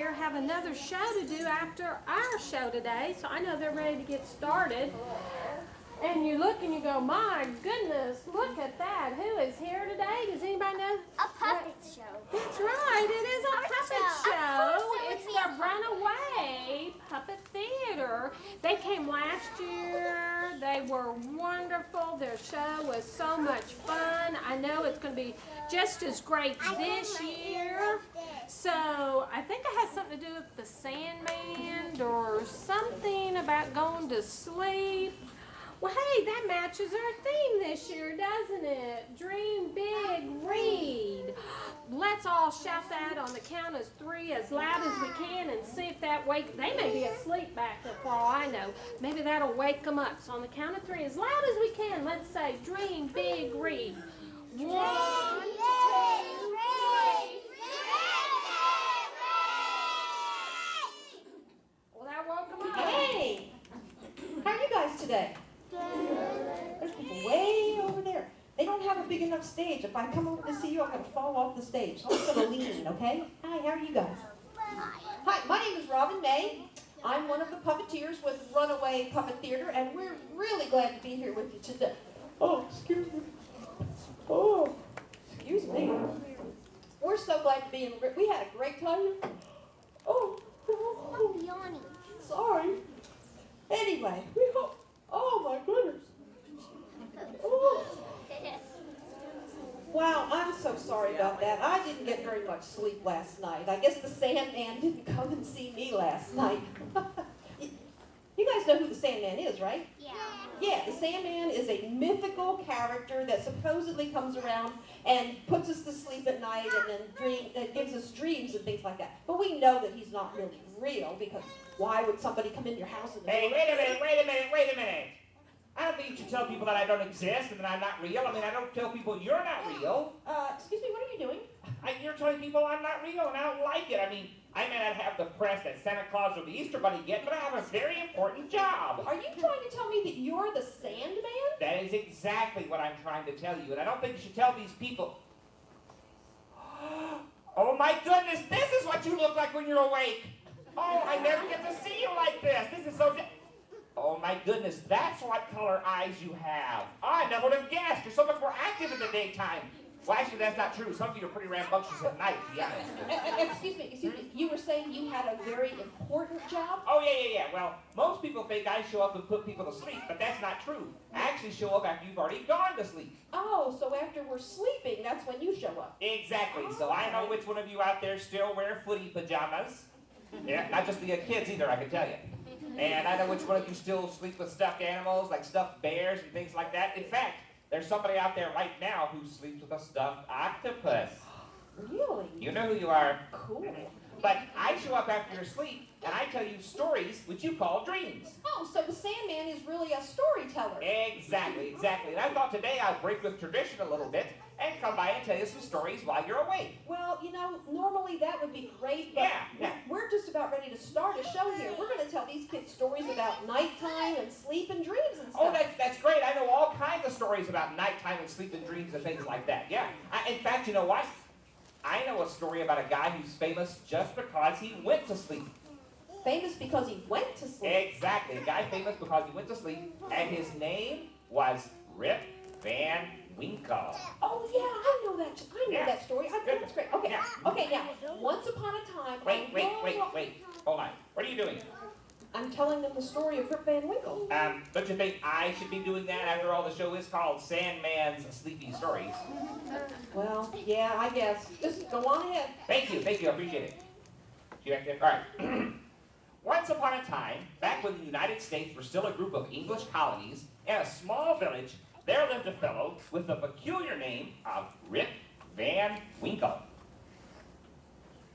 there have another show to do after our show today, so I know they're ready to get started. And you look and you go, my goodness, look at that. Who is here today? Does anybody know? A puppet show. That's right, it is a puppet show. It's the the Runaway Puppet Theater. They came last year. They were wonderful. Their show was so much fun. I know it's going to be just as great this year. So I think it has something to do with the Sandman or something about going to sleep. Well, hey, that matches our theme this year, doesn't it? Dream big, read. Let's all shout that on the count of 3 as loud as we can and see if that wakes. They may be asleep back there for all I know. Maybe that'll wake them up. So on the count of 3, as loud as we can, let's say dream big, read. 1, 2, 3. Well, that woke them up. Hey! How are you guys today? There's people way over there. They don't have a big enough stage. If I come over to see you, I'm going to fall off the stage. So I'm just going to lean, okay? Hi, how are you guys? Hi, my name is Robin May. I'm one of the puppeteers with Runaway Puppet Theater, and we're really glad to be here with you today. Oh, excuse me. Oh, excuse me. We're so glad to be in. We had a great time. Oh, I'm yawning. sorry. Anyway, we hope. Oh my goodness. Oh. Wow, I'm so sorry about that. I didn't get very much sleep last night. I guess the Sandman didn't come and see me last night. You guys know who the Sandman is, right? Yeah. Yeah, the Sandman is a mythical character that supposedly comes around and puts us to sleep at night and then gives us dreams and things like that. But we know that he's not really real, because why would somebody come in your house and... Hey, wait a minute. I don't think you should tell people that I don't exist and that I'm not real. I mean, I don't tell people you're not real. Excuse me, what are you doing? You're telling people I'm not real, and I don't like it. I mean, I may not have the press that Santa Claus or the Easter Bunny get, but I have a very important job. Are you trying to tell me that you're the Sandman? That is exactly what I'm trying to tell you, and I don't think you should tell these people. Oh my goodness, this is what you look like when you're awake. Oh, I never get to see you like this. This is so... Oh my goodness, that's what color eyes you have. I never would have guessed. You're so much more active in the daytime. Well, actually, that's not true. Some of you are pretty rambunctious at night, to be honest. Excuse me. You were saying you had a very important job? Oh, yeah. Well, most people think I show up and put people to sleep, but that's not true. I actually show up after you've already gone to sleep. Oh, so after we're sleeping, that's when you show up. Exactly. So I know which one of you out there still wear footy pajamas. Yeah, not just the kids either, I can tell you. And I know which one of you still sleep with stuffed animals, like stuffed bears and things like that. In fact, there's somebody out there right now who sleeps with a stuffed octopus. Really? You know who you are. Cool. But I show up after your sleep, and I tell you stories, which you call dreams. Oh, so the Sandman is really a storyteller. Exactly. And I thought today I'd break with tradition a little bit and come by and tell you some stories while you're awake. Well, you know, normally that would be great, but Yeah. we're just about ready to start a show here. We're going to tell these kids stories about nighttime and sleep and dreams and stuff. Oh, that's great. I know all kinds of stories about nighttime and sleep and dreams and things like that. Yeah. In fact, you know what? I know a story about a guy who's famous just because he went to sleep. Famous because he went to sleep? Exactly. A guy famous because he went to sleep, and his name was Rip Van Winkle. Oh, yeah, I know that story. That's great. Okay, Yeah. Okay, now, once upon a time... Wait. Hold on. What are you doing? I'm telling them the story of Rip Van Winkle. Don't you think I should be doing that? After all, the show is called Sandman's Sleepy Stories. Well, yeah, I guess. Just go on ahead. Thank you. I appreciate it. See you back there? All right. Once upon a time, back when the United States were still a group of English colonies, in a small village, there lived a fellow with the peculiar name of Rip Van Winkle.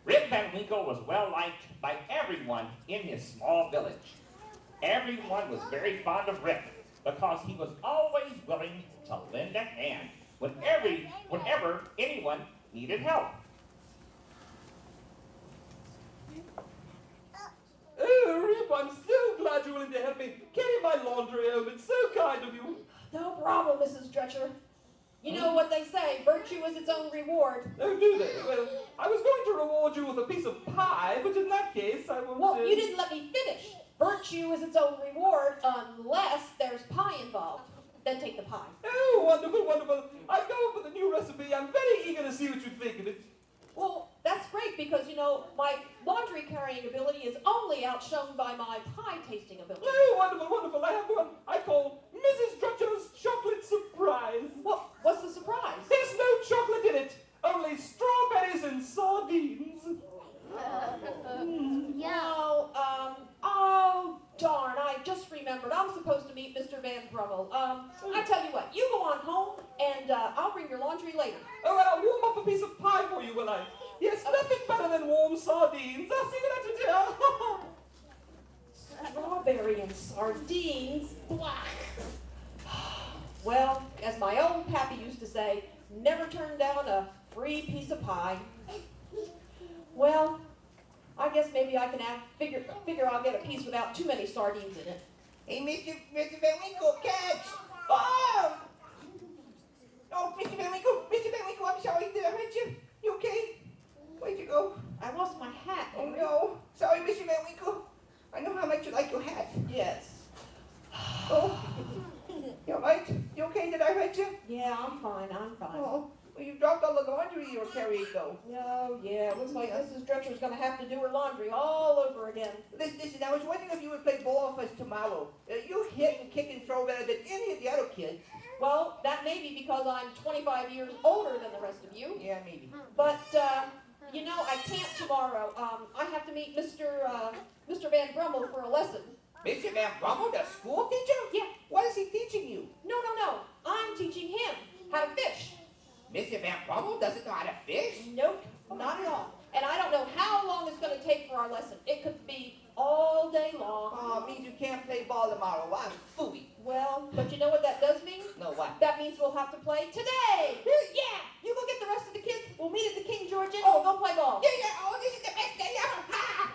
Rip Van Winkle was well liked by everyone in his small village. Everyone was very fond of Rip because he was always willing to lend a hand whenever anyone needed help. Oh, Rip, I'm so glad you're willing to help me carry my laundry home. It's so kind of you. No problem, Mrs. Dretcher. You know what they say, virtue is its own reward. Oh, do they? Well, I was going to reward you with a piece of pie, but in that case, I won't... Well, you didn't let me finish. Virtue is its own reward unless there's pie involved. Then take the pie. Oh, wonderful, wonderful. I've come up with a new recipe. I'm very eager to see what you think of it. Well, that's great because, you know, my laundry carrying ability is only outshone by my pie tasting ability. Oh, wonderful, wonderful. I have one I call Mrs. Drutcher's Chocolate Surprise. Well, what's the surprise? There's no chocolate in it, only strawberries and sardines. No, oh, darn, I just remembered. I'm supposed to meet Mr. Van Brummel. I tell you what, you go on home, and I'll bring your laundry later. Oh, and I'll warm up a piece of pie for you, will I? Yes, nothing better than warm sardines. I'll see what I have to do. Strawberry and sardines? Blah. Well, as my old pappy used to say, never turn down a free piece of pie. Well, I guess maybe I can figure I'll get a piece without too many sardines in it. Hey, Mr. Van Winkle, catch! Oh! Oh, Mr. Van Winkle, I'm sorry, did I hurt you? You okay? Where'd you go? I lost my hat. Oh, no. Sorry, Mr. Van Winkle. I know how much you like your hat. Yes. Oh, you all right? You okay? Did I hurt you? Yeah, I'm fine. Oh, well, you dropped all the laundry you were carrying, though. Oh, yeah. Looks like Mrs. Dretcher's going to have to do her laundry all over again. Listen, I was wondering if you would play ball with us tomorrow. You hit and kick and throw better than any of the other kids. Well, that may be because I'm 25 years older than the rest of you. Yeah, maybe. But, you know, I can't tomorrow. I have to meet Mr. Van Brummel for a lesson. Mr. Van Brummel, the school teacher? Yeah. What is he teaching you? No. I'm teaching him how to fish. Mr. Van Brummel doesn't know how to fish? Nope, not at all. And I don't know how long it's going to take for our lesson. It could be all day long. Oh, means you can't play ball tomorrow. I'm phooey. Well, but you know what that does mean? No, what? That means we'll have to play today. Yeah, you go get the rest of the kids. We'll meet at the King George Inn and we'll go play ball. Yeah. Oh, this is the best day ever. Ha!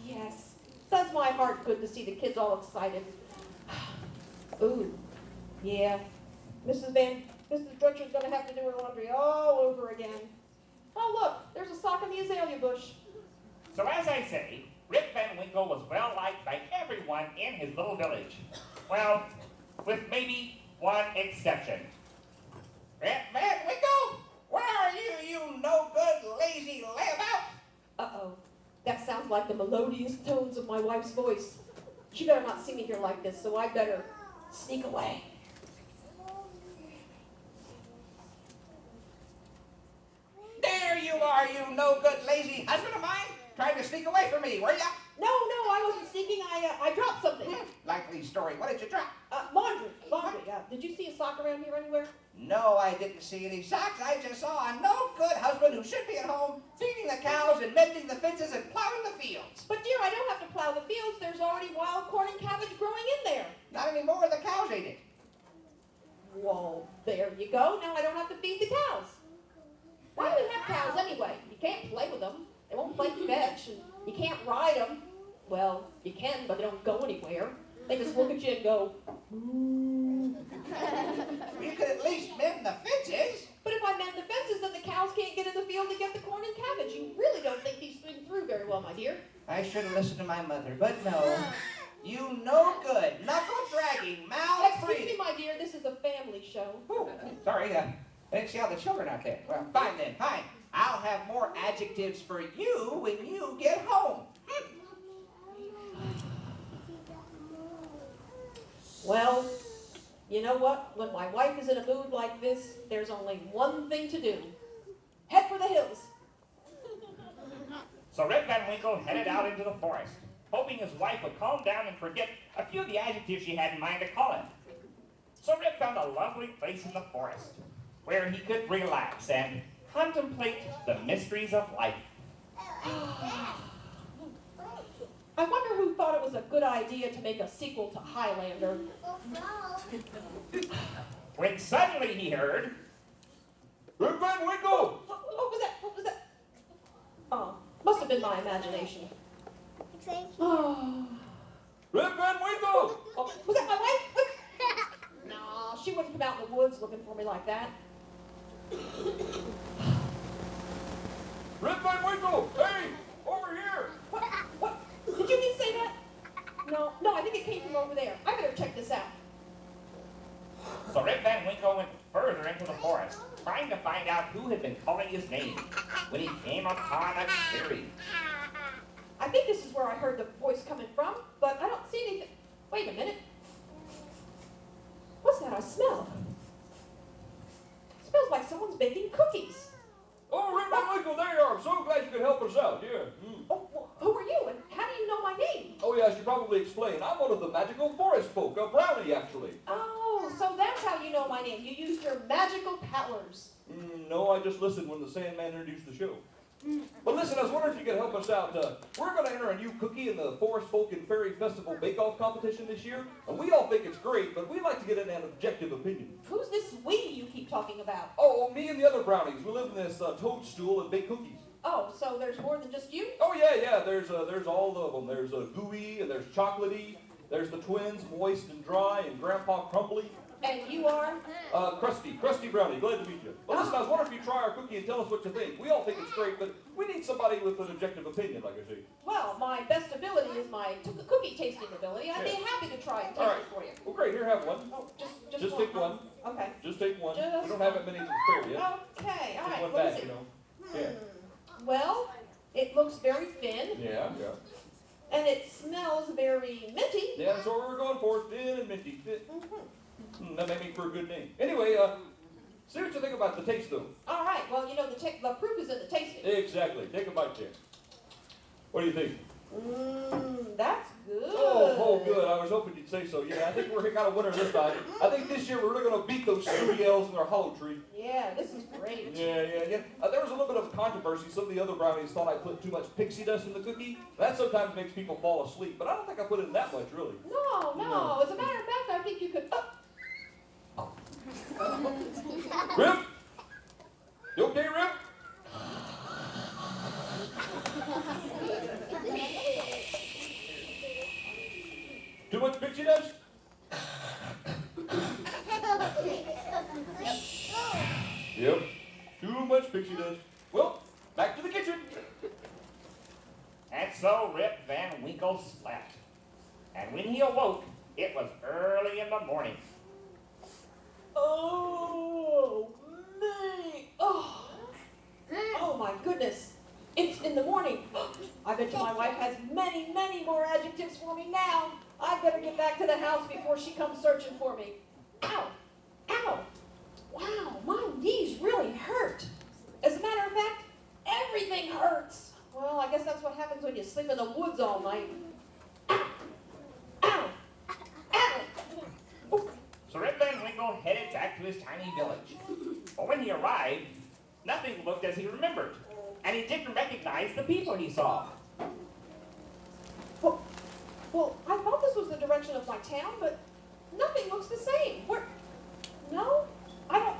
Yes, does my heart good to see the kids all excited. Ooh, yeah. Mrs. Dretcher's going to have to do her laundry all over again. Oh, look, there's a sock in the azalea bush. So as I say, Rip Van Winkle was well liked by everyone in his little village. Well, with maybe one exception. Rip Van Winkle, where are you, you no good, lazy layabout? Uh-oh, that sounds like the melodious tones of my wife's voice. She better not see me here like this, so I better sneak away. There you are, you no good, lazy husband of mine, trying to sneak away from me, were ya? No, I wasn't sneaking. I dropped something. Likely story. What did you drop? Laundry. Did you see a sock around here anywhere? No, I didn't see any socks. I just saw a no good husband who should be at home feeding the cows and mending the fences and plowing the fields. But dear, I don't have to plow the fields. There's already wild corn and cabbage growing in there. Not anymore, the cows ate it. Well, there you go. Now I don't have to feed the cows. Why do we have cows anyway? You can't play with them. They won't play fetch, and you can't ride them. Well, you can, but they don't go anywhere. They just look at you and go, "Moo." You could at least mend the fences. But if I mend the fences, then the cows can't get in the field to get the corn and cabbage. You really don't think these things through very well, my dear. I should have listened to my mother, but no. You no good, knuckle dragging, mouth Excuse me, breathing. my dear, this is a family show. Oh, sorry, I didn't see all the children out there. Well, fine then, fine. I'll have more adjectives for you when you get home. Well, you know what? When my wife is in a mood like this, there's only one thing to do. Head for the hills. So Rip Van Winkle headed out into the forest, hoping his wife would calm down and forget a few of the adjectives she had in mind to call him. So Rip found a lovely place in the forest, where he could relax and contemplate the mysteries of life. I wonder who thought it was a good idea to make a sequel to Highlander. When suddenly he heard, Rip Van Winkle! What was that? What was that? Oh, must have been my imagination. Oh, Rip Van Winkle! was that my wife? No, she wouldn't come out in the woods looking for me like that. Rip Van Winkle! Hey! Over here! What? Did you just say that? No, I think it came from over there. I better check this out. So Rip Van Winkle went further into the forest, trying to find out who had been calling his name, when he came upon a clearing. I think this is where I heard the voice coming from, but I don't see anything. Wait a minute. What's that I smell? It smells like someone's baking cookies. Oh, Rip Van Winkle, there you are. I'm so glad you could help us out. Yeah. Oh, well, who are you, and how do you know my name? Oh, yeah, I should probably explain. I'm one of the magical forest folk, a brownie, actually. Oh, so that's how you know my name. You used your magical powers. No, I just listened when the Sandman introduced the show. But listen, I was wondering if you could help us out. We're going to enter a new cookie in the Forest Folk and Fairy Festival Bake-Off competition this year, and we all think it's great, but we'd like to get an objective opinion. Who's this we you keep talking about? Oh, me and the other brownies. We live in this toadstool and bake cookies. Oh, so there's more than just you? Oh, yeah, there's all of them. There's gooey, and there's chocolatey. There's the twins, moist and dry, and Grandpa Crumbly. And you are? Krusty Brownie. Glad to meet you. Well, listen, I was wondering if you'd try our cookie and tell us what you think. We all think it's great, but we need somebody with an objective opinion, like I say. Well, my best ability is my cookie tasting ability. I'd be happy to try and taste it for you. Well, great. Here, have one. Oh, Just take one. Okay. Just take one. Just We don't have that many to spare yet. Okay, all Take right. one What is back, it? you know. Yeah. Well, it looks very thin, Yeah. and it smells very minty. Yeah, that's what we were going for. Thin and minty. Thin. That may make for a good name. Anyway, see what you think about the taste, though. All right. Well, you know, the proof is in the tasting. Exactly. Take a bite there. What do you think? That's good. Oh, good. I was hoping you'd say so. Yeah, I think we're got a winner this time. I think this year we're really going to beat those snooty elves in their hollow tree. Yeah, this is great. Yeah. There was a little bit of controversy. Some of the other brownies thought I put too much pixie dust in the cookie. That sometimes makes people fall asleep, but I don't think I put in that much, really. No. As a matter of fact, I think you could. Rip? You okay, Rip? Too much pixie dust? Yep. Too much pixie dust. Well, back to the kitchen. And so Rip Van Winkle slept. And when he awoke, it was early in the morning. Oh, me. Oh, my goodness. It's in the morning. I bet you my wife has many, many more adjectives for me now. I better get back to the house before she comes searching for me. Ow. Wow, my knees really hurt. As a matter of fact, everything hurts. Well, I guess that's what happens when you sleep in the woods all night. Ow. So Rip Van Winkle headed back to his tiny village. But when he arrived, nothing looked as he remembered. And he didn't recognize the people he saw. Well, I thought this was the direction of my town, but nothing looks the same. No? I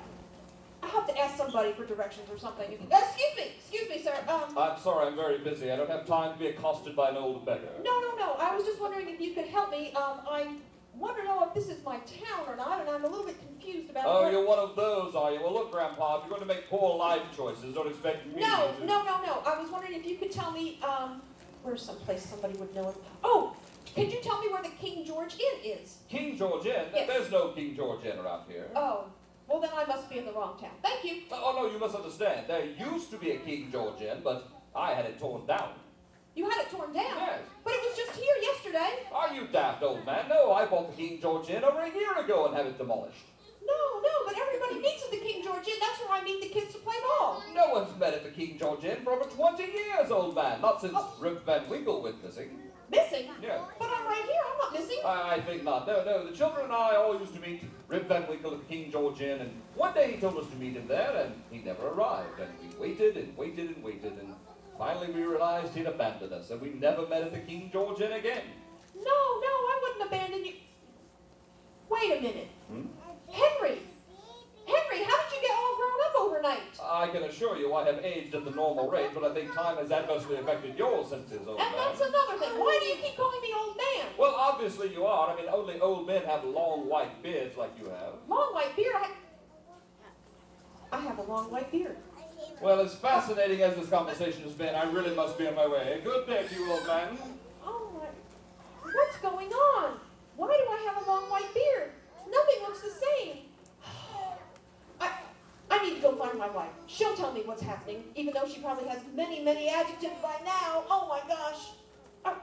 have to ask somebody for directions or something. Excuse me, sir. I'm sorry, I'm very busy. I don't have time to be accosted by an old beggar. No. I was just wondering if you could help me. I want to know if this is my town or not, and I'm a little bit confused about Oh, you're one of those, are you? Well, look, Grandpa, if you're going to make poor life choices, don't expect me No. to... I was wondering if you could tell me, where's someplace somebody would know it. Oh, could you tell me where the King George Inn is? King George Inn? Yes. There's no King George Inn around here. Oh, well then I must be in the wrong town. Thank you. Oh, no, you must understand. There used to be a King George Inn, but I had it torn down. You had it torn down? Yes. But it was just here yesterday. Are you daft, old man? No, I bought the King George Inn over a year ago and had it demolished. No, but everybody meets at the King George Inn. That's where I meet the kids to play ball. No one's met at the King George Inn for over 20 years, old man. Not since Rip Van Winkle went missing. Missing? Yeah. But I'm right here. I'm not missing. I think not. No, the children and I all used to meet Rip Van Winkle at the King George Inn, and one day he told us to meet him there, and he never arrived. And we waited, and finally we realized he'd abandoned us, and we never met at the King George Inn again. No, I wouldn't abandon you. Wait a minute. Henry, how did you get all grown up overnight? I can assure you I have aged at the normal rate, but I think time has adversely affected your senses, old man. And that's another thing. Why do you keep calling me old man? Well, obviously you are. I mean, only old men have long white beards like you have. Long white beard? I have a long white beard. Well, as fascinating as this conversation has been, I really must be on my way. Good day to you, old man. Oh my, what's going on? Why do I have a long white beard? Nothing looks the same. I need to go find my wife. She'll tell me what's happening, even though she probably has many, many adjectives by now. Oh my gosh. Ow.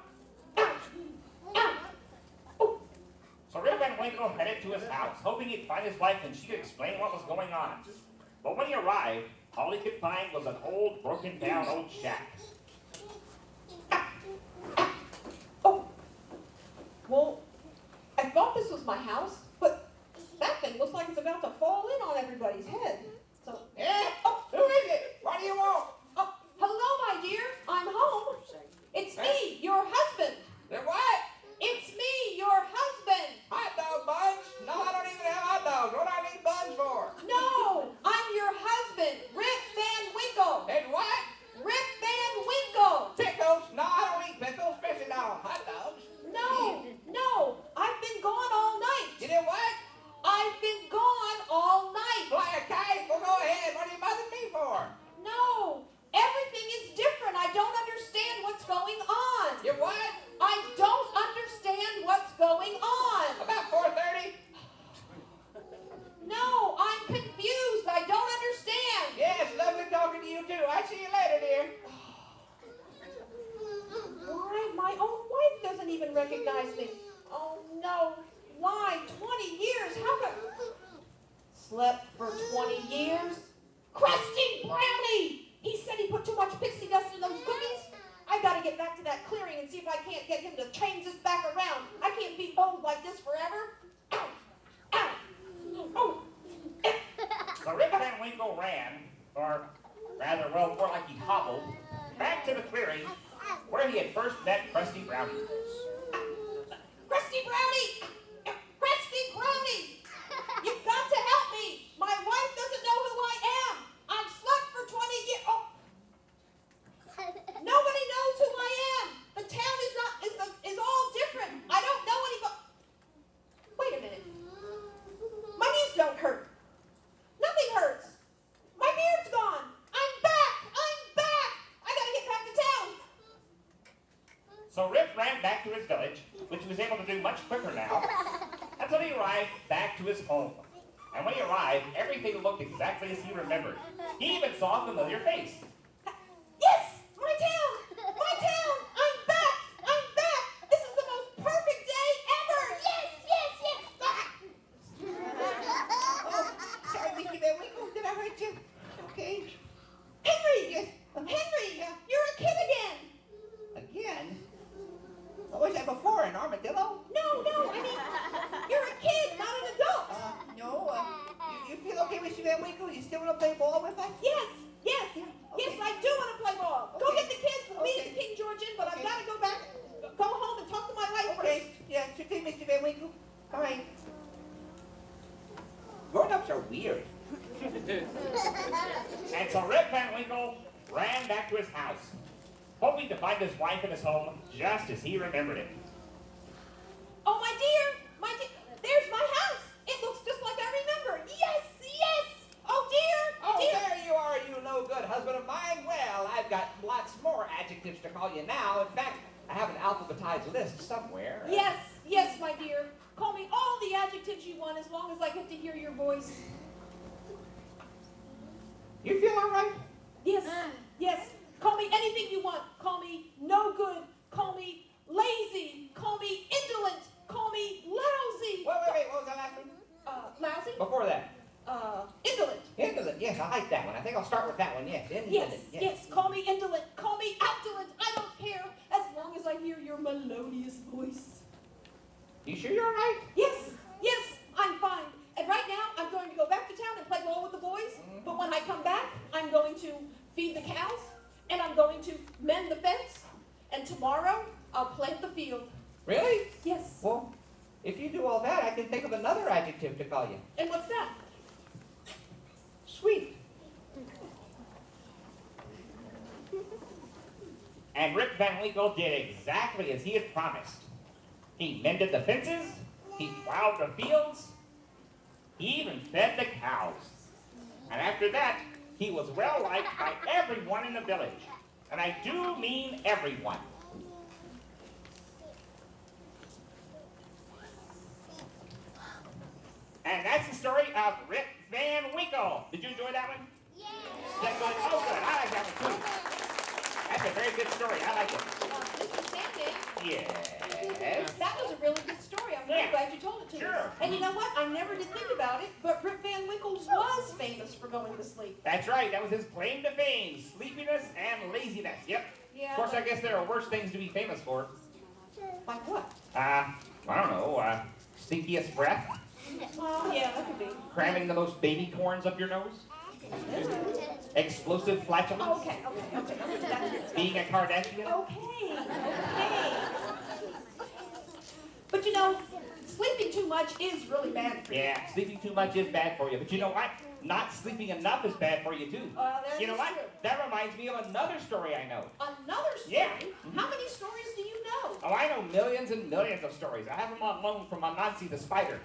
Ow. Ow. Oh. So Rip Van Winkle headed to his house, hoping he'd find his wife and she could explain what was going on. But when he arrived, all he could find was an old, broken-down old shack. Oh. Well, I thought this was my house, but that thing looks like it's about to fall in on everybody's head. So, Oh, who is it? What do you want? oh, hello, my dear. I'm home. It's me, your husband. The what? It's me, your husband. Hot dog buns? No, I don't even have hot dogs. What do I need buns for? No, I'm your husband, Rip Van Winkle. And what? Rip Van Winkle. Pickles? No, I don't eat pickles, especially not on hot dogs. No, I've been gone all night. You did what? I've been gone all night. Fly a kite? Well, go ahead. What are you bothering me for? No, everything is different. I don't understand what's going on. You what? I don't understand what's going on. About 4:30? No, I'm confused. I don't understand. Yes, lovely talking to you too. I'll see you later, dear. Why, my own wife doesn't even recognize me. Oh no, why? 20 years? How could... Slept for 20 years? Crusty Brownie! He said he put too much pixie dust in those cookies. I gotta get back to that clearing and see if I can't get him to change this back around. I can't be old like this forever. Ow! Ow! Oh! So Rip Van Winkle ran, or rather, well, more like he hobbled, back to the clearing where he had first met Krusty Brownie. Krusty Brownie! Krusty Brownie! You've got to help me! My wife doesn't know who I am! I've slept for 20 years. Oh! Nobody knows who I am! The town is all different. I don't know anybody. Wait a minute. My knees don't hurt. Nothing hurts. My beard's gone. I'm back! I'm back! I gotta get back to town. So Rip ran back to his village, which he was able to do much quicker now, until he arrived back to his home. And when he arrived, everything looked exactly as he remembered. He even saw a familiar face. Yes! My town! My town! I'm back! I'm back! This is the most perfect day ever! Yes! Yes! Yes! Oh, sorry, Mr. Van Winkle. Did I hurt you? Okay. Henry! Yes. Henry! You're a kid again! Again? What was that before? An armadillo? No, I mean, you're a kid, not an adult! No. You feel okay, Mr. Van Winkle? You still want to play ball with us? Yes! Okay. Yes, I do want to play ball! Go Okay. get the kids, we'll meet Okay. at King Georgian, but I've Okay. got to go back, go home and talk to my wife Okay. first. Yeah, it's okay, Mr. Van Winkle. All right. Grown-ups are weird. And so Rip Van Winkle ran back to his house, hoping to find his wife in his home just as he remembered it. Oh, my dear, there's my house! It looks just like I remember! Yes! Oh, dear! Oh, dear! there you are, you no-good husband of mine. Well, I've got lots more adjectives to call you now. In fact, I have an alphabetized list somewhere. Yes, my dear. Call me all the adjectives you want as long as I get to hear your voice. You feel all right? Yes. Call me anything you want. Call me no good. Call me lazy. Call me indolent. Call me lousy. Wait, what was that last one? Lousy? Before that. Indolent. Indolent, yes, I like that one. I think I'll start with that one, yes. Indolent, Yes. Call me indolent. Call me outdolent. I don't care as long as I hear your melodious voice. You sure you're all right? Yes, I'm fine. And right now, I'm going to go back to town and play ball with the boys. But when I come back, I'm going to feed the cows, and I'm going to mend the fence, and tomorrow, I'll plant the field. Really? Yes. Well, if you do all that, I can think of another adjective to call you. And what's that? Sweet. And Rip Van Winkle did exactly as he had promised. He mended the fences, he plowed the fields, he even fed the cows. And after that, He was well liked by everyone in the village. And I do mean everyone. And that's the story of Rip Van Winkle. Did you enjoy that one? Yeah. That good? Oh, good. I like that one too. That's a very good story. I like it. Mr. Sandy, Yes. that was a really good story. I'm really Yeah. glad you told it to me. Sure. And you know what? I never did think about it, but Rip Van Winkle was famous for going to sleep. That's right. That was his claim to fame. Sleepiness and laziness. Yep. Yeah. Of course, I guess there are worse things to be famous for. Like what? I don't know. Stinkiest breath. Well, yeah, that could be. Cramming the most baby corns up your nose. Explosive flatulence. Oh, okay. That's it. Being a Kardashian. Okay. But you know, sleeping too much is really bad for you. Yeah, sleeping too much is bad for you. But you know what? Not sleeping enough is bad for you too. That You know is what? true. That reminds me of another story I know. Another story? Yeah. How many stories do you know? Oh, I know millions and millions of stories. I have them on loan from my Nazi the Spider.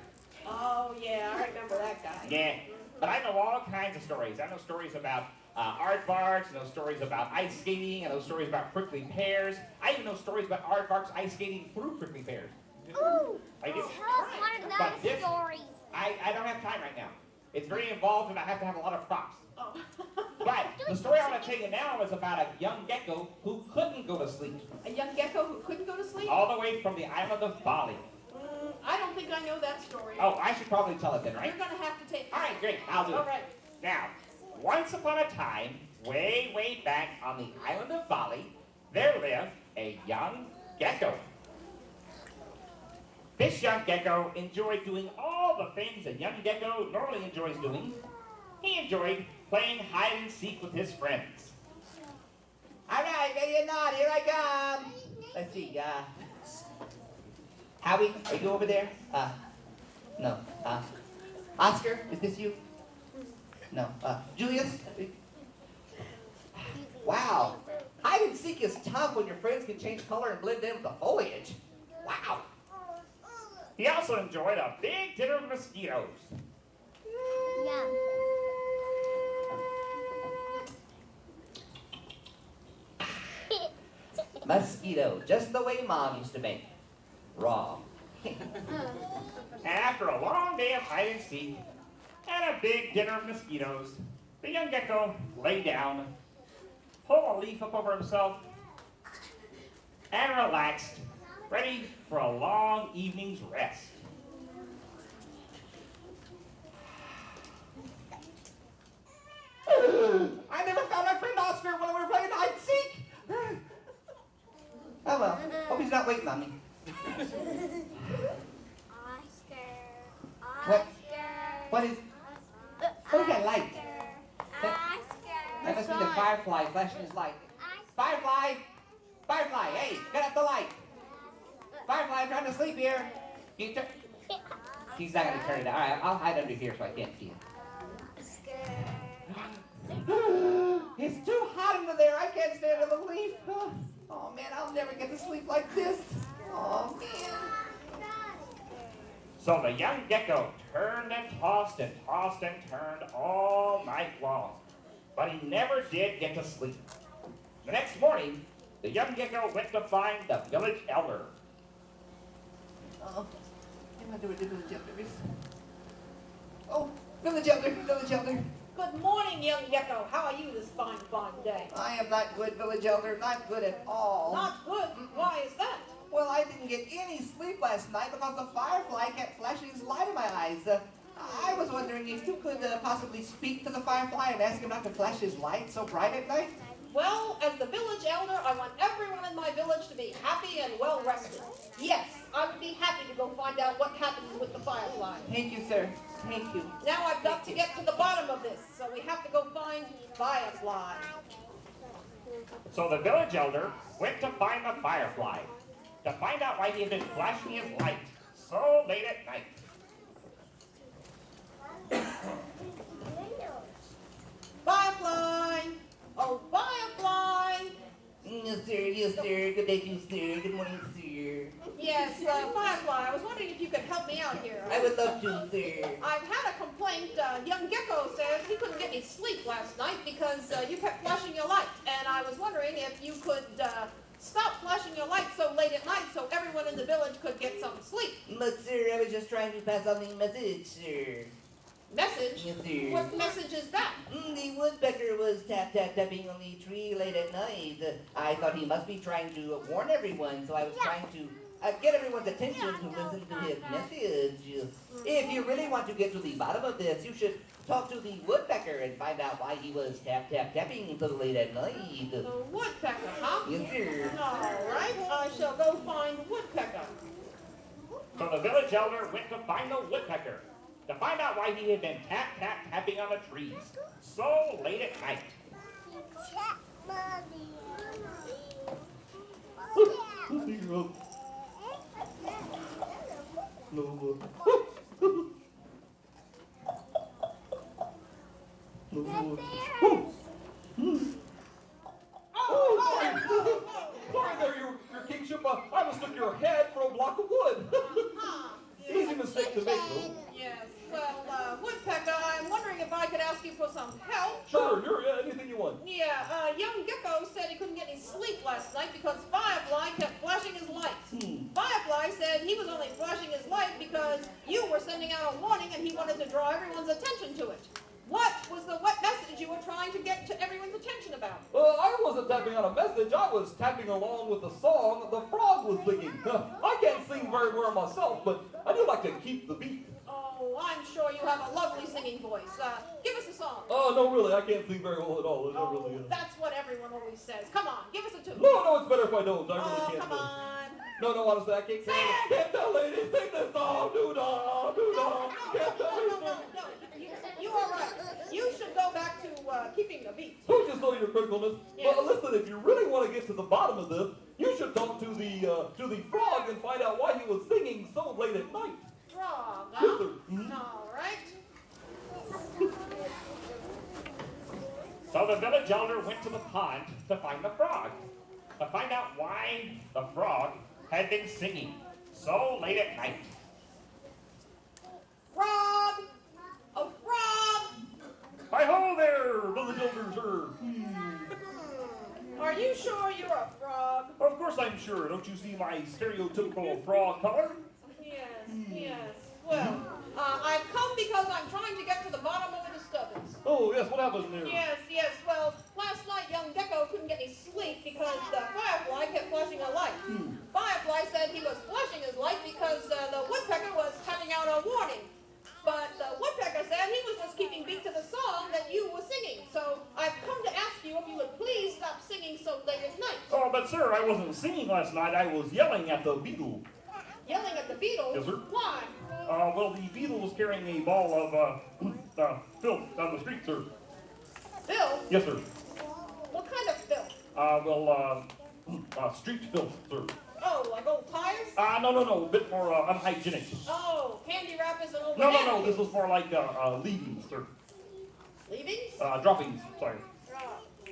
Oh, yeah, I remember that guy. Yeah, but I know all kinds of stories. I know stories about aardvarks, I know stories about ice skating, I know stories about prickly pears. I even know stories about aardvarks ice skating through prickly pears. Ooh. I do. Tell us one of But those this- stories. I don't have time right now. It's very involved and I have to have a lot of props. Oh. But the story I want to tell you now is about a young gecko who couldn't go to sleep. A young gecko who couldn't go to sleep? All the way from the island of Bali. I don't think I know that story. Oh, I should probably tell it then, right? You're going to have to take All right, great. I'll do it. All right. Now, once upon a time, way back on the island of Bali, there lived a young gecko. This young gecko enjoyed doing all the things a young gecko normally enjoys doing. He enjoyed playing hide and seek with his friends. All right, ready or not, here I come. Let's see, Howie, are you over there? No. Oscar, is this you? No. Julius? Wow. Hide and seek is tough when your friends can change color and blend in with the foliage. Wow. He also enjoyed a big dinner of mosquitoes. Yum. Mosquito, just the way Mom used to make. Raw. And after a long day of hide and seek and a big dinner of mosquitoes, the young gecko lay down, pulled a leaf up over himself, and relaxed, ready for a long evening's rest. I never found my friend Oscar when we were playing hide and seek. Oh well, hope he's not waiting on me. What? What is? Who's that light? That must be the firefly flashing his light. Firefly! Firefly, hey, get up the light! Firefly, I'm trying to sleep here. He's not going to turn it on. All right, I'll hide under here so I can't see him. It's too hot under there. I can't stand under the leaf. Oh, man, I'll never get to sleep like this. Oh, man. So the young gecko turned and tossed and tossed and turned all night long, but he never did get to sleep. The next morning, the young gecko went to find the village elder. Oh, I wonder where the village elder is. Oh, village elder, village elder. Good morning, young gecko. How are you this fine day? I am not good, village elder, not good at all. Not good. Why is that? Well, I didn't get any sleep last night because the firefly kept flashing his light in my eyes. I was wondering if you could possibly speak to the firefly and ask him not to flash his light so bright at night. Well, as the village elder, I want everyone in my village to be happy and well rested. Yes, I would be happy to go find out what happens with the firefly. Thank you, sir. Thank you. Now I've got to get to the bottom of this, so we have to go find Firefly. So the village elder went to find the firefly to find out why he had been flashing his light so late at night. Firefly! Oh, Firefly! Yes, sir. Yes, sir. Good day to you, sir. Good morning, sir. Yes, Firefly, I was wondering if you could help me out here. I would love to, sir. I've had a complaint. Young Gecko says he couldn't get any sleep last night because you kept flashing your light. And I was wondering if you could stop flashing your light so late at night so everyone in the village could get some sleep. Look, sir, I was just trying to pass on the message, sir. Message? Yes, sir. What message is that? The woodpecker was tapping on the tree late at night. I thought he must be trying to warn everyone, so I was trying to get everyone's attention to listen to his message. If you really want to get to the bottom of this, you should talk to the woodpecker and find out why he was tapping so late at night. The woodpecker, huh? Yes, sir. All right, I shall go find woodpecker. So the village elder went to find the woodpecker to find out why he had been tapping on the trees so late at night. Sorry there, your kingship. I mistook your head for a block of wood. Easy mistake to make, though. Yes, well, Woodpecker, I'm wondering if I could ask you for some help. Sure, anything you want. Yeah, young Gecko said he couldn't get any sleep last night because Firefly kept flashing his lights. Firefly said he was only flashing his light because you were sending out a warning and he wanted to draw everyone's attention to it. What was the message you were trying to get to everyone's attention about? I wasn't tapping on a message. I was tapping along with the song that the frog was singing. I can't sing very well myself, but I do like to keep the beat. Oh, I'm sure you have a lovely singing voice. Give us a song. Oh, no, really, I can't sing very well at all. I really, That's what everyone always says. Come on, give us a tune. No, it's better if I don't. I really can't come sing. on. No, honestly, I can't sing. Can't tell ladies, sing this song. Do-da, do-da. Can't tell ladies. No. You are right. You should go back to keeping the beat. Who just know your criticalness? Yes. Well, listen, if you really want to get to the bottom of this, you should talk to the frog and find out why he was singing so late at night. Frog, Yes, huh? sir. Mhm. All right. So the village elder went to the pond to find the frog, to find out why the frog had been singing so late at night. Frog! A frog! Hi-ho there, village elder, sir. Are you sure you're a frog? Of course I'm sure. Don't you see my stereotypical frog color? Yes. Well, I've come because I'm trying to get to the bottom of a disturbance. Oh, yes, what happened there? Yes. Well, last night young Gecko couldn't get any sleep because Firefly kept flashing a light. Firefly said he was flashing his light because the woodpecker was tapping out a warning. But the woodpecker said he was just keeping beat to the song that you were singing. So I've come to ask you if you would please stop singing so late at night. Oh, but sir, I wasn't singing last night. I was yelling at the beetle. Yelling at the beetle? Yes, sir. Why? Well, the beetle was carrying a ball of filth down the street, sir. Filth? Yes, sir. What kind of filth? Street filth, sir. Oh, like old tires? No, a bit more unhygienic. Oh, candy wrappers and old No, napkins. this was more like leavings, sir. Leavings? Droppings, sorry.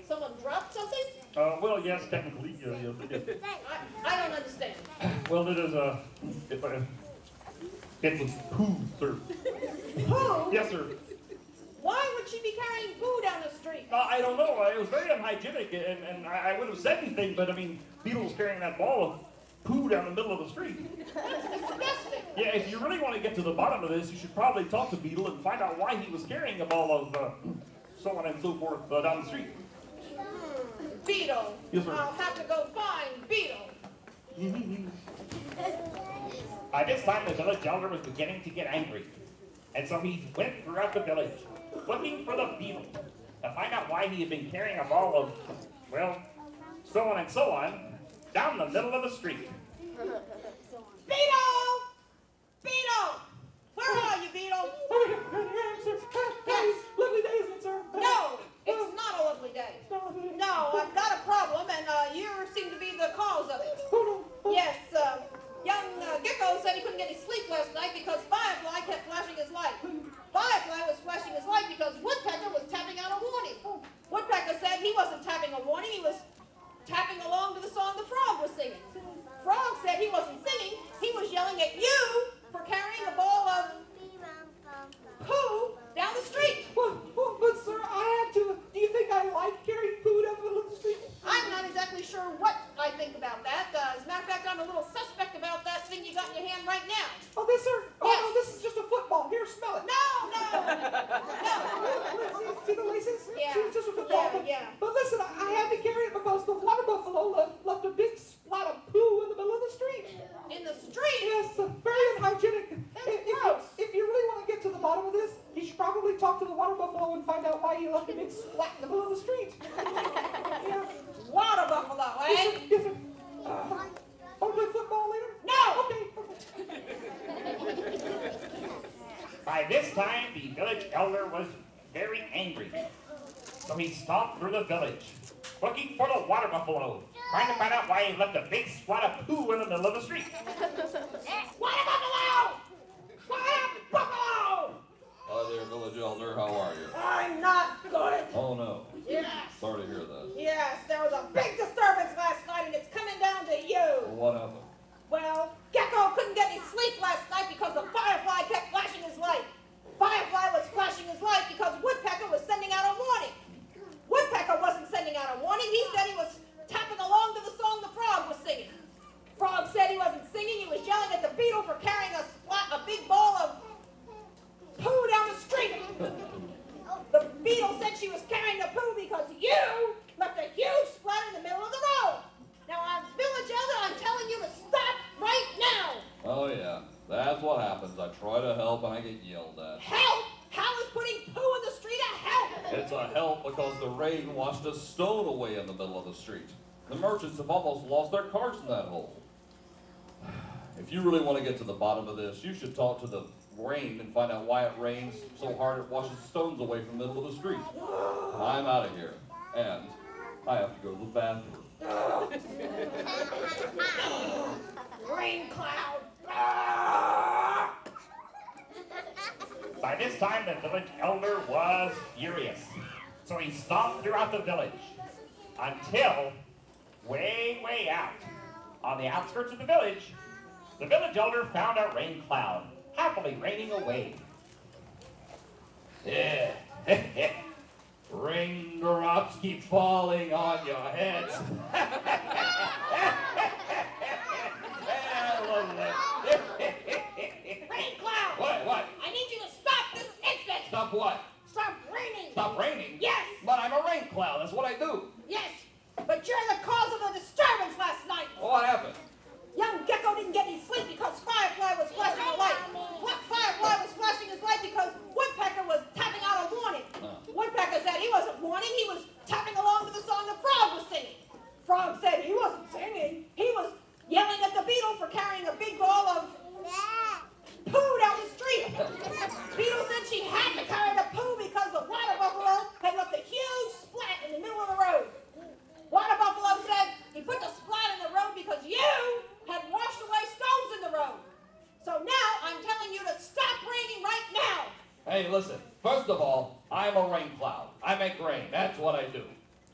Someone dropped something? Well, yes, technically, yes, it is. I don't understand. Well, it is, it was poo, sir. Poo? Yes, sir. Why would she be carrying poo down the street? I don't know. It was very unhygienic, and I wouldn't have said anything, but I mean, beetle's carrying that ball of poo down the middle of the street. That's disgusting. Yeah, if you really want to get to the bottom of this, you should probably talk to Beetle and find out why he was carrying a ball of so on and so forth down the street. Beetle. Yes, sir. I'll have to go find Beetle. By this time, the village elder was beginning to get angry, and so he went throughout the village, looking for the beetle, to find out why he had been carrying a ball of, well, so on and so on, down the middle of the street. Beetle! Beetle! Where are you, Beetle? Yes. Lovely day, isn't it, sir? No, it's not a lovely day. No, I've got a problem, and you seem to be the cause of it. Yes, young Gecko said he couldn't get any sleep last night because Firefly kept flashing his light. Firefly was flashing his light because Woodpecker was tapping out a warning. Woodpecker said he wasn't tapping a warning, he was tapping along to the song the frog was singing. Frog said he wasn't splat in the middle of the street. Yeah. Water buffalo, eh? Yes, sir. Yes, sir. Want to play football later? No! Okay. By this time, the village elder was very angry. So he stomped through the village, looking for the water buffalo, trying to find out why he left a big splat of poo in the middle of the street. Water buffalo! Water buffalo! Hi there, village elder. How are you? I'm not good. Oh, no. Yes. Sorry to hear that. Yes, there was a big disturbance last night and it's coming down to you. Well, what happened? Well, Gecko couldn't get any sleep last night because the Firefly kept flashing his light. Firefly was flashing his light because Woodpecker was sending out a warning. Woodpecker wasn't sending out a warning. He said he was tapping along to the song the Frog was singing. Frog said he wasn't singing. He was yelling at the Beetle for carrying a big ball of poo down the street. The Beetle said she was carrying the poo because you left a huge splat in the middle of the road. Now, I'm village elder, I'm telling you to stop right now. Oh, yeah. That's what happens. I try to help and I get yelled at. Help? How is putting poo in the street a help? It's a help because the rain washed a stone away in the middle of the street. The merchants have almost lost their carts in that hole. If you really want to get to the bottom of this, you should talk to the rain and find out why it rains so hard it washes stones away from the middle of the street. I'm out of here. And I have to go to the bathroom. Rain cloud. By this time, the village elder was furious. So he stomped throughout the village until way, way out on the outskirts of the village elder found a rain cloud happily raining away. Yeah. Raindrops keep falling on your heads. Rain cloud. What? I need you to stop this instant. Stop what? Stop raining. Stop raining? Yes. But I'm a rain cloud. That's what I do. Yes. But you're the cause of the disturbance last night. What happened? Young Gecko didn't get any sleep because Firefly was flashing a light. Firefly was flashing his light because Woodpecker was tapping out a warning. Woodpecker said he wasn't warning, he was tapping along to the song the Frog was singing. Frog said he wasn't singing, he was yelling at the Beetle for carrying a big ball of poo down the street. Beetle said she had to carry the poo because the water buffalo had left a huge splat in the middle of the road. Water buffalo said he put the splat in the road because you had washed away stones in the road. So now I'm telling you to stop raining right now. Hey, listen. First of all, I'm a rain cloud. I make rain. That's what I do.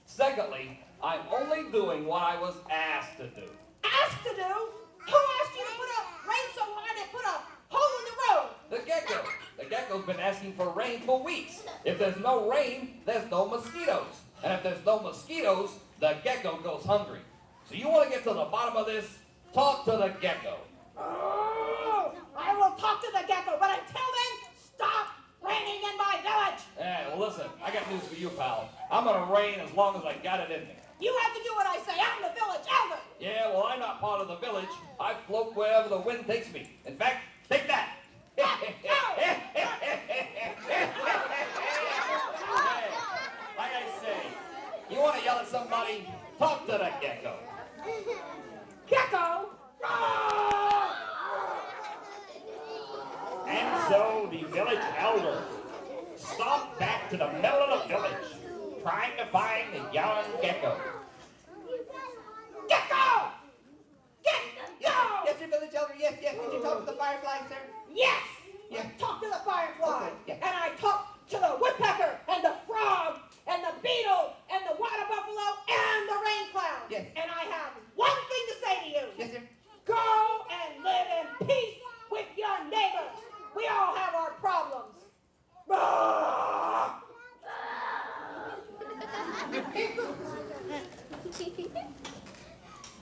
Secondly, I'm only doing what I was asked to do. Asked to do? Who asked you to put a rain so hard it put a hole in the road? The gecko. The gecko's been asking for rain for weeks. If there's no rain, there's no mosquitoes. And if there's no mosquitoes, the gecko goes hungry. So you want to get to the bottom of this? Talk to the gecko. Oh, I will talk to the gecko, but until then, stop raining in my village. Hey, well listen, I got news for you, pal. I'm gonna rain as long as I got it in me. You have to do what I say. I'm the village elder. Yeah, well I'm not part of the village. I float wherever the wind takes me. In fact, take that. Hey, like I say, you want to yell at somebody? Talk to the gecko. Gecko. And so the village elder stomped back to the middle of the village, trying to find the young gecko. Gecko! Gecko! Yes, sir, village elder. Yes. Did you talk to the Firefly, sir? Yes! Yeah. I talked to the Firefly, Okay, yeah. and I talked to the Woodpecker, and the Frog, and the Beetle, and the Water Buffalo, and the Rain Cloud. Yes. And I have one thing to say to you. Yes, sir. Go and live in peace with your neighbors. We all have our problems.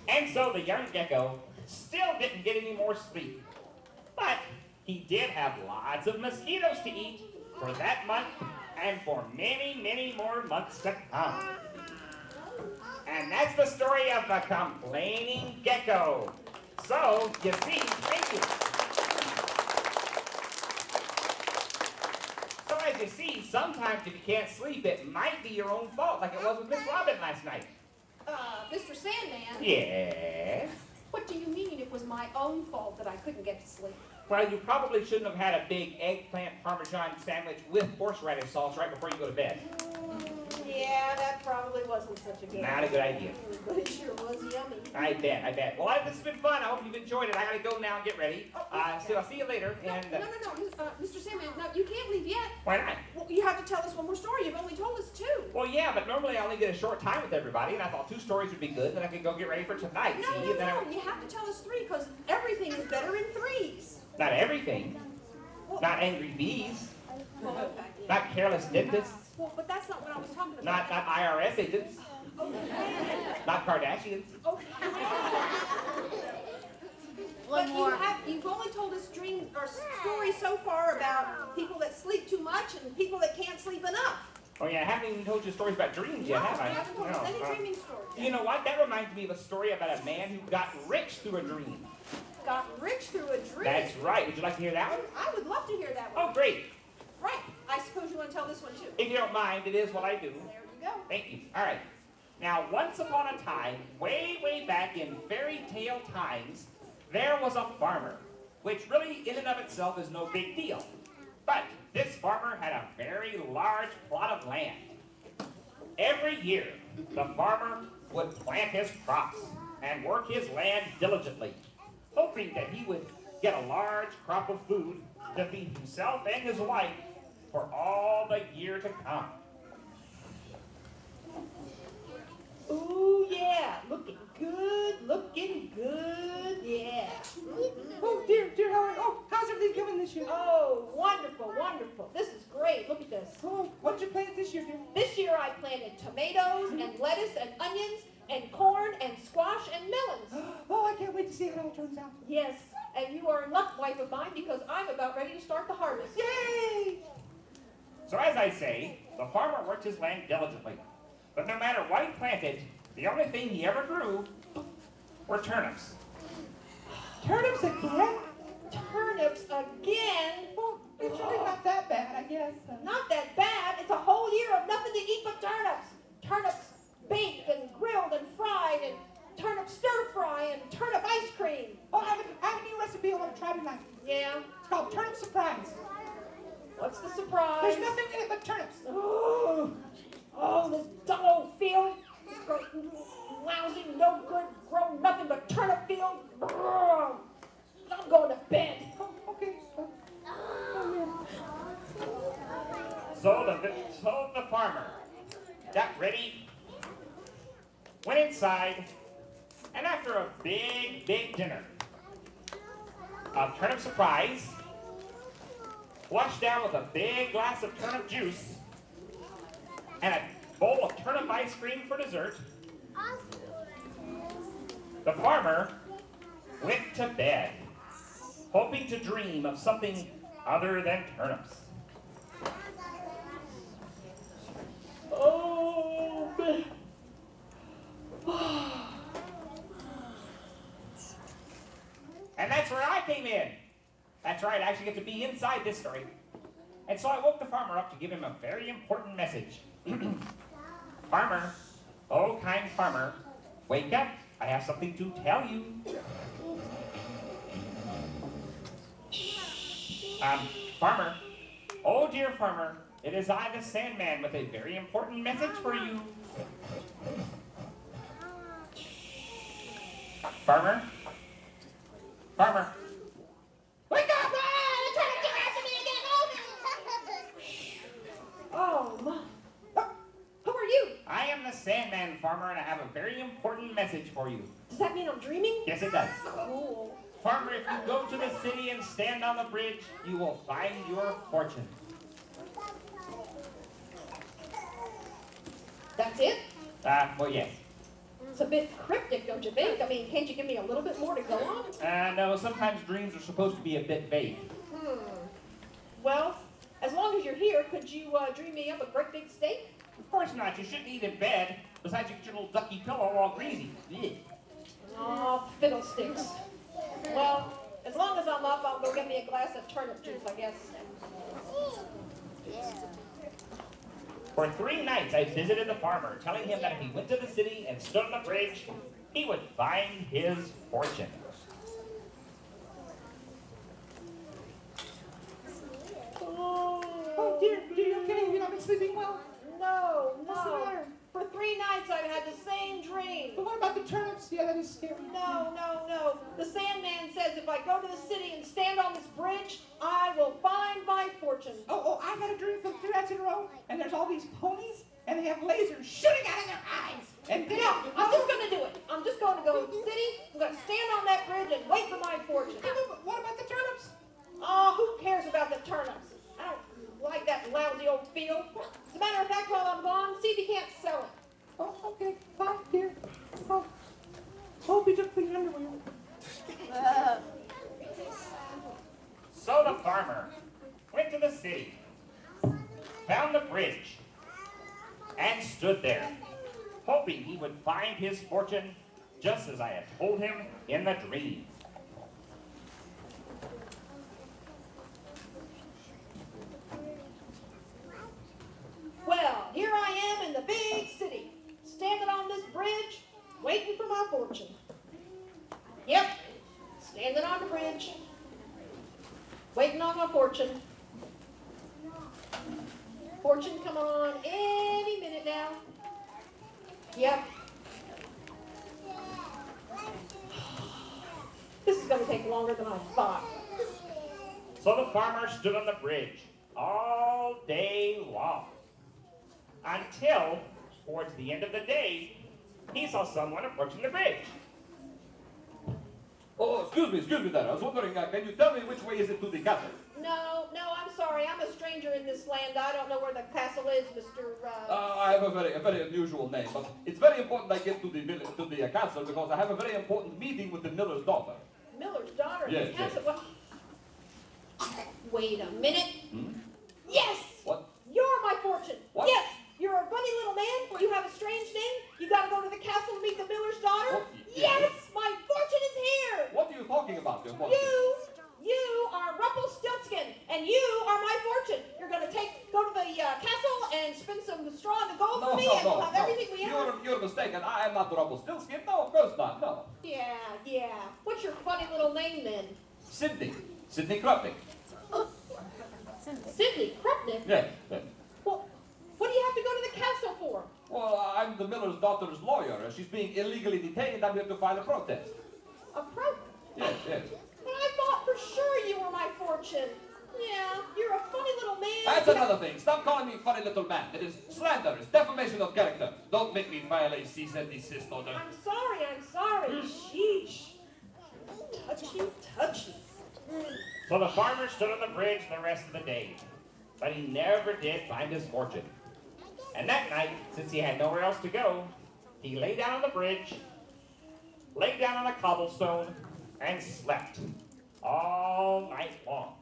And so the young gecko still didn't get any more sleep. But he did have lots of mosquitoes to eat for that month and for many, many more months to come. And that's the story of the complaining gecko. So, you see, thank you. So as Because you see, sometimes if you can't sleep, it might be your own fault, like it was with Miss Robin last night. Mr. Sandman, Yes? what do you mean it was my own fault that I couldn't get to sleep? Well, you probably shouldn't have had a big eggplant parmesan sandwich with horseradish sauce right before you go to bed. Yeah, that probably wasn't such a good Not a good idea. But it sure was yummy. I bet. Well, this has been fun. I hope you've enjoyed it. I gotta go now and get ready. So I'll see you later. No, And Mr. Sandman, no, you can't leave yet. why not? Well, you have to tell us one more story. You've only told us 2. Well, yeah, but normally I only get a short time with everybody, and I thought 2 stories would be good. Then I could go get ready for tonight. No, See, and then you have to tell us 3 because everything is better in 3s. Not everything. Not angry bees. Well, okay. Not careless dentists. Well, but that's not what I was talking about. Not IRS agents. Not Kardashians. But you've only told us stories so far about people that sleep too much and people that can't sleep enough. Oh yeah, I haven't even told you stories about dreams yet, have I? You haven't told us any dreaming stories. You know what? That reminds me of a story about a man who got rich through a dream. Got rich through a dream? That's right. Would you like to hear that one? I would love to hear that one. Oh, great. Right. I suppose you want to tell this one too. If you don't mind, it is what I do. There you go. Thank you. All right. Now, once upon a time, way back in fairy tale times, there was a farmer, which really in and of itself is no big deal. But this farmer had a very large plot of land. Every year, the farmer would plant his crops and work his land diligently, hoping that he would get a large crop of food to feed himself and his wife for all the year to come. Ooh, yeah. Looking good. Yeah. Oh, dear, Howard. Oh, how's everything going this year? Oh, wonderful. This is great. Look at this. Oh, what did you plant this year, dear? This year I planted tomatoes and lettuce and onions and corn and squash and melons. Oh, I can't wait to see how it all turns out. Yes, and you are in luck, wife of mine, because I'm about ready to start the harvest. Yay! So as I say, the farmer worked his land diligently. But no matter what he planted, the only thing he ever grew were turnips. Turnips again? Turnips again? Well, it's really not that bad, I guess. Not that bad. It's a whole year of nothing to eat but turnips. Turnips baked and grilled and fried and turnip stir fry and turnip ice cream. Oh, I have a new recipe I want to try tonight. Yeah? It's called turnip surprise. What's the surprise? There's nothing in it but turnips. Oh, this dull old field. Lousy, no good, grow nothing but turnip field. I'm going to bed. Oh, okay. So the farmer got ready, went inside, and after a big dinner of turnip surprise, washed down with a big glass of turnip juice and a bowl of turnip ice cream for dessert, the farmer went to bed, hoping to dream of something other than turnips. Oh, man. And that's where I came in. That's right, I actually get to be inside this story. And so I woke the farmer up to give him a very important message. Farmer, oh kind farmer, wake up. I have something to tell you. Farmer, oh dear farmer, it is I, the Sandman, with a very important message for you. Farmer, Wake up! They're trying to get after me again! Oh, my. Who are you? I am the Sandman, farmer, and I have a very important message for you. Does that mean I'm dreaming? Yes, it does. Cool. Farmer, if you go to the city and stand on the bridge, you will find your fortune. That's it? Well, yes. It's a bit cryptic, don't you think? I mean, can't you give me a little bit more to go on? No, sometimes dreams are supposed to be a bit vague. Well, as long as you're here, could you dream me up a great big steak? Of course not. You shouldn't eat in bed. Besides, you get your little ducky pillow all greasy. Ugh. Oh, fiddlesticks. Well, as long as I'm up, I'll go get me a glass of turnip juice, I guess. For 3 nights I visited the farmer, telling him that if he went to the city and stood on the bridge, he would find his fortune. Oh dear, you okay? You not been sleeping well? No, What's the matter? For 3 nights I've had the same dream. But what about the turnips? Yeah, that is scary. No. The Sandman says if I go to the city and stand on this bridge, I will find my fortune. Oh, I've had a dream for 3 nights in a row, and there's all these ponies, and they have lasers shooting out of their eyes. And then, I'm just going to do it. I'm just going to go to the city, I'm going to stand on that bridge and wait for my fortune. What about the turnips? Oh, who cares about the turnips? I don't like that lousy old field. As a matter of fact, while I'm gone, see if you can't sell it. Oh, okay. Bye, dear. Oh, hope you took the underwear. So the farmer went to the city, found the bridge, and stood there, hoping he would find his fortune just as I had told him in the dream. Well, here I am in the big city, standing on this bridge, waiting for my fortune. Yep, standing on the bridge, waiting on my fortune. Fortune coming on any minute now. Yep. This is going to take longer than I thought. So the farmer stood on the bridge all day long, until, towards the end of the day, he saw someone approaching the bridge. Oh, excuse me there. I was wondering, can you tell me which way is it to the castle? No, I'm sorry. I'm a stranger in this land. I don't know where the castle is, Mr. I have a very unusual name, but it's very important I get to the castle because I have a very important meeting with the miller's daughter. Miller's daughter. Yes, The castle. yes. Wait a minute. Hmm? Yes! What? You're my fortune. What? Yes! You're a funny little man. You have a strange name. You gotta go to the castle and meet the miller's daughter. What? Yes! My fortune is here! What are you talking about, your fortune? You are Rumpelstiltskin, and you are my fortune. You're gonna go to the castle and spin some straw and gold for me, and we'll have everything we ever. You're mistaken. I am not the Rumpelstiltskin. No, of course not. No. Yeah. What's your funny little name then? Sidney Krupnik. Sidney Krupnik? Yes. Well, what do you have to go to the castle for? Well, I'm the miller's daughter's lawyer. She's being illegally detained. I'm here to file a protest. A protest? Yes. But I thought for sure you were my fortune. Yeah, you're a funny little man. That's another thing. Stop calling me funny little man. It is slander. It's defamation of character. Don't make me violate cease and desist order. I'm sorry. Sheesh. Touchy. So the farmer stood on the bridge the rest of the day, but he never did find his fortune. And that night, since he had nowhere else to go, he lay down on the bridge, lay down on a cobblestone, and slept all night long.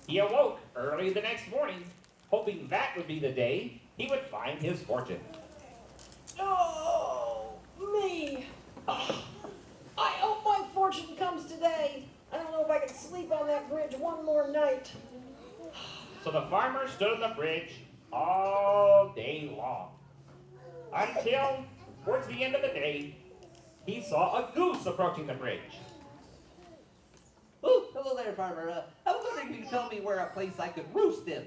He awoke early the next morning, hoping that would be the day he would find his fortune. Oh, me. I hope my fortune comes today. I don't know if I can sleep on that bridge one more night. So the farmer stood on the bridge all day long, until, towards the end of the day, he saw a goose approaching the bridge. Oh, hello there, farmer. I was wondering if you could tell me where a place I could roost in.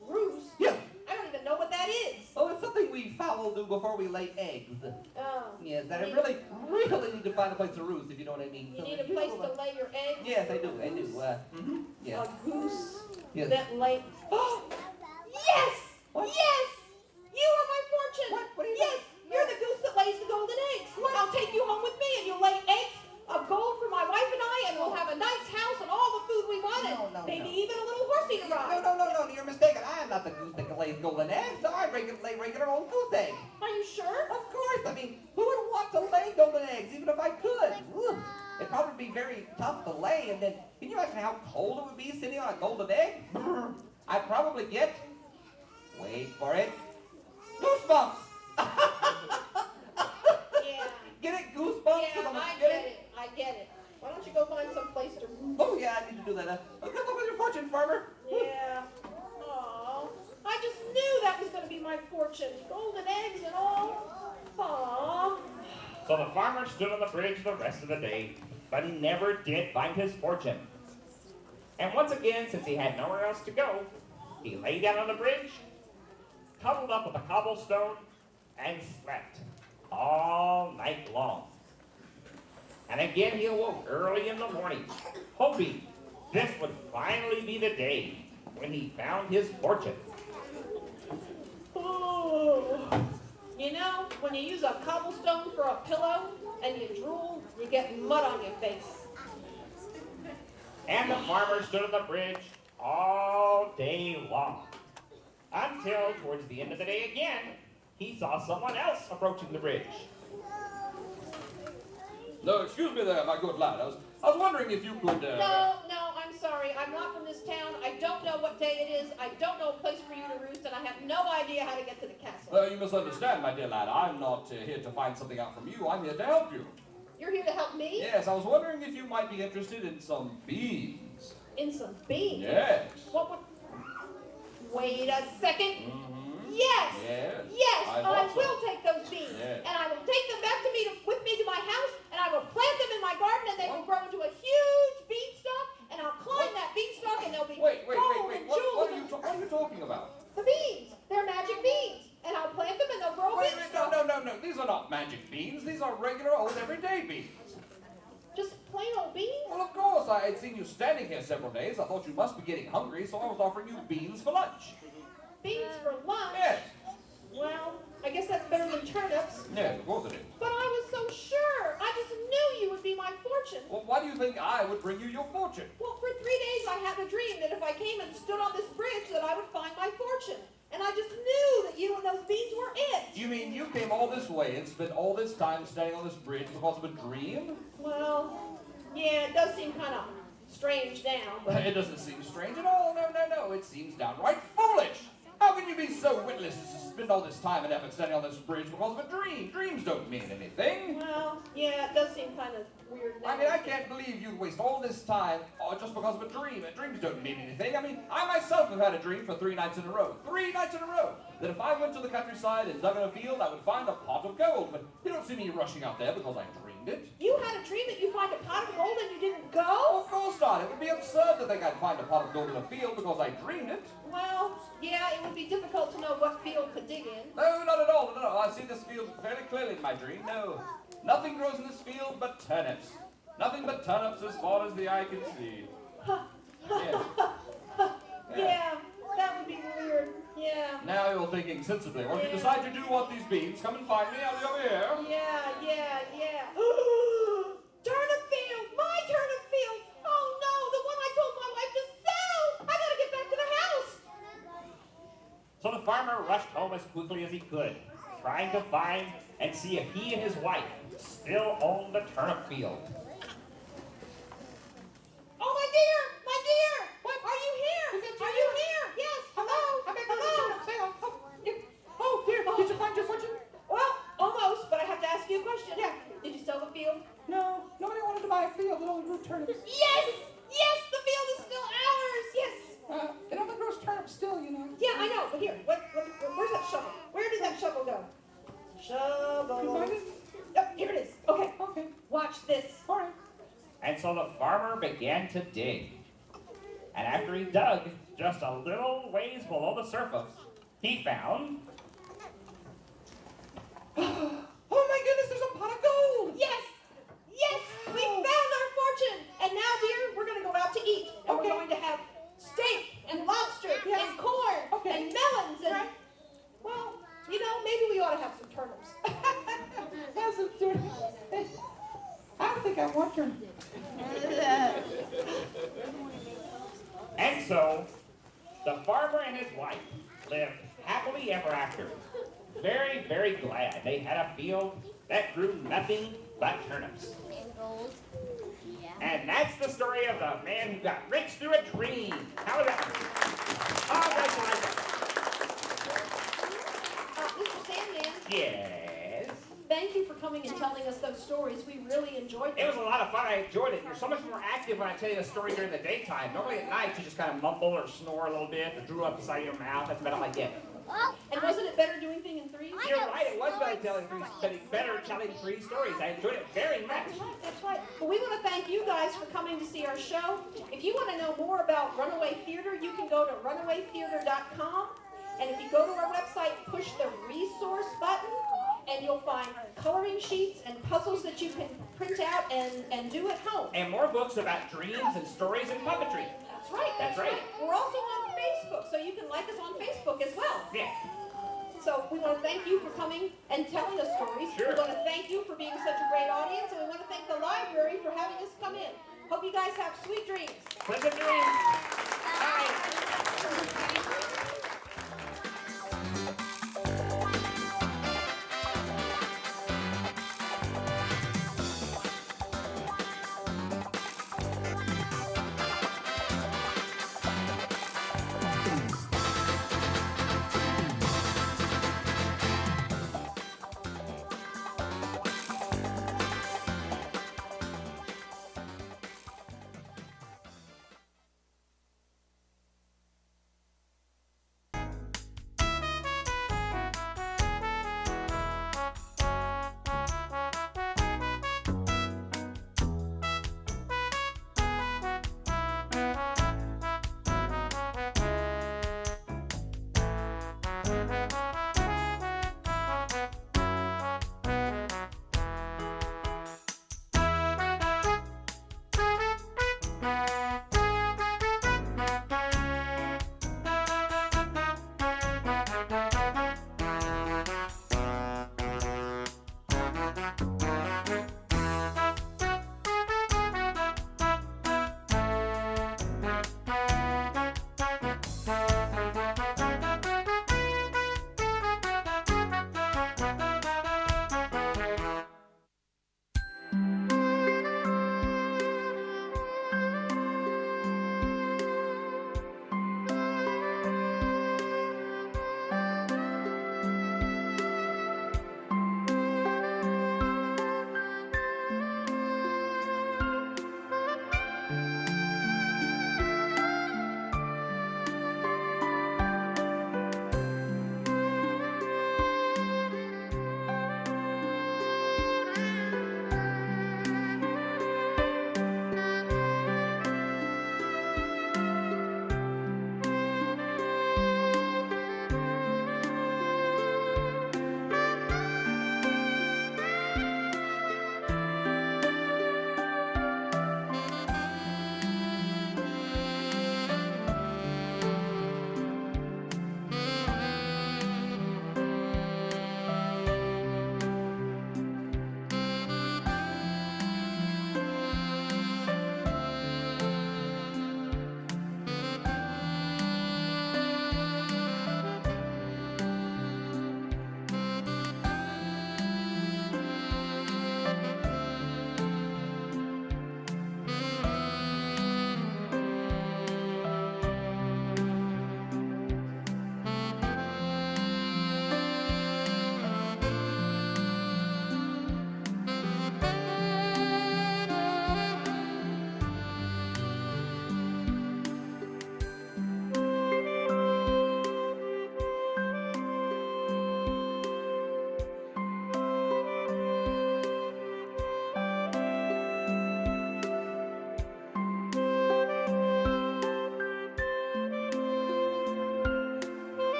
Roost? Yeah. I don't even know what that is. Oh, it's something we fowl do before we lay eggs. Oh. Yes, that I really need to find a place to roost, if you know what I mean. You So need a place to lay your eggs? Yes, I do. Yeah. A goose Yes. that lay... Oh! Yes! What? Yes! You are my fortune! What do you Yes! You're the goose that lays the golden eggs. I'll take you home with me and you'll lay eggs of gold for my wife and I, and we'll have a nice house and all the food we want, and maybe even a little horsey to ride. No, you're mistaken. I am not the goose that lays golden eggs. No, I lay regular old goose eggs. Are you sure? Of course. I mean, who would want to lay golden eggs, even if I could? Ugh. It'd probably be very tough to lay, and then, can you imagine how cold it would be sitting on a golden egg? I'd probably get, wait for it, goosebumps. Yeah. Get it? Goosebumps? Yeah, I get it. Why don't you go find some place to roost? Oh, yeah, I need to do that. Good luck with your fortune, farmer. Yeah. Oh. going to be my fortune. Golden eggs and all. Aww. So the farmer stood on the bridge the rest of the day, but he never did find his fortune. And once again, since he had nowhere else to go, he lay down on the bridge, cuddled up with a cobblestone, and slept all night long. And again he awoke early in the morning, hoping this would finally be the day when he found his fortune. Oh. You know, when you use a cobblestone for a pillow and you drool, you get mud on your face. And the farmer stood on the bridge all day long, until towards the end of the day again, he saw someone else approaching the bridge. No, excuse me there, my good lad. I was wondering if you could, No, I'm sorry. I'm not from this town. I don't know what day it is. I don't know a place for you to roost, and I have no idea how to get to the castle. You misunderstand, my dear lad. I'm not here to find something out from you. I'm here to help you. You're here to help me? Yes, I was wondering if you might be interested in some beans. In some beans? Yes. What would... Wait a second. Mm-hmm. Yes. Yes. I will take those beans. Yes. And I will take them back with me to my house, and I will plant them in my garden, and they will grow into a huge beanstalk, and I'll climb that beanstalk, and they'll be gold and jewels. What are you talking about? The beans. They're magic beans. And I'll plant them, and they'll grow beanstalks. No. These are not magic beans. These are regular old everyday beans. Just plain old beans? Well, of course. I had seen you standing here several days. I thought you must be getting hungry, so I was offering you beans for lunch. Beans for lunch? Yes. Well, I guess that's better than turnips. Yes, of course it is. But I was so sure. I just knew you would be my fortune. Well, why do you think I would bring you your fortune? Well, for 3 days I had a dream that if I came and stood on this bridge that I would find my fortune. And I just knew that you and those beans were it. You mean you came all this way and spent all this time standing on this bridge because of a dream? Well, yeah, it does seem kind of strange now, but... It doesn't seem strange at all. No. It seems downright foolish. How can you be so witless to spend all this time and effort standing on this bridge because of a dream? Dreams don't mean anything. Well, yeah, it does seem kind of weird now. I mean, I can't believe you'd waste all this time just because of a dream. Dreams don't mean anything. I mean, I myself have had a dream for 3 nights in a row. 3 nights in a row. That if I went to the countryside and dug in a field, I would find a pot of gold. But you don't see me rushing out there because I dreamed it. You had a dream that you find a pot of gold and you didn't go? Oh, of course not. It would be absurd to think I'd find a pot of gold in a field because I dreamed it. Well, yeah, it would be difficult to know what field to dig in. No, not at all. No. I see this field very clearly in my dream. No, nothing grows in this field but turnips. Nothing but turnips as far as the eye can see. Yeah. Yeah, that would be weird. Yeah. Now you're thinking sensibly. Well, if you decide you do want these beans, come and find me. I'll be over here. Yeah. Turnip field! My turnip field! Oh no, the one I told my wife to sell! I gotta get back to the house! So the farmer rushed home as quickly as he could, trying to find and see if he and his wife still owned the turnip field. Oh, my dear! What? Are you here? Are you here? Yes, hello? Oh, dear, did you find your fortune? Well, almost, but I have to ask you a question. Yeah. Did you sell the field? No, nobody wanted to buy a field that only grew turnips. Yes! Yes, the field is still ours! Yes! It only grows turnips still, you know. Yeah, I know, but here, where's that shovel? Where did that shovel go? Shovel. You find it? Oh, here it is. Okay. Okay. Watch this. All right. And so the farmer began to dig. And after he dug just a little ways below the surface, he found... Oh my goodness, there's a pot of gold! Yes! Yes! We found our fortune! And now, dear, we're going to go out to eat. And we're going to have steak and lobster and corn and melons and... Well, you know, maybe we ought to have some turnips. Have some turnips. I don't think I want turnips. And so, the farmer and his wife lived happily ever after. Very, very glad they had a field that grew nothing but turnips. And gold. Yeah. And that's the story of the man who got rich through a dream. How was that? Oh, Mr. Sandman, yes. thank you for coming and telling us those stories. We really enjoyed them. It was a lot of fun. I enjoyed it. You're so much more active when I tell you a story during the daytime. Normally at night, you just kind of mumble or snore a little bit or drool up the side of your mouth. That's about all I get. And wasn't it better doing things in threes? You're right, it was better telling three stories. I enjoyed it very much. That's right, that's right. Well, we want to thank you guys for coming to see our show. If you want to know more about Runaway Theater, you can go to runawaytheater.com. And if you go to our website, push the resource button, and you'll find coloring sheets and puzzles that you can print out and do at home. And more books about dreams and stories and puppetry. That's right. That's right. We're also on Facebook, so you can like us on Facebook as well. Yeah. So we want to thank you for coming and telling us stories. Sure. We want to thank you for being such a great audience, and we want to thank the library for having us come in. Hope you guys have sweet dreams. Pleasant dreams. Bye.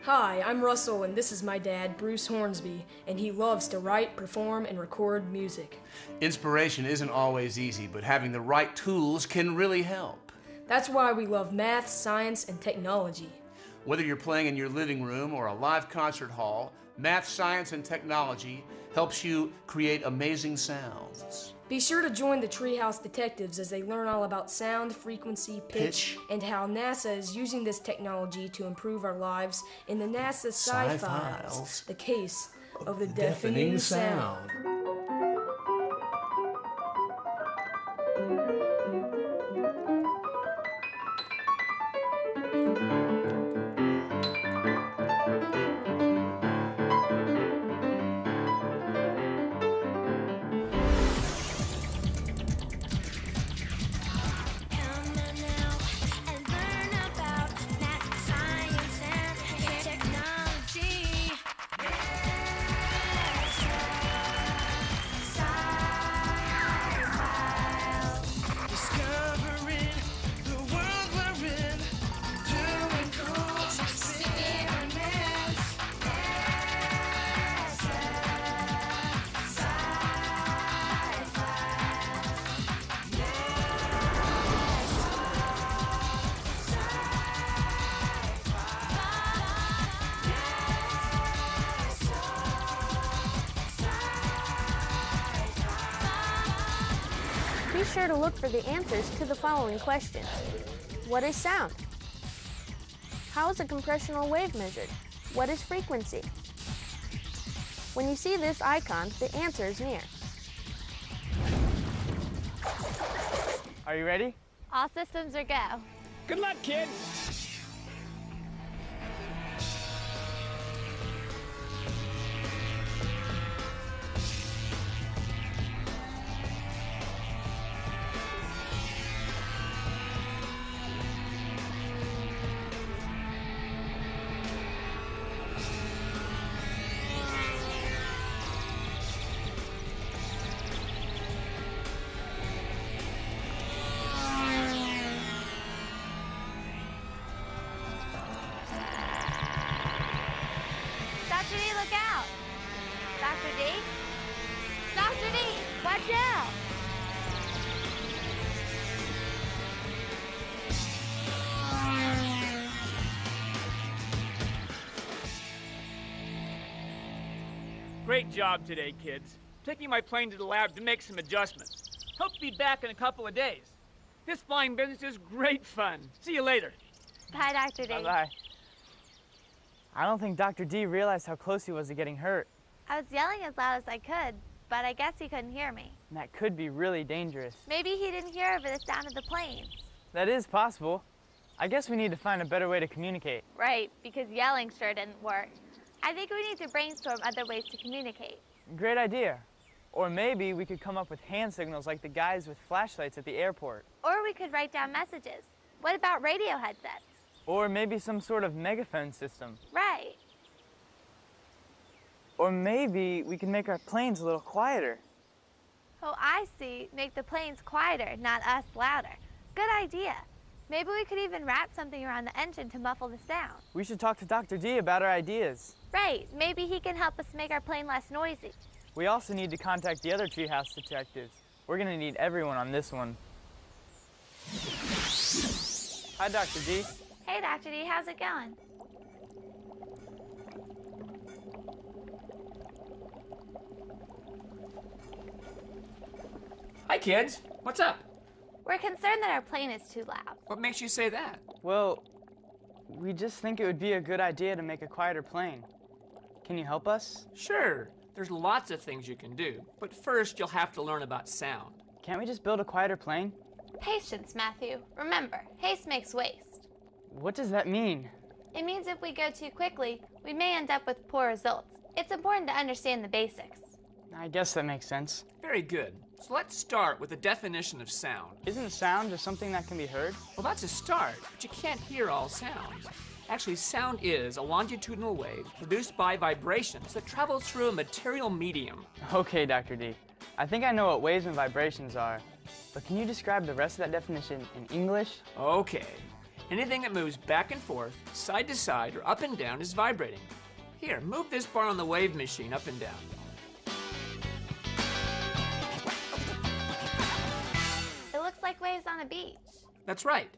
Hi, I'm Russell, and this is my dad, Bruce Hornsby, and he loves to write, perform, and record music. Inspiration isn't always easy, but having the right tools can really help. That's why we love math, science, and technology. Whether you're playing in your living room or a live concert hall, math, science, and technology helps you create amazing sounds. Be sure to join the Treehouse Detectives as they learn all about sound, frequency, pitch, and how NASA is using this technology to improve our lives in the NASA Sci-Files, the case of the deafening sound. Be sure to look for the answers to the following questions. What is sound? How is a compressional wave measured? What is frequency? When you see this icon, the answer is near. Are you ready? All systems are go. Good luck, kids! Dr. D, look out! Dr. D? Dr. D, watch out! Great job today, kids. Taking my plane to the lab to make some adjustments. Hope to be back in a couple of days. This flying business is great fun. See you later. Bye, Dr. D. Bye-bye. I don't think Dr. D realized how close he was to getting hurt. I was yelling as loud as I could, but I guess he couldn't hear me. And that could be really dangerous. Maybe he didn't hear over the sound of the planes. That is possible. I guess we need to find a better way to communicate. Right, because yelling sure didn't work. I think we need to brainstorm other ways to communicate. Great idea. Or maybe we could come up with hand signals like the guys with flashlights at the airport. Or we could write down messages. What about radio headsets? Or maybe some sort of megaphone system. Right. Or maybe we can make our planes a little quieter. Oh, I see. Make the planes quieter, not us louder. Good idea. Maybe we could even wrap something around the engine to muffle the sound. We should talk to Dr. D about our ideas. Right. Maybe he can help us make our plane less noisy. We also need to contact the other Treehouse Detectives. We're gonna need everyone on this one. Hi, Dr. D. Hey, Dr. D, how's it going? Hi, kids. What's up? We're concerned that our plane is too loud. What makes you say that? Well, we just think it would be a good idea to make a quieter plane. Can you help us? Sure. There's lots of things you can do, but first you'll have to learn about sound. Can't we just build a quieter plane? Patience, Matthew. Remember, haste makes waste. What does that mean? It means if we go too quickly, we may end up with poor results. It's important to understand the basics. I guess that makes sense. Very good. So let's start with a definition of sound. Isn't sound just something that can be heard? Well, that's a start, but you can't hear all sounds. Actually, sound is a longitudinal wave produced by vibrations that travel through a material medium. Okay, Dr. D. I think I know what waves and vibrations are, but can you describe the rest of that definition in English? Okay. Anything that moves back and forth, side to side, or up and down is vibrating. Here, move this bar on the wave machine up and down. It looks like waves on a beach. That's right.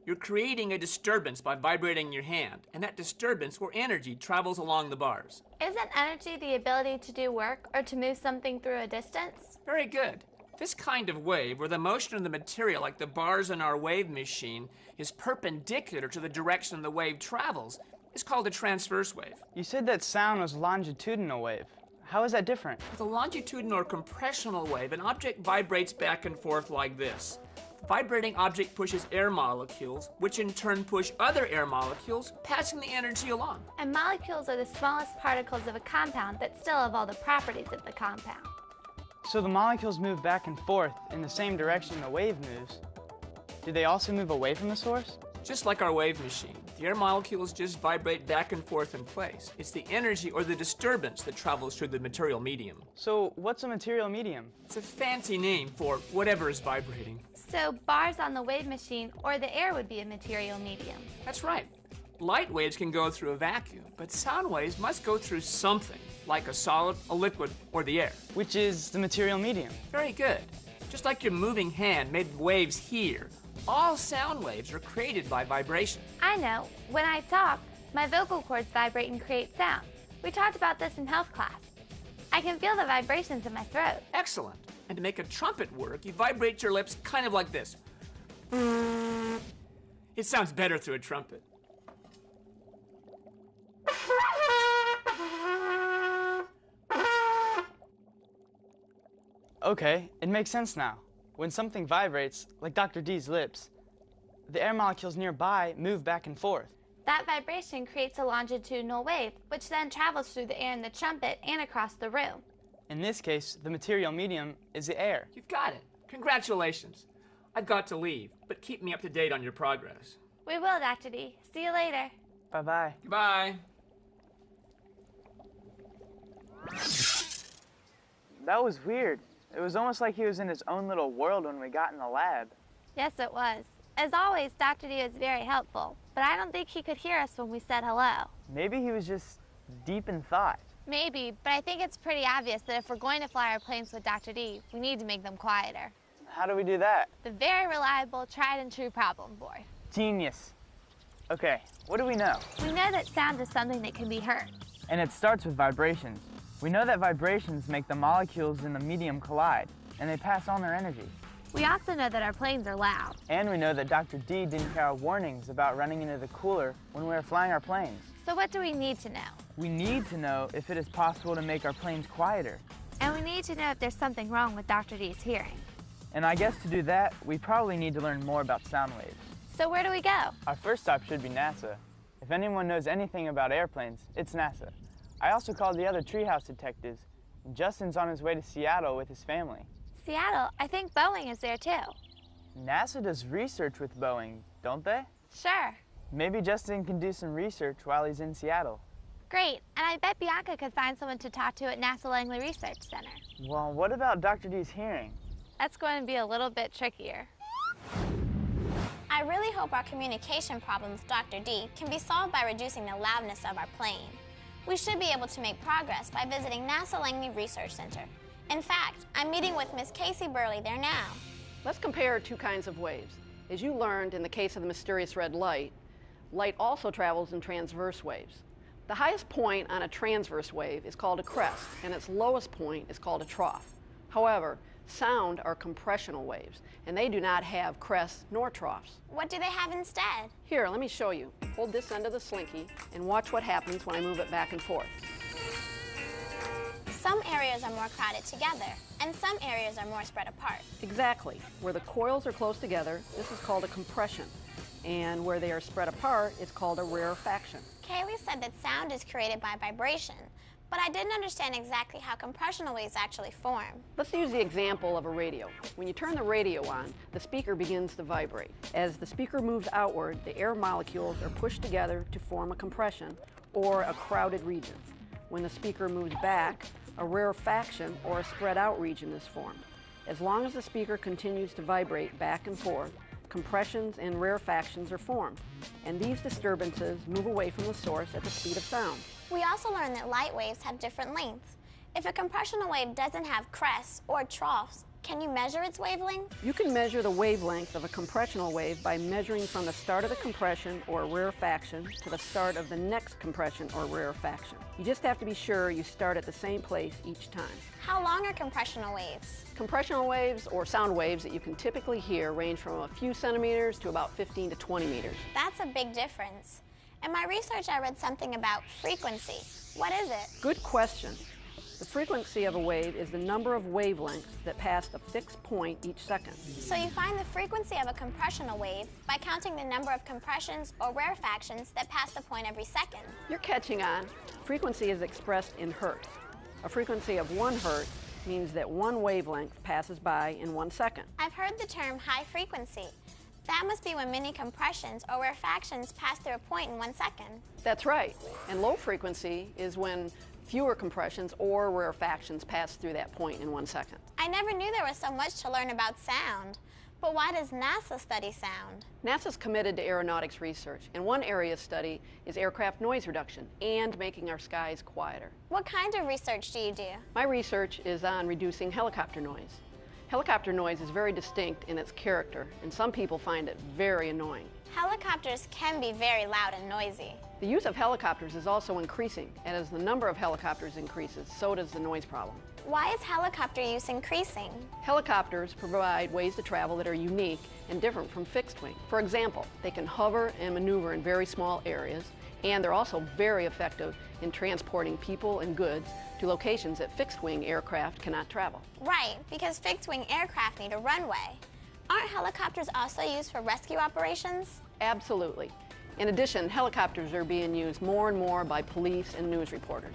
You're creating a disturbance by vibrating your hand, and that disturbance or energy travels along the bars. Isn't energy the ability to do work or to move something through a distance? Very good. This kind of wave, where the motion of the material, like the bars in our wave machine, is perpendicular to the direction the wave travels, is called a transverse wave. You said that sound was longitudinal wave. How is that different? With a longitudinal or compressional wave, an object vibrates back and forth like this. The vibrating object pushes air molecules, which in turn push other air molecules, passing the energy along. And molecules are the smallest particles of a compound that still have all the properties of the compound. So the molecules move back and forth in the same direction the wave moves. Do they also move away from the source? Just like our wave machine, the air molecules just vibrate back and forth in place. It's the energy or the disturbance that travels through the material medium. So what's a material medium? It's a fancy name for whatever is vibrating. So bars on the wave machine or the air would be a material medium. That's right. Light waves can go through a vacuum, but sound waves must go through something, like a solid, a liquid, or the air. Which is the material medium. Very good. Just like your moving hand made waves here, all sound waves are created by vibration. I know. When I talk, my vocal cords vibrate and create sound. We talked about this in health class. I can feel the vibrations in my throat. Excellent. And to make a trumpet work, you vibrate your lips kind of like this. It sounds better through a trumpet. Okay, it makes sense now. When something vibrates, like Dr. D's lips, the air molecules nearby move back and forth. That vibration creates a longitudinal wave, which then travels through the air in the trumpet and across the room. In this case, the material medium is the air. You've got it. Congratulations. I've got to leave, but keep me up to date on your progress. We will, Dr. D. See you later. Bye-bye. Goodbye. That was weird. It was almost like he was in his own little world when we got in the lab. Yes, it was. As always, Dr. D was very helpful, but I don't think he could hear us when we said hello. Maybe he was just deep in thought. Maybe, but I think it's pretty obvious that if we're going to fly our planes with Dr. D, we need to make them quieter. How do we do that? The very reliable, tried and true problem board. Genius. Okay, what do we know? We know that sound is something that can be heard. And it starts with vibrations. We know that vibrations make the molecules in the medium collide, and they pass on their energy. We also know that our planes are loud. And we know that Dr. D didn't hear our warnings about running into the cooler when we were flying our planes. So what do we need to know? We need to know if it is possible to make our planes quieter. And we need to know if there's something wrong with Dr. D's hearing. And I guess to do that, we probably need to learn more about sound waves. So where do we go? Our first stop should be NASA. If anyone knows anything about airplanes, it's NASA. I also called the other treehouse detectives, and Justin's on his way to Seattle with his family. Seattle? I think Boeing is there too. NASA does research with Boeing, don't they? Sure. Maybe Justin can do some research while he's in Seattle. Great, and I bet Bianca could find someone to talk to at NASA Langley Research Center. Well, what about Dr. D's hearing? That's going to be a little bit trickier. I really hope our communication problem with Dr. D can be solved by reducing the loudness of our plane. We should be able to make progress by visiting NASA Langley Research Center. In fact, I'm meeting with Miss Casey Burley there now. Let's compare two kinds of waves. As you learned in the case of the mysterious red light, light also travels in transverse waves. The highest point on a transverse wave is called a crest, and its lowest point is called a trough. However, sound are compressional waves, and they do not have crests nor troughs. What do they have instead? Here, let me show you. Hold this end of the slinky and watch what happens when I move it back and forth. Some areas are more crowded together, and some areas are more spread apart. Exactly. Where the coils are close together, this is called a compression. And where they are spread apart, it's called a rarefaction. Kaylee said that sound is created by vibration, but I didn't understand exactly how compressional waves actually form. Let's use the example of a radio. When you turn the radio on, the speaker begins to vibrate. As the speaker moves outward, the air molecules are pushed together to form a compression, or a crowded region. When the speaker moves back, a rarefaction, or a spread out region is formed. As long as the speaker continues to vibrate back and forth, compressions and rarefactions are formed, and these disturbances move away from the source at the speed of sound. We also learned that light waves have different lengths. If a compressional wave doesn't have crests or troughs, can you measure its wavelength? You can measure the wavelength of a compressional wave by measuring from the start of the compression or rarefaction to the start of the next compression or rarefaction. You just have to be sure you start at the same place each time. How long are compressional waves? Compressional waves, or sound waves that you can typically hear, range from a few centimeters to about 15 to 20 meters. That's a big difference. In my research, I read something about frequency. What is it? Good question. The frequency of a wave is the number of wavelengths that pass a fixed point each second. So you find the frequency of a compressional wave by counting the number of compressions or rarefactions that pass the point every second. You're catching on. Frequency is expressed in hertz. A frequency of 1 hertz means that 1 wavelength passes by in 1 second. I've heard the term high frequency. That must be when many compressions or rarefactions pass through a point in 1 second. That's right. And low frequency is when fewer compressions or rarefactions pass through that point in 1 second. I never knew there was so much to learn about sound. But why does NASA study sound? NASA's committed to aeronautics research, and one area of study is aircraft noise reduction and making our skies quieter. What kind of research do you do? My research is on reducing helicopter noise. Helicopter noise is very distinct in its character, and some people find it very annoying. Helicopters can be very loud and noisy. The use of helicopters is also increasing, and as the number of helicopters increases, so does the noise problem. Why is helicopter use increasing? Helicopters provide ways to travel that are unique and different from fixed wing. For example, they can hover and maneuver in very small areas, and they're also very effective in transporting people and goods to locations that fixed wing aircraft cannot travel. Right, because fixed wing aircraft need a runway. Aren't helicopters also used for rescue operations? Absolutely. In addition, helicopters are being used more and more by police and news reporters.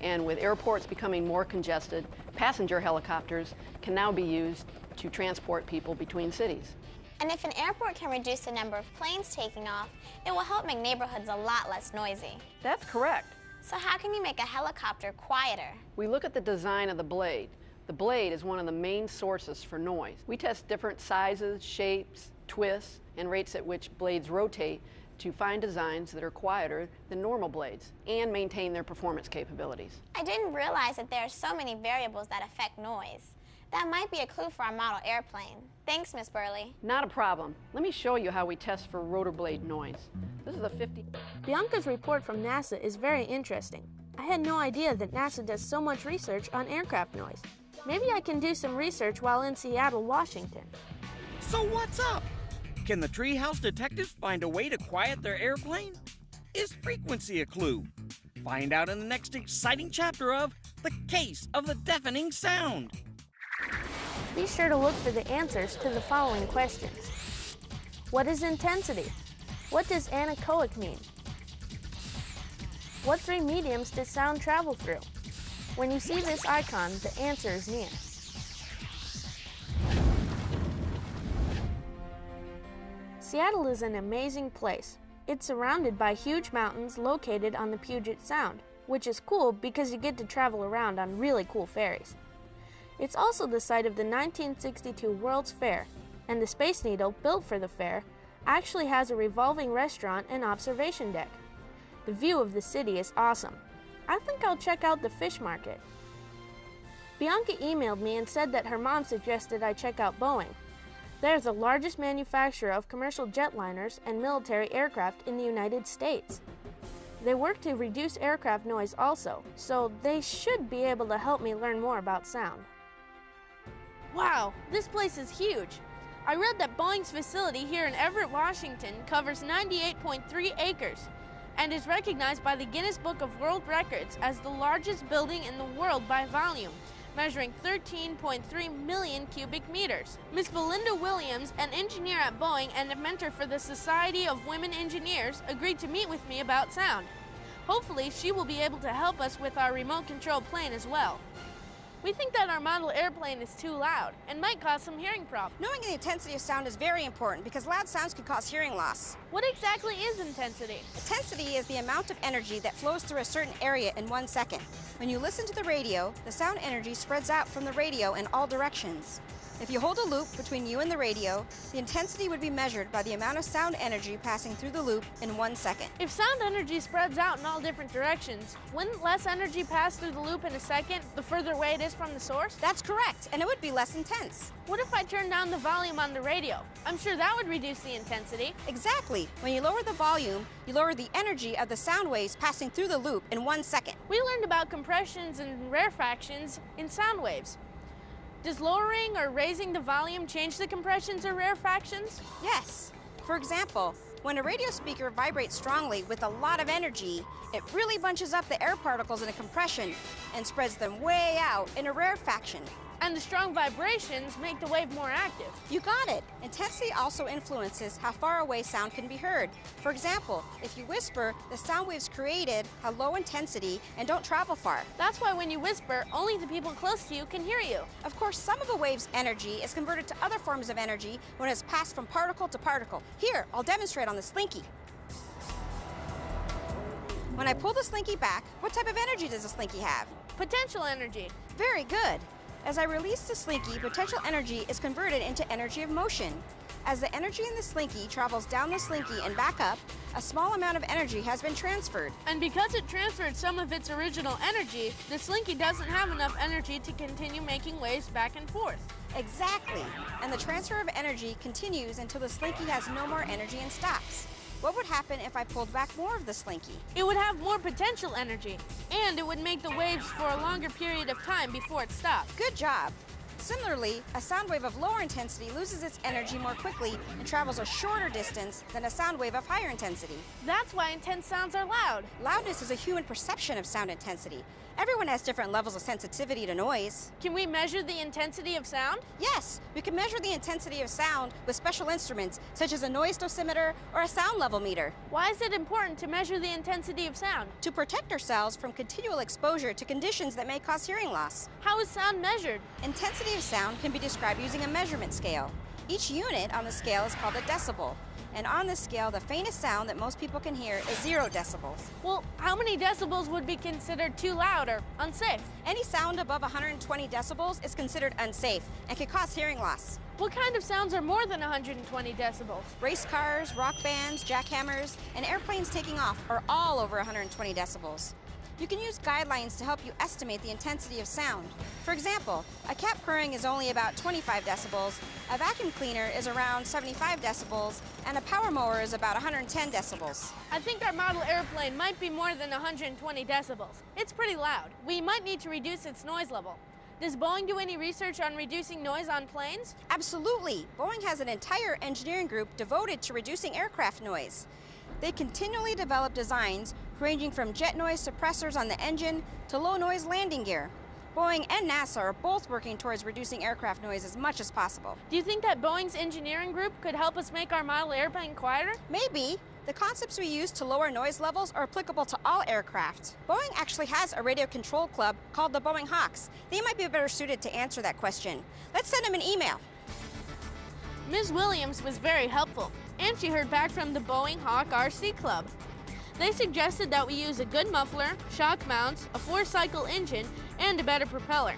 And with airports becoming more congested, passenger helicopters can now be used to transport people between cities. And if an airport can reduce the number of planes taking off, it will help make neighborhoods a lot less noisy. That's correct. So how can you make a helicopter quieter? We look at the design of the blade. The blade is one of the main sources for noise. We test different sizes, shapes, twists, and rates at which blades rotate to find designs that are quieter than normal blades and maintain their performance capabilities. I didn't realize that there are so many variables that affect noise. That might be a clue for our model airplane. Thanks, Miss Burley. Not a problem. Let me show you how we test for rotor blade noise. This is a 50... Bianca's report from NASA is very interesting. I had no idea that NASA does so much research on aircraft noise. Maybe I can do some research while in Seattle, Washington. So what's up? Can the Treehouse detectives find a way to quiet their airplane? Is frequency a clue? Find out in the next exciting chapter of The Case of the Deafening Sound. Be sure to look for the answers to the following questions. What is intensity? What does anechoic mean? What 3 mediums does sound travel through? When you see this icon, the answer is near. Seattle is an amazing place. It's surrounded by huge mountains located on the Puget Sound, which is cool because you get to travel around on really cool ferries. It's also the site of the 1962 World's Fair, and the Space Needle, built for the fair, actually has a revolving restaurant and observation deck. The view of the city is awesome. I think I'll check out the fish market. Bianca emailed me and said that her mom suggested I check out Boeing. They're the largest manufacturer of commercial jetliners and military aircraft in the United States. They work to reduce aircraft noise also, so they should be able to help me learn more about sound. Wow, this place is huge. I read that Boeing's facility here in Everett, Washington covers 98.3 acres and is recognized by the Guinness Book of World Records as the largest building in the world by volume, measuring 13.3 million cubic meters. Ms. Belinda Williams, an engineer at Boeing and a mentor for the Society of Women Engineers, agreed to meet with me about sound. Hopefully, she will be able to help us with our remote control plane as well. We think that our model airplane is too loud and might cause some hearing problems. Knowing the intensity of sound is very important because loud sounds can cause hearing loss. What exactly is intensity? Intensity is the amount of energy that flows through a certain area in 1 second. When you listen to the radio, the sound energy spreads out from the radio in all directions. If you hold a loop between you and the radio, the intensity would be measured by the amount of sound energy passing through the loop in 1 second. If sound energy spreads out in all different directions, wouldn't less energy pass through the loop in a second the further away it is from the source? That's correct, and it would be less intense. What if I turn down the volume on the radio? I'm sure that would reduce the intensity. Exactly. When you lower the volume, you lower the energy of the sound waves passing through the loop in 1 second. We learned about compressions and rarefactions in sound waves. Does lowering or raising the volume change the compressions or rarefactions? Yes. For example, when a radio speaker vibrates strongly with a lot of energy, it really bunches up the air particles in a compression and spreads them way out in a rarefaction. And the strong vibrations make the wave more active. You got it. Intensity also influences how far away sound can be heard. For example, if you whisper, the sound waves created have low intensity and don't travel far. That's why when you whisper, only the people close to you can hear you. Of course, some of the wave's energy is converted to other forms of energy when it's passed from particle to particle. Here, I'll demonstrate on the slinky. When I pull the slinky back, what type of energy does the slinky have? Potential energy. Very good. As I release the slinky, potential energy is converted into energy of motion. As the energy in the slinky travels down the slinky and back up, a small amount of energy has been transferred. And because it transferred some of its original energy, the slinky doesn't have enough energy to continue making waves back and forth. Exactly. And the transfer of energy continues until the slinky has no more energy and stops. What would happen if I pulled back more of the slinky? It would have more potential energy, and it would make the waves for a longer period of time before it stopped. Good job. Similarly, a sound wave of lower intensity loses its energy more quickly and travels a shorter distance than a sound wave of higher intensity. That's why intense sounds are loud. Loudness is a human perception of sound intensity. Everyone has different levels of sensitivity to noise. Can we measure the intensity of sound? Yes, we can measure the intensity of sound with special instruments, such as a noise dosimeter or a sound level meter. Why is it important to measure the intensity of sound? To protect ourselves from continual exposure to conditions that may cause hearing loss. How is sound measured? Intensity of sound can be described using a measurement scale. Each unit on the scale is called a decibel. And on this scale, the faintest sound that most people can hear is 0 decibels. Well, how many decibels would be considered too loud or unsafe? Any sound above 120 decibels is considered unsafe and can cause hearing loss. What kind of sounds are more than 120 decibels? Race cars, rock bands, jackhammers, and airplanes taking off are all over 120 decibels. You can use guidelines to help you estimate the intensity of sound. For example, a cat purring is only about 25 decibels, a vacuum cleaner is around 75 decibels, and a power mower is about 110 decibels. I think our model airplane might be more than 120 decibels. It's pretty loud. We might need to reduce its noise level. Does Boeing do any research on reducing noise on planes? Absolutely. Boeing has an entire engineering group devoted to reducing aircraft noise. They continually develop designs ranging from jet noise suppressors on the engine to low noise landing gear. Boeing and NASA are both working towards reducing aircraft noise as much as possible. Do you think that Boeing's engineering group could help us make our model airplane quieter? Maybe. The concepts we use to lower noise levels are applicable to all aircraft. Boeing actually has a radio control club called the Boeing Hawks. They might be better suited to answer that question. Let's send them an email. Ms. Williams was very helpful, and she heard back from the Boeing Hawk RC Club. They suggested that we use a good muffler, shock mounts, a 4-cycle engine, and a better propeller.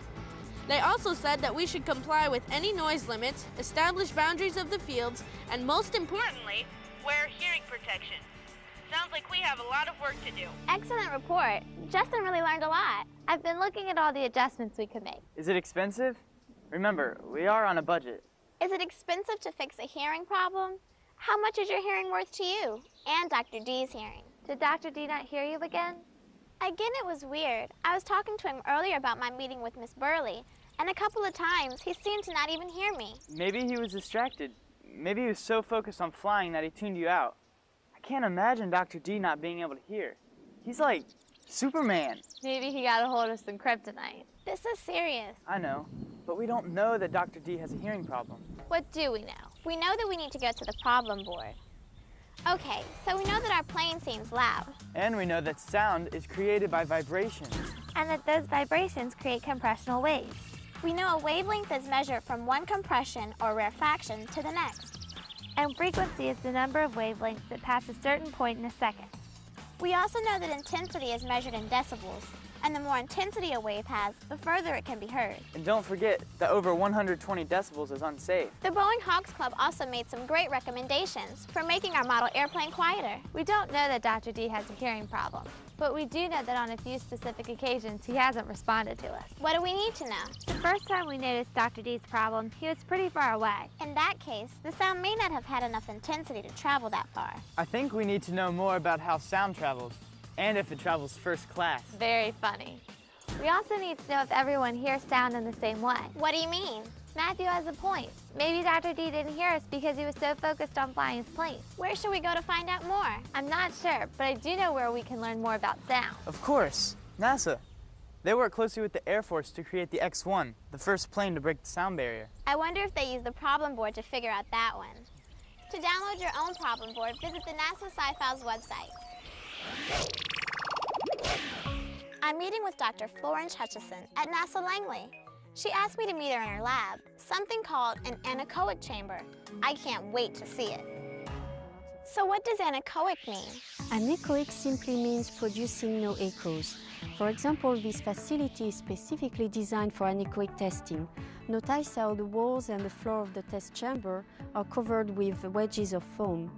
They also said that we should comply with any noise limits, establish boundaries of the fields, and most importantly, wear hearing protection. Sounds like we have a lot of work to do. Excellent report. Justin really learned a lot. I've been looking at all the adjustments we could make. Is it expensive? Remember, we are on a budget. Is it expensive to fix a hearing problem? How much is your hearing worth to you and Dr. D's hearing? Did Dr. D not hear you again? Again, it was weird. I was talking to him earlier about my meeting with Miss Burley, and a couple of times he seemed to not even hear me. Maybe he was distracted. Maybe he was so focused on flying that he tuned you out. I can't imagine Dr. D not being able to hear. He's like Superman. Maybe he got a hold of some kryptonite. This is serious. I know, but we don't know that Dr. D has a hearing problem. What do we know? We know that we need to go to the problem board. Okay, so we know that our plane seems loud. And we know that sound is created by vibrations. And that those vibrations create compressional waves. We know a wavelength is measured from one compression or rarefaction to the next. And frequency is the number of wavelengths that pass a certain point in a second. We also know that intensity is measured in decibels, And the more intensity a wave has, the further it can be heard. And don't forget that over 120 decibels is unsafe. The Boeing Hawks Club also made some great recommendations for making our model airplane quieter. We don't know that Dr. D has a hearing problem, but we do know that on a few specific occasions he hasn't responded to us. What do we need to know? The first time we noticed Dr. D's problem, he was pretty far away. In that case, the sound may not have had enough intensity to travel that far. I think we need to know more about how sound travels, and if it travels first class. Very funny. We also need to know if everyone hears sound in the same way. What do you mean? Matthew has a point. Maybe Dr. D didn't hear us because he was so focused on flying his plane. Where should we go to find out more? I'm not sure, but I do know where we can learn more about sound. Of course, NASA. They work closely with the Air Force to create the X-1, the first plane to break the sound barrier. I wonder if they use the problem board to figure out that one. To download your own problem board, visit the NASA Sci-Files website. I'm meeting with Dr. Florence Hutchison at NASA Langley. She asked me to meet her in her lab, something called an anechoic chamber. I can't wait to see it. So what does anechoic mean? Anechoic simply means producing no echoes. For example, this facility is specifically designed for anechoic testing. Notice how the walls and the floor of the test chamber are covered with wedges of foam.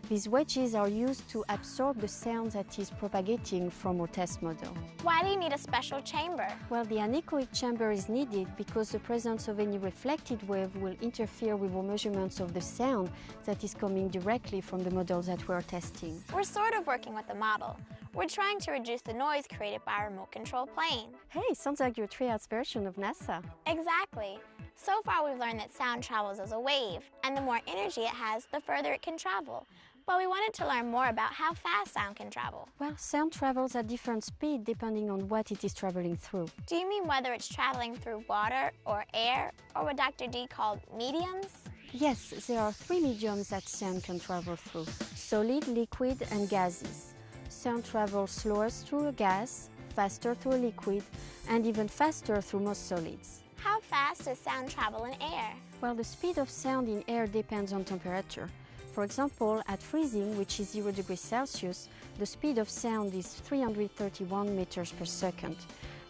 These wedges are used to absorb the sound that is propagating from our test model. Why do you need a special chamber? Well, the anechoic chamber is needed because the presence of any reflected wave will interfere with our measurements of the sound that is coming directly from the models that we are testing. We're sort of working with the model. We're trying to reduce the noise created by a remote control plane. Hey, sounds like your treehouse version of NASA. Exactly. So far we've learned that sound travels as a wave, and the more energy it has, the further it can travel. But we wanted to learn more about how fast sound can travel. Well, sound travels at different speed depending on what it is traveling through. Do you mean whether it's traveling through water or air, or what Dr. D called mediums? Yes, there are three mediums that sound can travel through: solid, liquid, and gases. Sound travels slowest through a gas, faster through a liquid, and even faster through most solids. How fast does sound travel in air? Well, the speed of sound in air depends on temperature. For example, at freezing, which is 0 degrees Celsius, the speed of sound is 331 meters per second,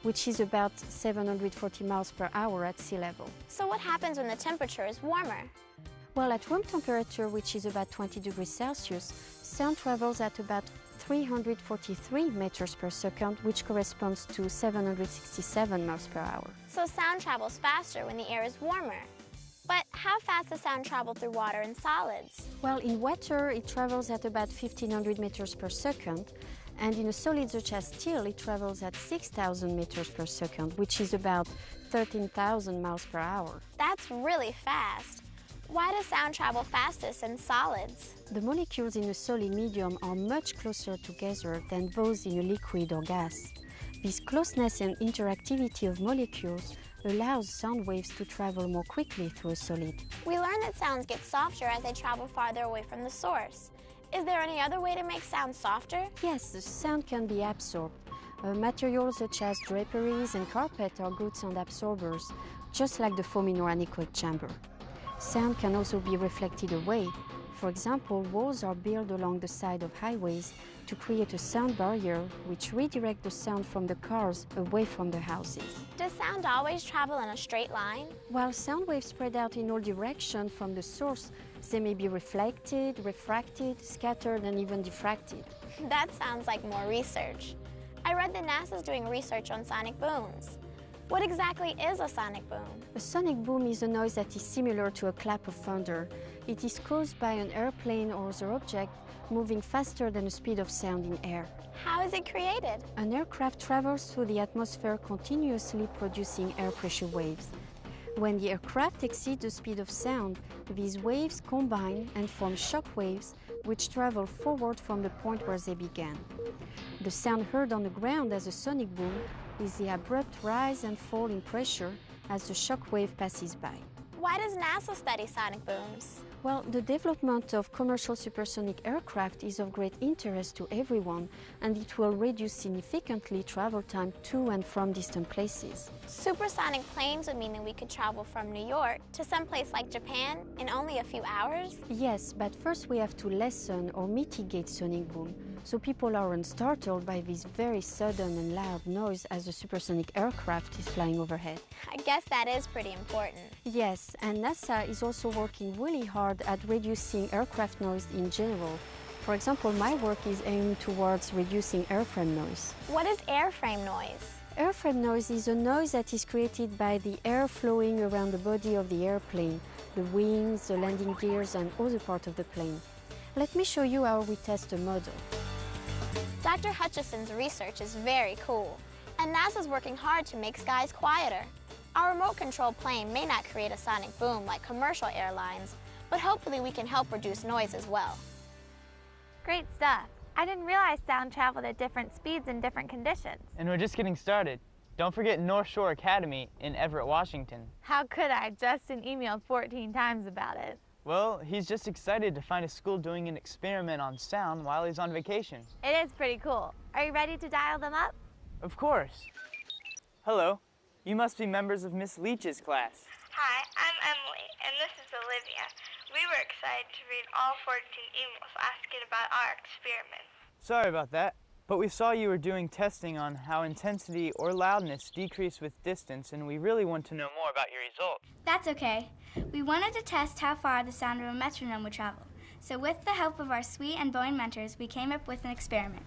which is about 740 miles per hour at sea level. So what happens when the temperature is warmer? Well, at room temperature, which is about 20 degrees Celsius, sound travels at about 343 meters per second, which corresponds to 767 miles per hour. So sound travels faster when the air is warmer. But how fast does sound travel through water and solids? Well, in water, it travels at about 1,500 meters per second, and in a solid such as steel, it travels at 6,000 meters per second, which is about 13,000 miles per hour. That's really fast. Why does sound travel fastest in solids? The molecules in a solid medium are much closer together than those in a liquid or gas. This closeness and interactivity of molecules allows sound waves to travel more quickly through a solid. We learned that sounds get softer as they travel farther away from the source. Is there any other way to make sound softer? Yes, the sound can be absorbed. Materials such as draperies and carpet are good sound absorbers, just like the foam in our anechoic chamber. Sound can also be reflected away. For example, walls are built along the side of highways to create a sound barrier which redirect the sound from the cars away from the houses. Does sound always travel in a straight line? While sound waves spread out in all directions from the source, they may be reflected, refracted, scattered, and even diffracted. That sounds like more research. I read that NASA's doing research on sonic booms. What exactly is a sonic boom? A sonic boom is a noise that is similar to a clap of thunder. It is caused by an airplane or other object moving faster than the speed of sound in air. How is it created? An aircraft travels through the atmosphere continuously producing air pressure waves. When the aircraft exceeds the speed of sound, these waves combine and form shock waves which travel forward from the point where they began. The sound heard on the ground as a sonic boom is the abrupt rise and fall in pressure as the shock wave passes by. Why does NASA study sonic booms? Well, the development of commercial supersonic aircraft is of great interest to everyone, and it will reduce significantly travel time to and from distant places. Supersonic planes would mean that we could travel from New York to someplace like Japan in only a few hours? Yes, but first we have to lessen or mitigate sonic boom. so people aren't startled by this very sudden and loud noise as a supersonic aircraft is flying overhead. I guess that is pretty important. Yes, and NASA is also working really hard at reducing aircraft noise in general. For example, my work is aimed towards reducing airframe noise. What is airframe noise? Airframe noise is a noise that is created by the air flowing around the body of the airplane, the wings, the landing gears, and other parts of the plane. Let me show you how we test a model. Dr. Hutchison's research is very cool, and NASA's working hard to make skies quieter. Our remote-controlled plane may not create a sonic boom like commercial airlines, but hopefully we can help reduce noise as well. Great stuff. I didn't realize sound traveled at different speeds in different conditions. And we're just getting started. Don't forget North Shore Academy in Everett, Washington. How could I? Justin emailed 14 times about it. Well, he's just excited to find a school doing an experiment on sound while he's on vacation. It is pretty cool. Are you ready to dial them up? Of course. Hello. You must be members of Miss Leach's class. Hi, I'm Emily, and this is Olivia. We were excited to read all 14 emails asking about our experiments. Sorry about that, but we saw you were doing testing on how intensity or loudness decrease with distance, and we really want to know more about your results. That's okay. We wanted to test how far the sound of a metronome would travel. So with the help of our sweet and Boeing mentors, we came up with an experiment.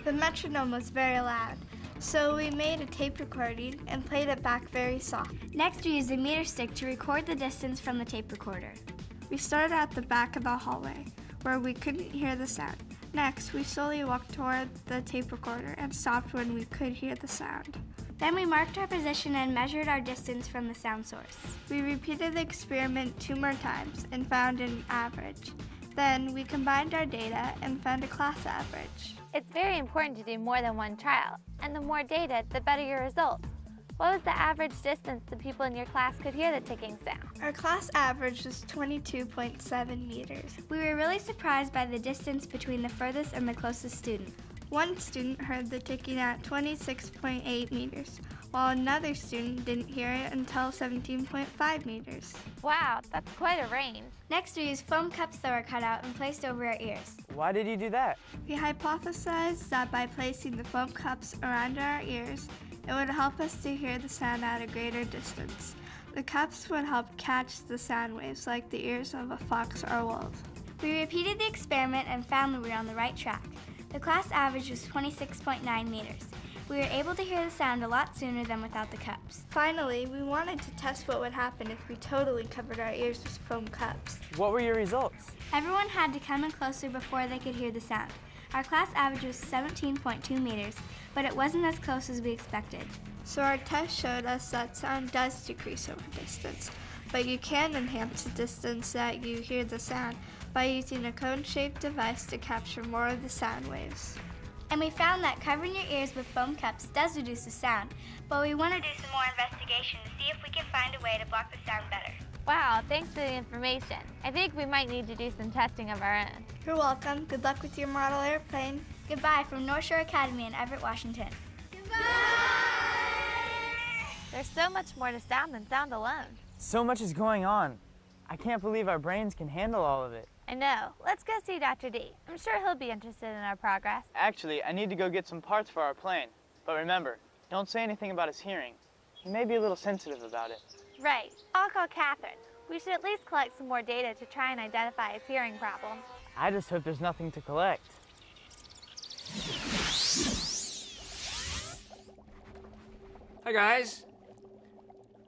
The metronome was very loud, so we made a tape recording and played it back very soft. Next, we used a meter stick to record the distance from the tape recorder. We started at the back of the hallway, where we couldn't hear the sound. Next, we slowly walked toward the tape recorder and stopped when we could hear the sound. Then we marked our position and measured our distance from the sound source. We repeated the experiment 2 more times and found an average. Then we combined our data and found a class average. It's very important to do more than one trial, and the more data, the better your results. What was the average distance the people in your class could hear the ticking sound? Our class average was 22.7 meters. We were really surprised by the distance between the furthest and the closest student. One student heard the ticking at 26.8 meters, while another student didn't hear it until 17.5 meters. Wow, that's quite a range. Next, we used foam cups that were cut out and placed over our ears. Why did you do that? We hypothesized that by placing the foam cups around our ears, it would help us to hear the sound at a greater distance. The cups would help catch the sound waves like the ears of a fox or a wolf. We repeated the experiment and found that we were on the right track. The class average was 26.9 meters. We were able to hear the sound a lot sooner than without the cups. Finally, we wanted to test what would happen if we totally covered our ears with foam cups. What were your results? Everyone had to come in closer before they could hear the sound. Our class average was 17.2 meters, but it wasn't as close as we expected. So our test showed us that sound does decrease over distance, but you can enhance the distance that you hear the sound by using a cone-shaped device to capture more of the sound waves. And we found that covering your ears with foam cups does reduce the sound, but we want to do some more investigation to see if we can find a way to block the sound better. Wow, thanks for the information. I think we might need to do some testing of our own. You're welcome. Good luck with your model airplane. Goodbye from North Shore Academy in Everett, Washington. There's so much more to sound than sound alone. So much is going on. I can't believe our brains can handle all of it. I know. Let's go see Dr. D. I'm sure he'll be interested in our progress. Actually, I need to go get some parts for our plane. But remember, don't say anything about his hearing. He may be a little sensitive about it. Right. I'll call Catherine. We should at least collect some more data to try and identify his hearing problem. I just hope there's nothing to collect. Hi, guys.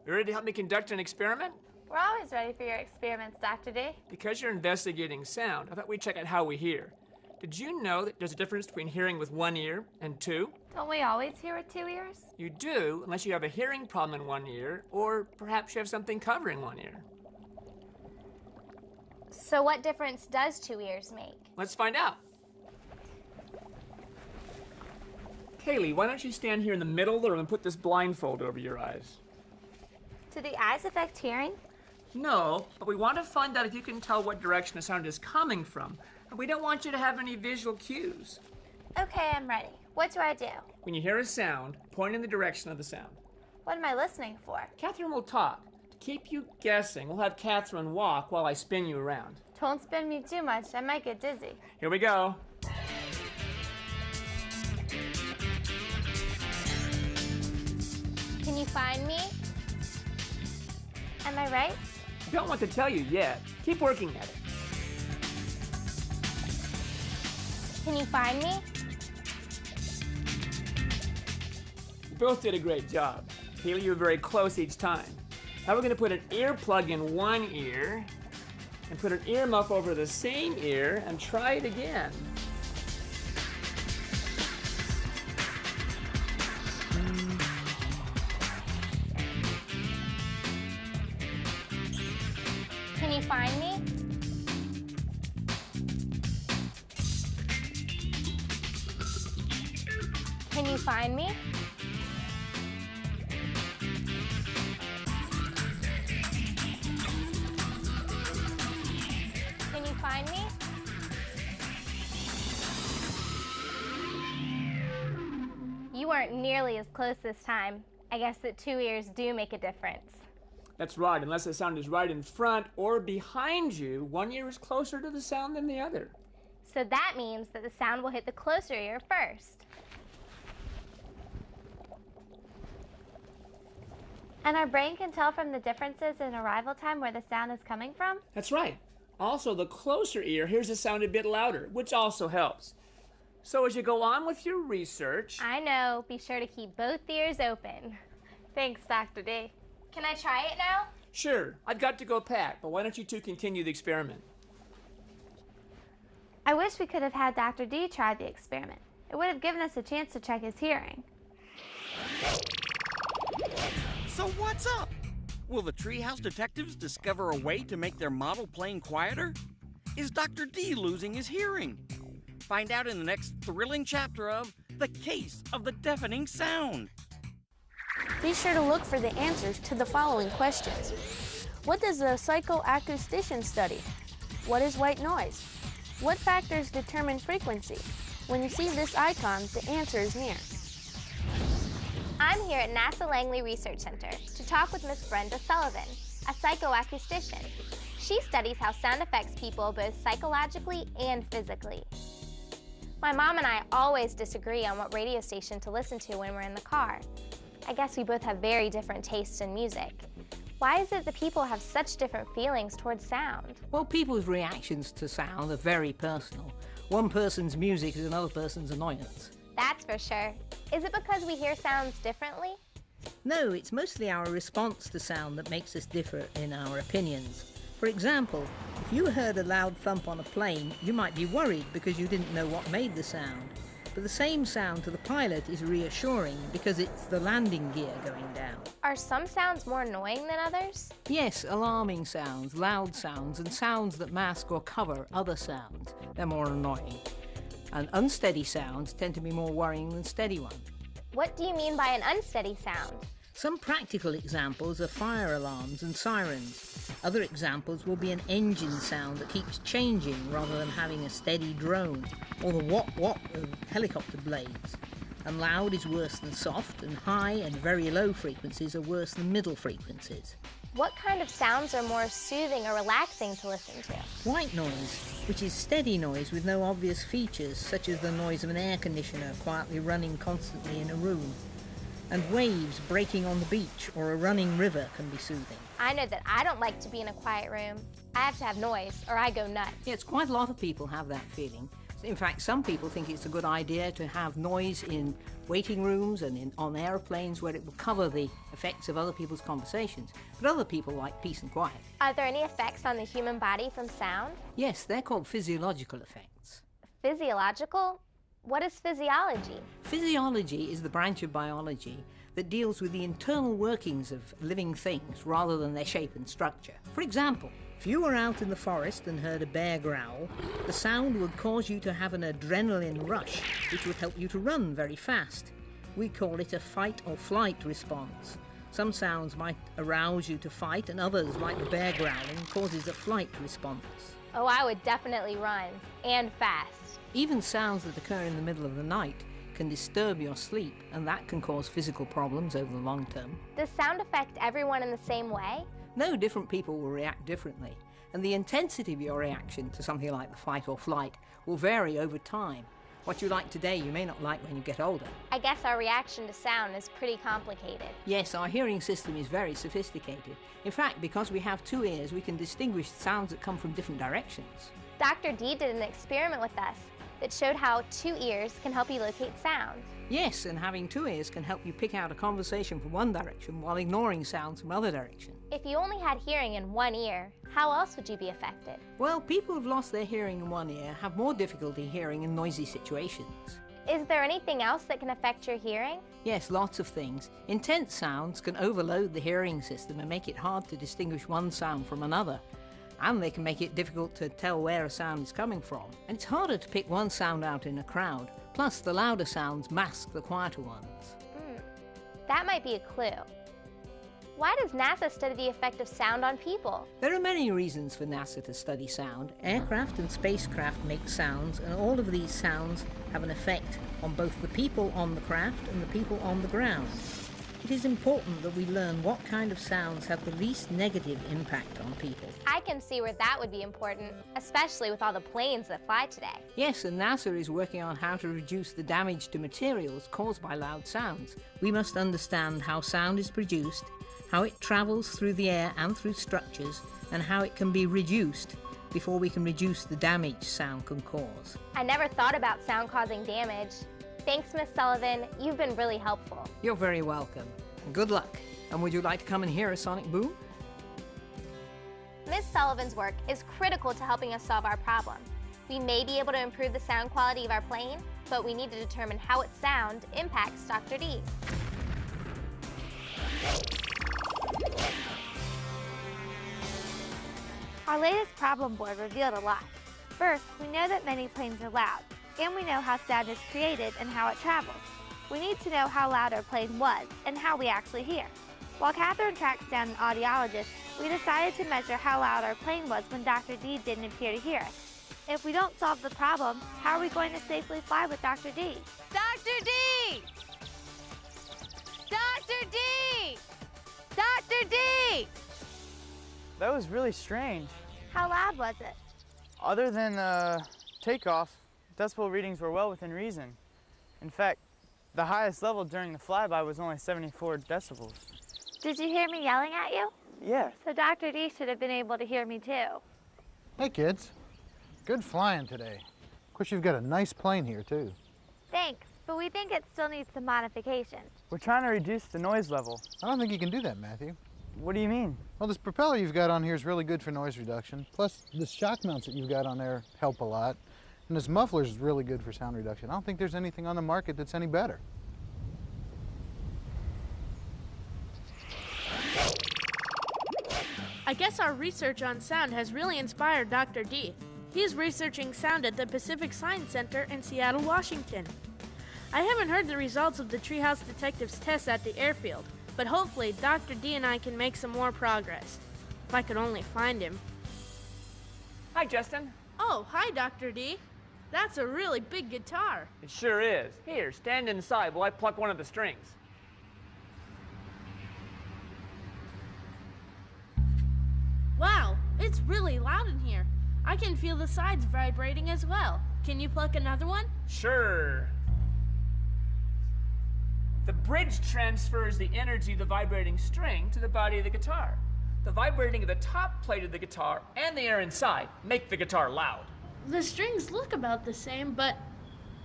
You ready to help me conduct an experiment? We're always ready for your experiments, Dr. D. Because you're investigating sound, I thought we'd check out how we hear. Did you know that there's a difference between hearing with one ear and two? Don't we always hear with 2 ears? You do, unless you have a hearing problem in one ear, or perhaps you have something covering one ear. So what difference does 2 ears make? Let's find out. Kaylee, why don't you stand here in the middle of the room and put this blindfold over your eyes? Do the eyes affect hearing? No, but we want to find out if you can tell what direction the sound is coming from. And we don't want you to have any visual cues. Okay, I'm ready. What do I do? When you hear a sound, point in the direction of the sound. What am I listening for? Catherine will talk. To keep you guessing, we'll have Catherine walk while I spin you around. Don't spin me too much. I might get dizzy. Here we go. Can you find me? Am I right? Don't want to tell you yet. Keep working at it. Can you find me? You both did a great job. Haley, you were very close each time. Now we're going to put an earplug in one ear and put an earmuff over the same ear and try it again. Can you find me? Can you find me? Can you find me? You weren't nearly as close this time. I guess that 2 ears do make a difference. That's right. Unless the sound is right in front or behind you, one ear is closer to the sound than the other. So that means that the sound will hit the closer ear first. And our brain can tell from the differences in arrival time where the sound is coming from? That's right. Also, the closer ear hears the sound a bit louder, which also helps. So as you go on with your research... I know. Be sure to keep both ears open. Thanks, Dr. D. Can I try it now? Sure. I've got to go pack, but why don't you two continue the experiment? I wish we could have had Dr. D try the experiment. It would have given us a chance to check his hearing. So what's up? Will the Treehouse detectives discover a way to make their model plane quieter? Is Dr. D losing his hearing? Find out in the next thrilling chapter of The Case of the Deafening Sound. Be sure to look for the answers to the following questions. What does a psychoacoustician study? What is white noise? What factors determine frequency? When you see this icon, the answer is near. I'm here at NASA Langley Research Center to talk with Miss Brenda Sullivan, a psychoacoustician. She studies how sound affects people both psychologically and physically. My mom and I always disagree on what radio station to listen to when we're in the car. I guess we both have very different tastes in music. Why is it that people have such different feelings towards sound? Well, people's reactions to sound are very personal. One person's music is another person's annoyance. That's for sure. Is it because we hear sounds differently? No, it's mostly our response to sound that makes us differ in our opinions. For example, if you heard a loud thump on a plane, you might be worried because you didn't know what made the sound. But the same sound to the pilot is reassuring because it's the landing gear going down. Are some sounds more annoying than others? Yes, alarming sounds, loud sounds, and sounds that mask or cover other sounds. They're more annoying. And unsteady sounds tend to be more worrying than steady ones. What do you mean by an unsteady sound? Some practical examples are fire alarms and sirens. Other examples will be an engine sound that keeps changing rather than having a steady drone, or the whop-whop of helicopter blades. And loud is worse than soft, and high and very low frequencies are worse than middle frequencies. What kind of sounds are more soothing or relaxing to listen to? White noise, which is steady noise with no obvious features, such as the noise of an air conditioner quietly running constantly in a room. And waves breaking on the beach or a running river can be soothing. I know that I don't like to be in a quiet room. I have to have noise or I go nuts. Yes, quite a lot of people have that feeling. In fact, some people think it's a good idea to have noise in waiting rooms and on airplanes where it will cover the effects of other people's conversations. But other people like peace and quiet. Are there any effects on the human body from sound? Yes, they're called physiological effects. Physiological? What is physiology? Physiology is the branch of biology that deals with the internal workings of living things rather than their shape and structure. For example, if you were out in the forest and heard a bear growl, the sound would cause you to have an adrenaline rush, which would help you to run very fast. We call it a fight or flight response. Some sounds might arouse you to fight, and others, like the bear growling, causes a flight response. Oh, I would definitely run, and fast. Even sounds that occur in the middle of the night can disturb your sleep, and that can cause physical problems over the long term. Does sound affect everyone in the same way? No, different people will react differently, and the intensity of your reaction to something like the fight or flight will vary over time. What you like today, you may not like when you get older. I guess our reaction to sound is pretty complicated. Yes, our hearing system is very sophisticated. In fact, because we have two ears, we can distinguish sounds that come from different directions. Dr. D did an experiment with us that showed how two ears can help you locate sound. Yes, and having two ears can help you pick out a conversation from one direction while ignoring sounds from other directions. If you only had hearing in one ear, how else would you be affected? Well, people who've lost their hearing in one ear have more difficulty hearing in noisy situations. Is there anything else that can affect your hearing? Yes, lots of things. Intense sounds can overload the hearing system and make it hard to distinguish one sound from another. And they can make it difficult to tell where a sound is coming from. And it's harder to pick one sound out in a crowd. Plus, the louder sounds mask the quieter ones. That might be a clue. Why does NASA study the effect of sound on people? There are many reasons for NASA to study sound. Aircraft and spacecraft make sounds, and all of these sounds have an effect on both the people on the craft and the people on the ground. It is important that we learn what kind of sounds have the least negative impact on people. I can see where that would be important, especially with all the planes that fly today. Yes, and NASA is working on how to reduce the damage to materials caused by loud sounds. We must understand how sound is produced, how it travels through the air and through structures, and how it can be reduced before we can reduce the damage sound can cause. I never thought about sound causing damage. Thanks, Miss Sullivan. You've been really helpful. You're very welcome. Good luck. And would you like to come and hear a sonic boom? Miss Sullivan's work is critical to helping us solve our problem. We may be able to improve the sound quality of our plane, but we need to determine how its sound impacts Dr. D. Our latest problem board revealed a lot. First, we know that many planes are loud, and we know how sound is created and how it travels. We need to know how loud our plane was and how we actually hear. While Catherine tracks down an audiologist, we decided to measure how loud our plane was when Dr. D didn't appear to hear us. If we don't solve the problem, how are we going to safely fly with Dr. D? Dr. D! Dr. D! Dr. D! That was really strange. How loud was it? Other than takeoff, decibel readings were well within reason. In fact, the highest level during the flyby was only 74 decibels. Did you hear me yelling at you? Yeah. So Dr. D should have been able to hear me too. Hey kids, good flying today. Of course, you've got a nice plane here too. Thanks, but we think it still needs some modification. We're trying to reduce the noise level. I don't think you can do that, Matthew. What do you mean? Well, this propeller you've got on here is really good for noise reduction. Plus, the shock mounts that you've got on there help a lot. And this muffler is really good for sound reduction. I don't think there's anything on the market that's any better. I guess our research on sound has really inspired Dr. D. He's researching sound at the Pacific Science Center in Seattle, Washington. I haven't heard the results of the Treehouse Detectives test at the airfield, but hopefully Dr. D and I can make some more progress. If I could only find him. Hi, Justin. Oh, hi, Dr. D. That's a really big guitar. It sure is. Here, stand inside while I pluck one of the strings. Wow, it's really loud in here. I can feel the sides vibrating as well. Can you pluck another one? Sure. The bridge transfers the energy of the vibrating string to the body of the guitar. The vibrating of the top plate of the guitar and the air inside make the guitar loud. The strings look about the same, but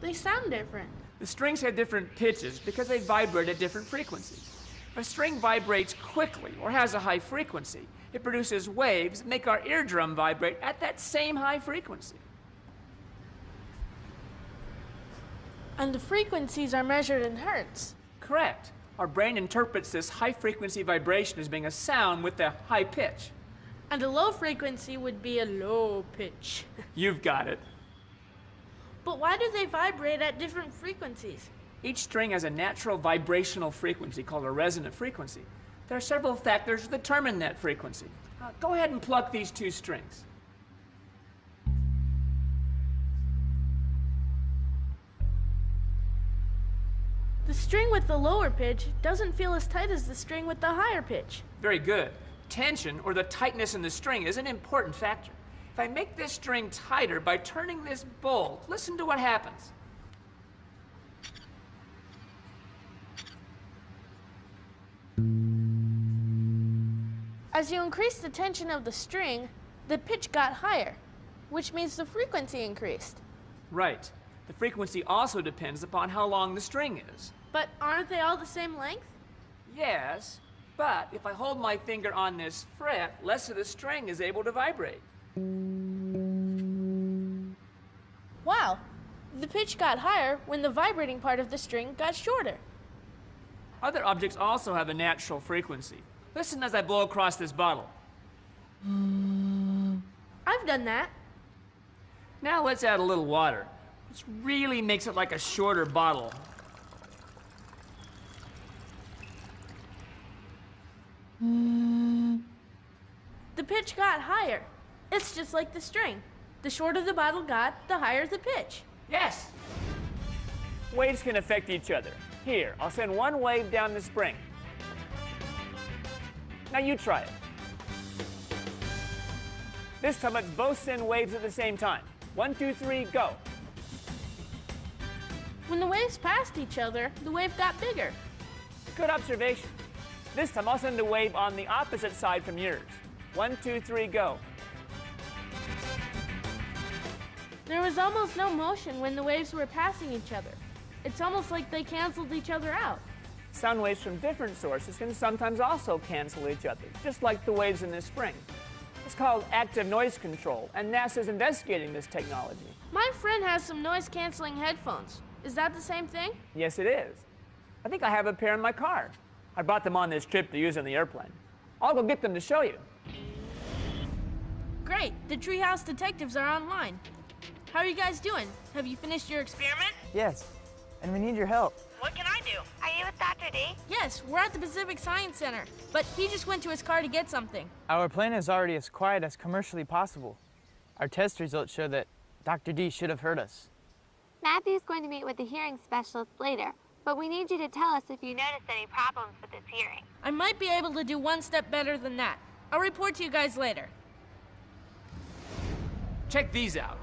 they sound different. The strings have different pitches because they vibrate at different frequencies. If a string vibrates quickly or has a high frequency, it produces waves that make our eardrum vibrate at that same high frequency. And the frequencies are measured in hertz. Correct. Our brain interprets this high-frequency vibration as being a sound with a high pitch. And a low frequency would be a low pitch. You've got it. But why do they vibrate at different frequencies? Each string has a natural vibrational frequency called a resonant frequency. There are several factors that determine that frequency. Go ahead and pluck these two strings. The string with the lower pitch doesn't feel as tight as the string with the higher pitch. Very good. Tension, or the tightness in the string, is an important factor. If I make this string tighter by turning this bolt, listen to what happens. As you increase the tension of the string, the pitch got higher, which means the frequency increased. Right. The frequency also depends upon how long the string is. But aren't they all the same length? Yes, but if I hold my finger on this fret, less of the string is able to vibrate. Wow, the pitch got higher when the vibrating part of the string got shorter. Other objects also have a natural frequency. Listen as I blow across this bottle. I've done that. Now let's add a little water, which really makes it like a shorter bottle. The pitch got higher. It's just like the string. The shorter the bottle got, the higher the pitch. Yes! Waves can affect each other. Here, I'll send one wave down the spring. Now you try it. This time let's both send waves at the same time. 1, 2, 3, go. When the waves passed each other, the wave got bigger. Good observation. This time I'll send a wave on the opposite side from yours. 1, 2, 3, go. There was almost no motion when the waves were passing each other. It's almost like they canceled each other out. Sound waves from different sources can sometimes also cancel each other, just like the waves in this spring. It's called active noise control, and NASA's investigating this technology. My friend has some noise-canceling headphones. Is that the same thing? Yes, it is. I think I have a pair in my car. I brought them on this trip to use on the airplane. I'll go get them to show you. Great, the Treehouse detectives are online. How are you guys doing? Have you finished your experiment? Yes, and we need your help. What can I do? Are you with Dr. D? Yes, we're at the Pacific Science Center, but he just went to his car to get something. Our plane is already as quiet as commercially possible. Our test results show that Dr. D should have heard us. Matthew's going to meet with the hearing specialist later, but we need you to tell us if you notice any problems with his hearing. I might be able to do one step better than that. I'll report to you guys later. Check these out.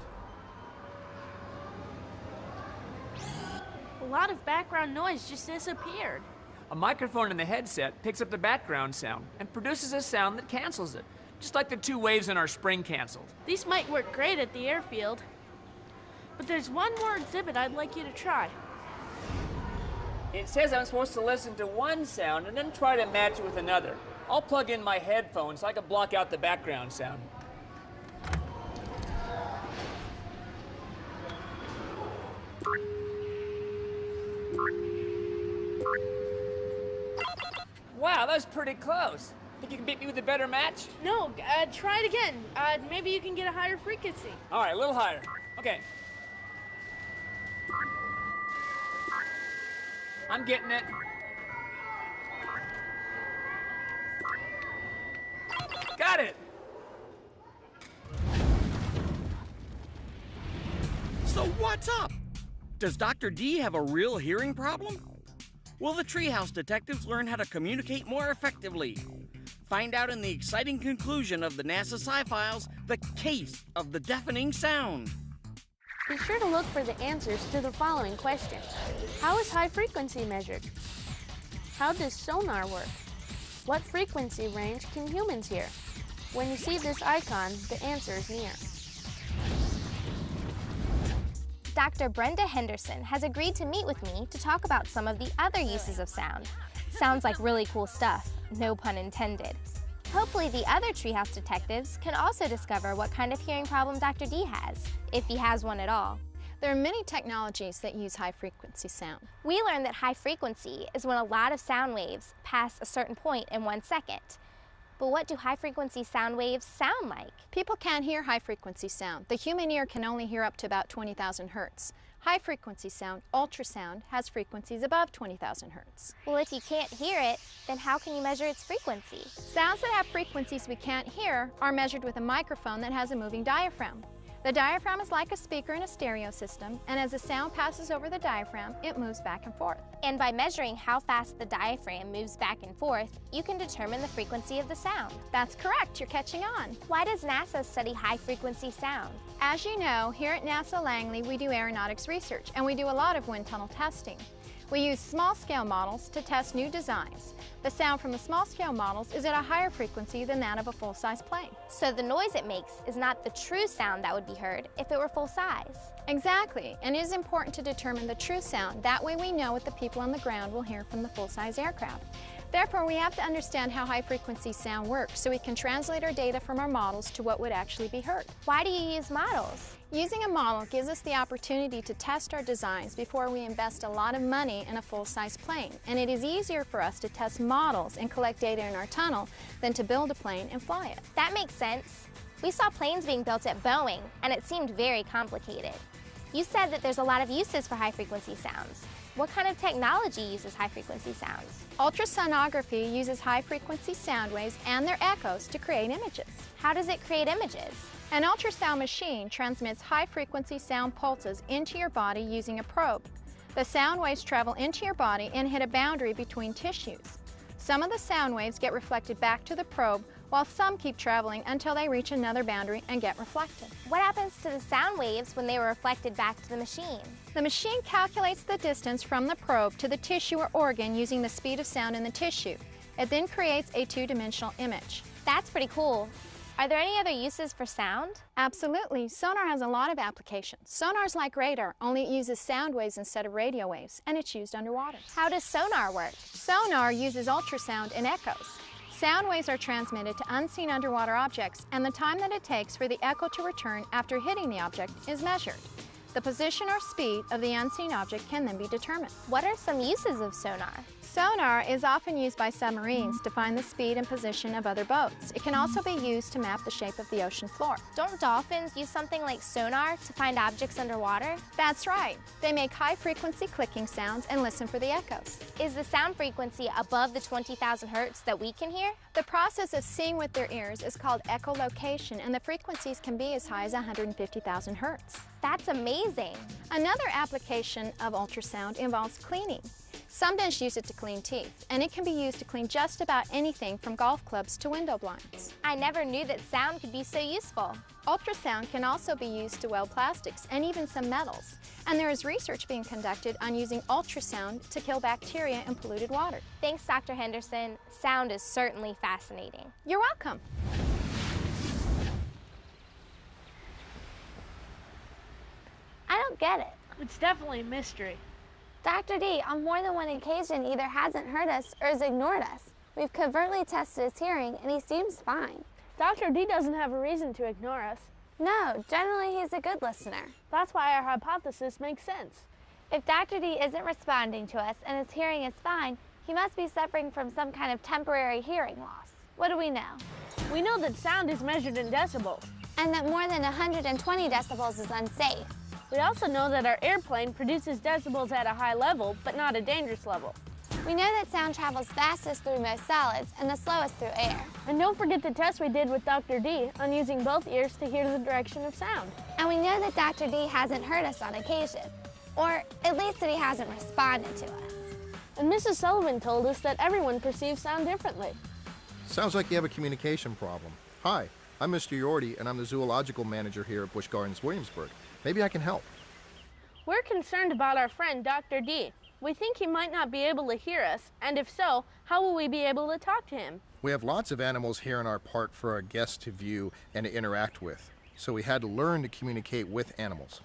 A lot of background noise just disappeared. A microphone in the headset picks up the background sound and produces a sound that cancels it, just like the two waves in our spring canceled. These might work great at the airfield. But there's one more exhibit I'd like you to try. It says I'm supposed to listen to one sound and then try to match it with another. I'll plug in my headphones so I can block out the background sound. Wow, that was pretty close. Think you can beat me with a better match? No, try it again. Maybe you can get a higher frequency. All right, a little higher. Okay. I'm getting it. Got it! So what's up? Does Dr. D have a real hearing problem? Will the Treehouse detectives learn how to communicate more effectively? Find out in the exciting conclusion of the NASA Sci-Files, The Case of the Deafening Sound. Be sure to look for the answers to the following questions. How is high frequency measured? How does sonar work? What frequency range can humans hear? When you see this icon, the answer is near. Dr. Brenda Henderson has agreed to meet with me to talk about some of the other uses of sound. Sounds like really cool stuff, no pun intended. Hopefully the other Treehouse detectives can also discover what kind of hearing problem Dr. D has, if he has one at all. There are many technologies that use high-frequency sound. We learned that high frequency is when a lot of sound waves pass a certain point in 1 second. But what do high-frequency sound waves sound like? People can't hear high-frequency sound. The human ear can only hear up to about 20,000 hertz. High-frequency sound, ultrasound, has frequencies above 20,000 hertz. Well, if you can't hear it, then how can you measure its frequency? Sounds that have frequencies we can't hear are measured with a microphone that has a moving diaphragm. The diaphragm is like a speaker in a stereo system, and as the sound passes over the diaphragm, it moves back and forth. And by measuring how fast the diaphragm moves back and forth, you can determine the frequency of the sound. That's correct, you're catching on. Why does NASA study high-frequency sound? As you know, here at NASA Langley, we do aeronautics research, and we do a lot of wind tunnel testing. We use small-scale models to test new designs. The sound from the small-scale models is at a higher frequency than that of a full-size plane. So the noise it makes is not the true sound that would be heard if it were full size. Exactly, and it is important to determine the true sound. That way we know what the people on the ground will hear from the full-size aircraft. Therefore, we have to understand how high-frequency sound works so we can translate our data from our models to what would actually be heard. Why do you use models? Using a model gives us the opportunity to test our designs before we invest a lot of money in a full-size plane, and it is easier for us to test models and collect data in our tunnel than to build a plane and fly it. That makes sense. We saw planes being built at Boeing, and it seemed very complicated. You said that there's a lot of uses for high-frequency sounds. What kind of technology uses high-frequency sounds? Ultrasonography uses high-frequency sound waves and their echoes to create images. How does it create images? An ultrasound machine transmits high-frequency sound pulses into your body using a probe. The sound waves travel into your body and hit a boundary between tissues. Some of the sound waves get reflected back to the probe, while some keep traveling until they reach another boundary and get reflected. What happens to the sound waves when they were reflected back to the machine? The machine calculates the distance from the probe to the tissue or organ using the speed of sound in the tissue. It then creates a two-dimensional image. That's pretty cool. Are there any other uses for sound? Absolutely. Sonar has a lot of applications. Sonar's like radar, only it uses sound waves instead of radio waves, and it's used underwater. How does sonar work? Sonar uses ultrasound and echoes. Sound waves are transmitted to unseen underwater objects, and the time that it takes for the echo to return after hitting the object is measured. The position or speed of the unseen object can then be determined. What are some uses of sonar? Sonar is often used by submarines to find the speed and position of other boats. It can also be used to map the shape of the ocean floor. Don't dolphins use something like sonar to find objects underwater? That's right. They make high-frequency clicking sounds and listen for the echoes. Is the sound frequency above the 20,000 hertz that we can hear? The process of seeing with their ears is called echolocation, and the frequencies can be as high as 150,000 hertz. That's amazing. Another application of ultrasound involves cleaning. Some dentists use it to clean teeth, and it can be used to clean just about anything from golf clubs to window blinds. I never knew that sound could be so useful. Ultrasound can also be used to weld plastics and even some metals. And there is research being conducted on using ultrasound to kill bacteria in polluted water. Thanks, Dr. Henderson. Sound is certainly fascinating. You're welcome. I don't get it. It's definitely a mystery. Dr. D, on more than one occasion, either hasn't heard us or has ignored us. We've covertly tested his hearing, and he seems fine. Dr. D doesn't have a reason to ignore us. No, generally he's a good listener. That's why our hypothesis makes sense. If Dr. D isn't responding to us and his hearing is fine, he must be suffering from some kind of temporary hearing loss. What do we know? We know that sound is measured in decibels. And that more than 120 decibels is unsafe. We also know that our airplane produces decibels at a high level, but not a dangerous level. We know that sound travels fastest through most solids and the slowest through air. And don't forget the test we did with Dr. D on using both ears to hear the direction of sound. And we know that Dr. D hasn't heard us on occasion, or at least that he hasn't responded to us. And Mrs. Sullivan told us that everyone perceives sound differently. Sounds like you have a communication problem. Hi, I'm Mr. Yorty, and I'm the zoological manager here at Busch Gardens, Williamsburg. Maybe I can help. We're concerned about our friend, Dr. D. We think he might not be able to hear us, and if so, how will we be able to talk to him? We have lots of animals here in our park for our guests to view and to interact with, so we had to learn to communicate with animals.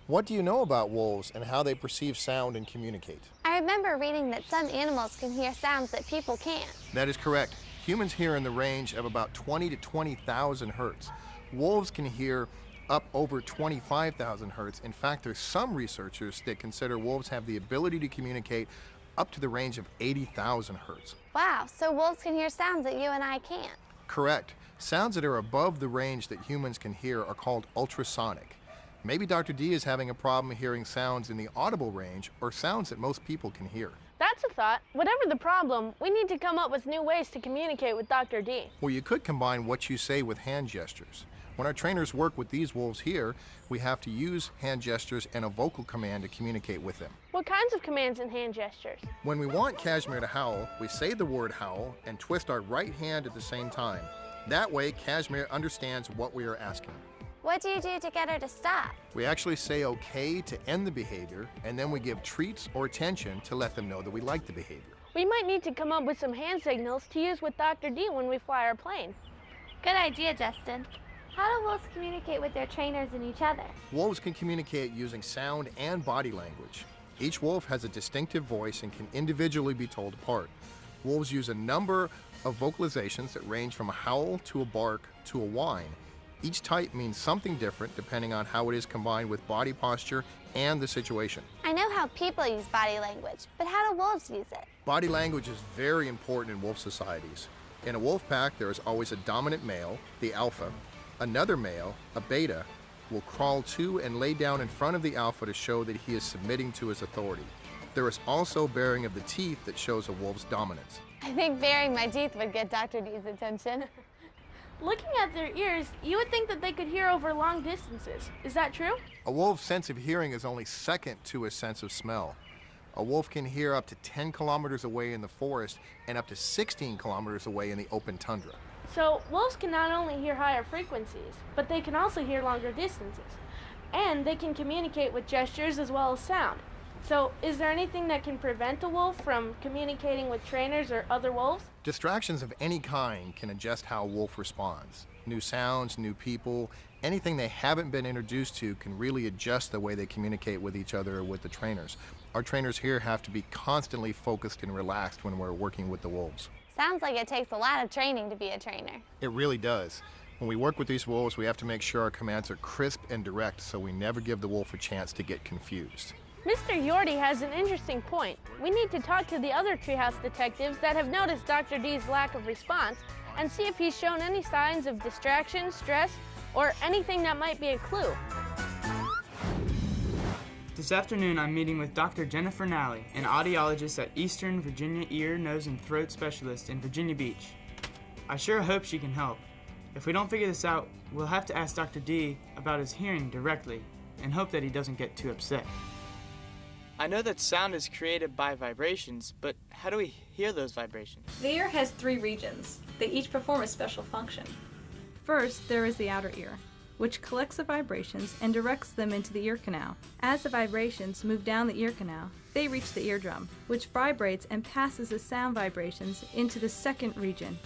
What do you know about wolves and how they perceive sound and communicate? I remember reading that some animals can hear sounds that people can't. That is correct. Humans hear in the range of about 20 to 20,000 hertz. Wolves can hear up over 25,000 hertz. In fact, there's some researchers that consider wolves have the ability to communicate up to the range of 80,000 hertz. Wow, so wolves can hear sounds that you and I can't. Correct. Sounds that are above the range that humans can hear are called ultrasonic. Maybe Dr. D is having a problem hearing sounds in the audible range or sounds that most people can hear. That's a thought. Whatever the problem, we need to come up with new ways to communicate with Dr. D. Well, you could combine what you say with hand gestures. When our trainers work with these wolves here, we have to use hand gestures and a vocal command to communicate with them. What kinds of commands and hand gestures? When we want Kashmir to howl, we say the word howl and twist our right hand at the same time. That way, Kashmir understands what we are asking. What do you do to get her to stop? We actually say okay to end the behavior, and then we give treats or attention to let them know that we like the behavior. We might need to come up with some hand signals to use with Dr. D when we fly our plane. Good idea, Justin. How do wolves communicate with their trainers and each other? Wolves can communicate using sound and body language. Each wolf has a distinctive voice and can individually be told apart. Wolves use a number of vocalizations that range from a howl to a bark to a whine. Each type means something different depending on how it is combined with body posture and the situation. I know how people use body language, but how do wolves use it? Body language is very important in wolf societies. In a wolf pack, there is always a dominant male, the alpha. Another male, a beta, will crawl to and lay down in front of the alpha to show that he is submitting to his authority. There is also baring of the teeth that shows a wolf's dominance. I think baring my teeth would get Dr. D's attention. Looking at their ears, you would think that they could hear over long distances. Is that true? A wolf's sense of hearing is only second to his sense of smell. A wolf can hear up to 10 kilometers away in the forest and up to 16 kilometers away in the open tundra. So wolves can not only hear higher frequencies, but they can also hear longer distances. And they can communicate with gestures as well as sound. So is there anything that can prevent a wolf from communicating with trainers or other wolves? Distractions of any kind can adjust how a wolf responds. New sounds, new people, anything they haven't been introduced to can really adjust the way they communicate with each other or with the trainers. Our trainers here have to be constantly focused and relaxed when we're working with the wolves. Sounds like it takes a lot of training to be a trainer. It really does. When we work with these wolves, we have to make sure our commands are crisp and direct so we never give the wolf a chance to get confused. Mr. Yorty has an interesting point. We need to talk to the other treehouse detectives that have noticed Dr. D's lack of response and see if he's shown any signs of distraction, stress, or anything that might be a clue. This afternoon, I'm meeting with Dr. Jennifer Nally, an audiologist at Eastern Virginia Ear, Nose, and Throat Specialist in Virginia Beach. I sure hope she can help. If we don't figure this out, we'll have to ask Dr. D about his hearing directly and hope that he doesn't get too upset. I know that sound is created by vibrations, but how do we hear those vibrations? The ear has 3 regions. They each perform a special function. First, there is the outer ear, which collects the vibrations and directs them into the ear canal. As the vibrations move down the ear canal, they reach the eardrum, which vibrates and passes the sound vibrations into the second region,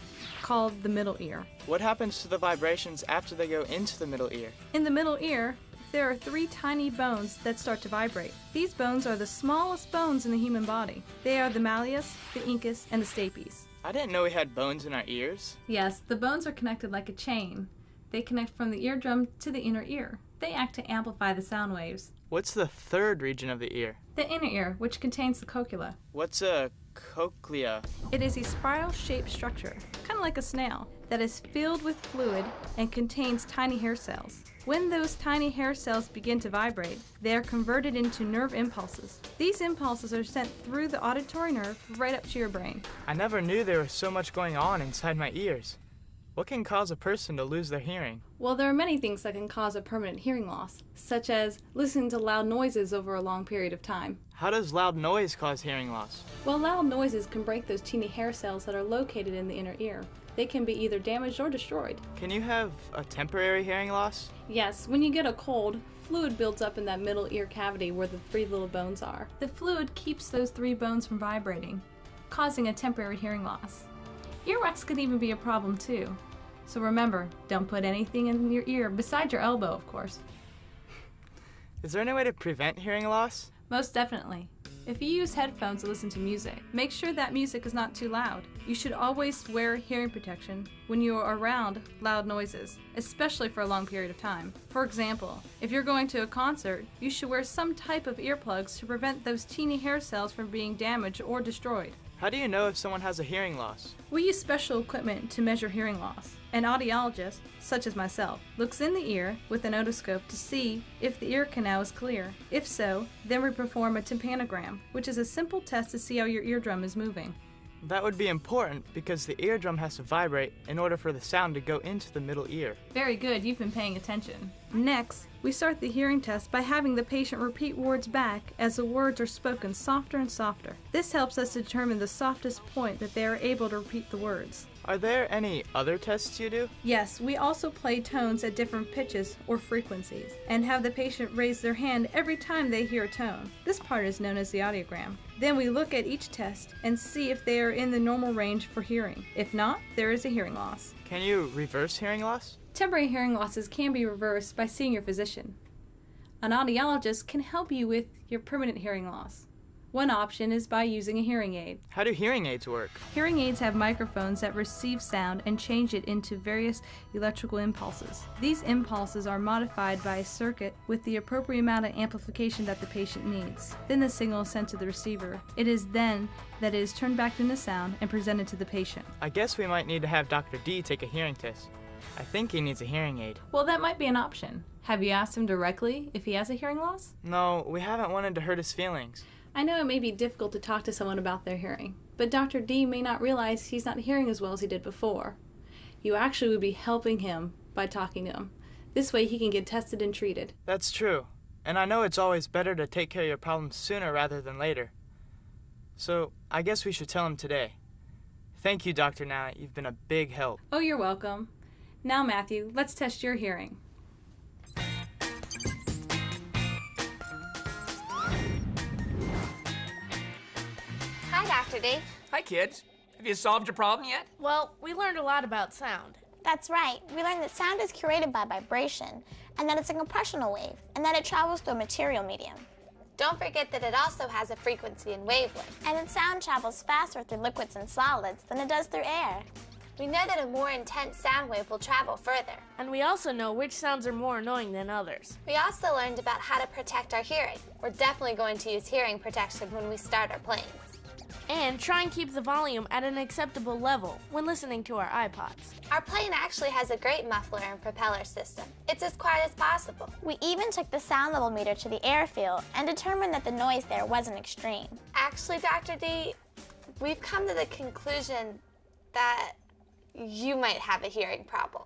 called the middle ear. What happens to the vibrations after they go into the middle ear? In the middle ear, there are 3 tiny bones that start to vibrate. These bones are the smallest bones in the human body. They are the malleus, the incus, and the stapes. I didn't know we had bones in our ears. Yes, the bones are connected like a chain. They connect from the eardrum to the inner ear. They act to amplify the sound waves. What's the third region of the ear? The inner ear, which contains the cochlea. What's a cochlea? It is a spiral-shaped structure, kind of like a snail, that is filled with fluid and contains tiny hair cells. When those tiny hair cells begin to vibrate, they are converted into nerve impulses. These impulses are sent through the auditory nerve right up to your brain. I never knew there was so much going on inside my ears. What can cause a person to lose their hearing? Well, there are many things that can cause a permanent hearing loss, such as listening to loud noises over a long period of time. How does loud noise cause hearing loss? Well, loud noises can break those teeny hair cells that are located in the inner ear. They can be either damaged or destroyed. Can you have a temporary hearing loss? Yes, when you get a cold, fluid builds up in that middle ear cavity where the 3 little bones are. The fluid keeps those 3 bones from vibrating, causing a temporary hearing loss. Earwax could even be a problem too. So remember, don't put anything in your ear, besides your elbow, of course. Is there any way to prevent hearing loss? Most definitely. If you use headphones to listen to music, make sure that music is not too loud. You should always wear hearing protection when you are around loud noises, especially for a long period of time. For example, if you're going to a concert, you should wear some type of earplugs to prevent those teeny hair cells from being damaged or destroyed. How do you know if someone has a hearing loss? We use special equipment to measure hearing loss. An audiologist, such as myself, looks in the ear with an otoscope to see if the ear canal is clear. If so, then we perform a tympanogram, which is a simple test to see how your eardrum is moving. That would be important because the eardrum has to vibrate in order for the sound to go into the middle ear. Very good, you've been paying attention. Next, we start the hearing test by having the patient repeat words back as the words are spoken softer and softer. This helps us determine the softest point that they are able to repeat the words. Are there any other tests you do? Yes, we also play tones at different pitches or frequencies and have the patient raise their hand every time they hear a tone. This part is known as the audiogram. Then we look at each test and see if they are in the normal range for hearing. If not, there is a hearing loss. Can you reverse hearing loss? Temporary hearing losses can be reversed by seeing your physician. An audiologist can help you with your permanent hearing loss. One option is by using a hearing aid. How do hearing aids work? Hearing aids have microphones that receive sound and change it into various electrical impulses. These impulses are modified by a circuit with the appropriate amount of amplification that the patient needs. Then the signal is sent to the receiver. It is then that it is turned back into sound and presented to the patient. I guess we might need to have Dr. D take a hearing test. I think he needs a hearing aid. Well, that might be an option. Have you asked him directly if he has a hearing loss? No, we haven't wanted to hurt his feelings. I know it may be difficult to talk to someone about their hearing, but Dr. D may not realize he's not hearing as well as he did before. You actually would be helping him by talking to him. This way he can get tested and treated. That's true. And I know it's always better to take care of your problems sooner rather than later. So I guess we should tell him today. Thank you, Dr. Nally. You've been a big help. Oh, you're welcome. Now, Matthew, let's test your hearing. Hi, Dr. D. Hi, kids. Have you solved your problem yet? Well, we learned a lot about sound. That's right. We learned that sound is created by vibration, and that it's a compressional wave, and that it travels through a material medium. Don't forget that it also has a frequency and wavelength. And that sound travels faster through liquids and solids than it does through air. We know that a more intense sound wave will travel further. And we also know which sounds are more annoying than others. We also learned about how to protect our hearing. We're definitely going to use hearing protection when we start our planes. And try and keep the volume at an acceptable level when listening to our iPods. Our plane actually has a great muffler and propeller system. It's as quiet as possible. We even took the sound level meter to the airfield and determined that the noise there wasn't extreme. Actually, Dr. D, we've come to the conclusion that you might have a hearing problem.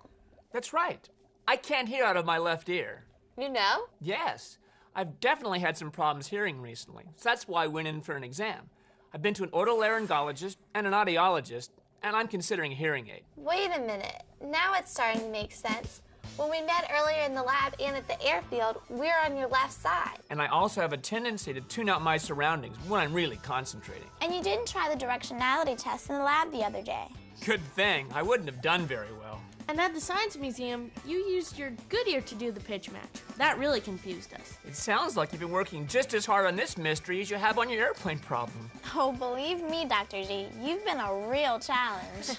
That's right. I can't hear out of my left ear. You know? Yes. I've definitely had some problems hearing recently, so that's why I went in for an exam. I've been to an otolaryngologist and an audiologist, and I'm considering a hearing aid. Wait a minute. Now it's starting to make sense. When we met earlier in the lab and at the airfield, we're on your left side. And I also have a tendency to tune out my surroundings when I'm really concentrating. And you didn't try the directionality test in the lab the other day. Good thing. I wouldn't have done very well. And at the Science Museum, you used your good ear to do the pitch match. That really confused us. It sounds like you've been working just as hard on this mystery as you have on your airplane problem. Oh, believe me, Dr. G, you've been a real challenge.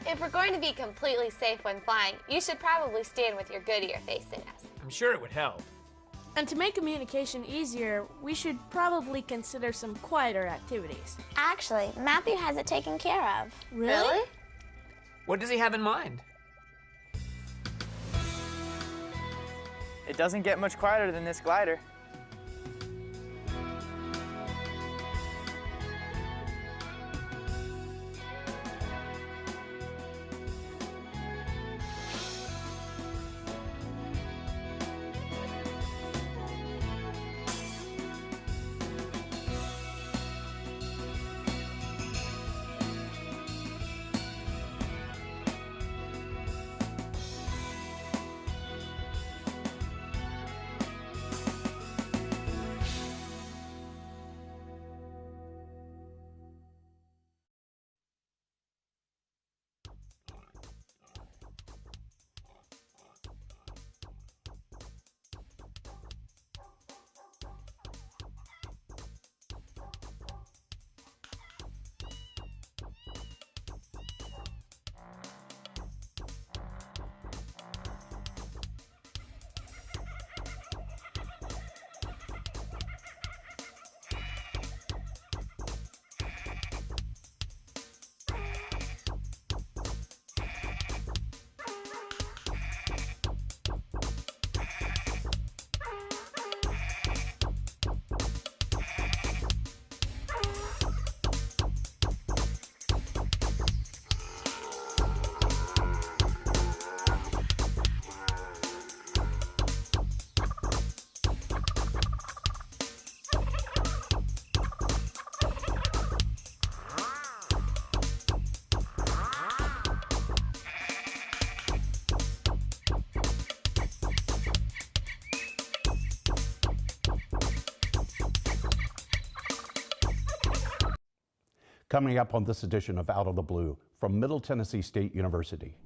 If we're going to be completely safe when flying, you should probably stand with your good ear facing us. I'm sure it would help. And to make communication easier, we should probably consider some quieter activities. Actually, Matthew has it taken care of. Really? What does he have in mind? It doesn't get much quieter than this glider. Coming up on this edition of Out of the Blue from Middle Tennessee State University,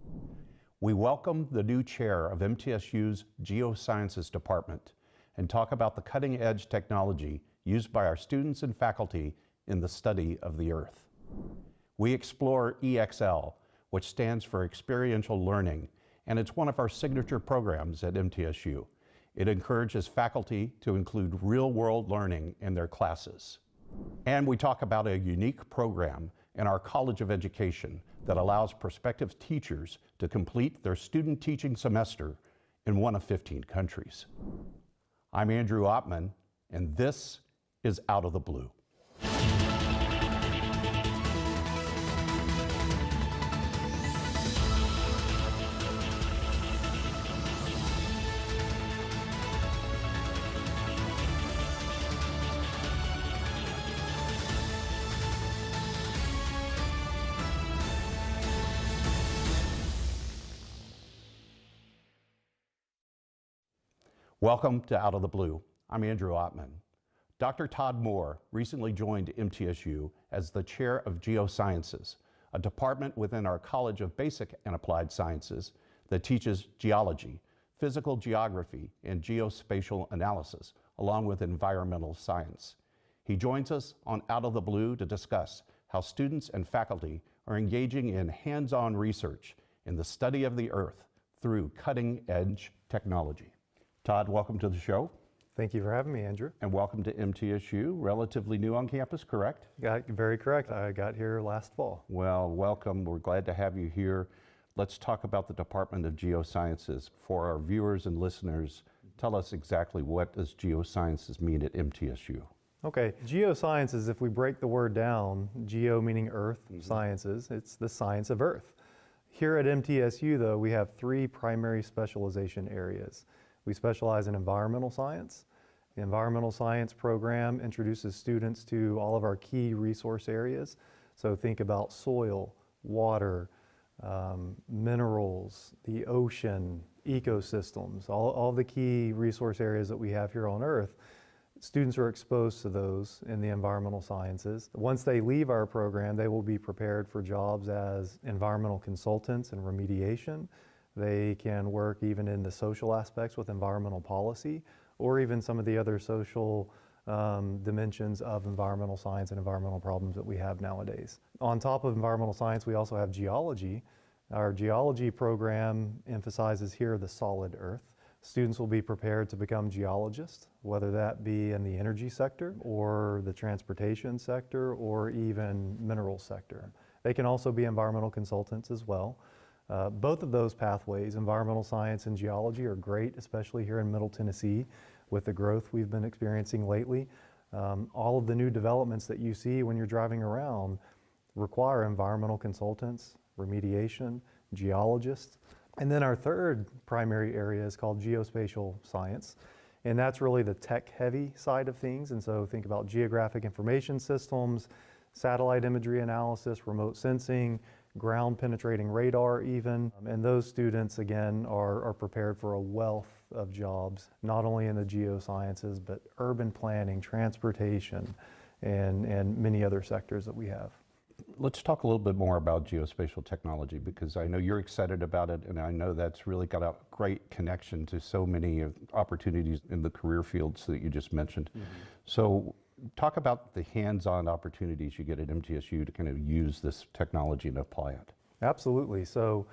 we welcome the new chair of MTSU's Geosciences Department and talk about the cutting-edge technology used by our students and faculty in the study of the Earth. We explore EXL, which stands for Experiential Learning, and it's one of our signature programs at MTSU. It encourages faculty to include real-world learning in their classes. And we talk about a unique program in our College of Education that allows prospective teachers to complete their student teaching semester in one of 15 countries. I'm Andrew Ottman, and this is Out of the Blue. Welcome to Out of the Blue. I'm Andrew Ottman. Dr. Todd Moore recently joined MTSU as the chair of Geosciences, a department within our College of Basic and Applied Sciences that teaches geology, physical geography, and geospatial analysis, along with environmental science. He joins us on Out of the Blue to discuss how students and faculty are engaging in hands-on research in the study of the Earth through cutting-edge technology. Todd, welcome to the show. Thank you for having me, Andrew. And welcome to MTSU, relatively new on campus, correct? Very correct. I got here last fall. Well, welcome. We're glad to have you here. Let's talk about the Department of Geosciences. For our viewers and listeners, tell us exactly what does geosciences mean at MTSU? Okay, geosciences, if we break the word down, geo meaning earth, sciences, it's the science of Earth. Here at MTSU, though, we have three primary specialization areas. We specialize in environmental science. The environmental science program introduces students to all of our key resource areas. So think about soil, water, minerals, the ocean, ecosystems, all the key resource areas that we have here on Earth. Students are exposed to those in the environmental sciences. Once they leave our program, they will be prepared for jobs as environmental consultants and remediation. They can work even in the social aspects with environmental policy, or even some of the other social dimensions of environmental science and environmental problems that we have nowadays. On top of environmental science, we also have geology. Our geology program emphasizes here the solid Earth. Students will be prepared to become geologists, whether that be in the energy sector or the transportation sector or even mineral sector. They can also be environmental consultants as well. Both of those pathways, environmental science and geology, are great, especially here in Middle Tennessee with the growth we've been experiencing lately. All of the new developments that you see when you're driving around require environmental consultants, remediation, geologists. And then our third primary area is called geospatial science. And that's really the tech-heavy side of things. And so think about geographic information systems, satellite imagery analysis, remote sensing, ground penetrating radar even. And those students, again, are prepared for a wealth of jobs, not only in the geosciences, but urban planning, transportation, and many other sectors that we have. Let's talk a little bit more about geospatial technology, because I know you're excited about it, and I know that's really got a great connection to so many opportunities in the career fields that you just mentioned. So talk about the hands-on opportunities you get at MTSU to kind of use this technology and apply it. Absolutely. So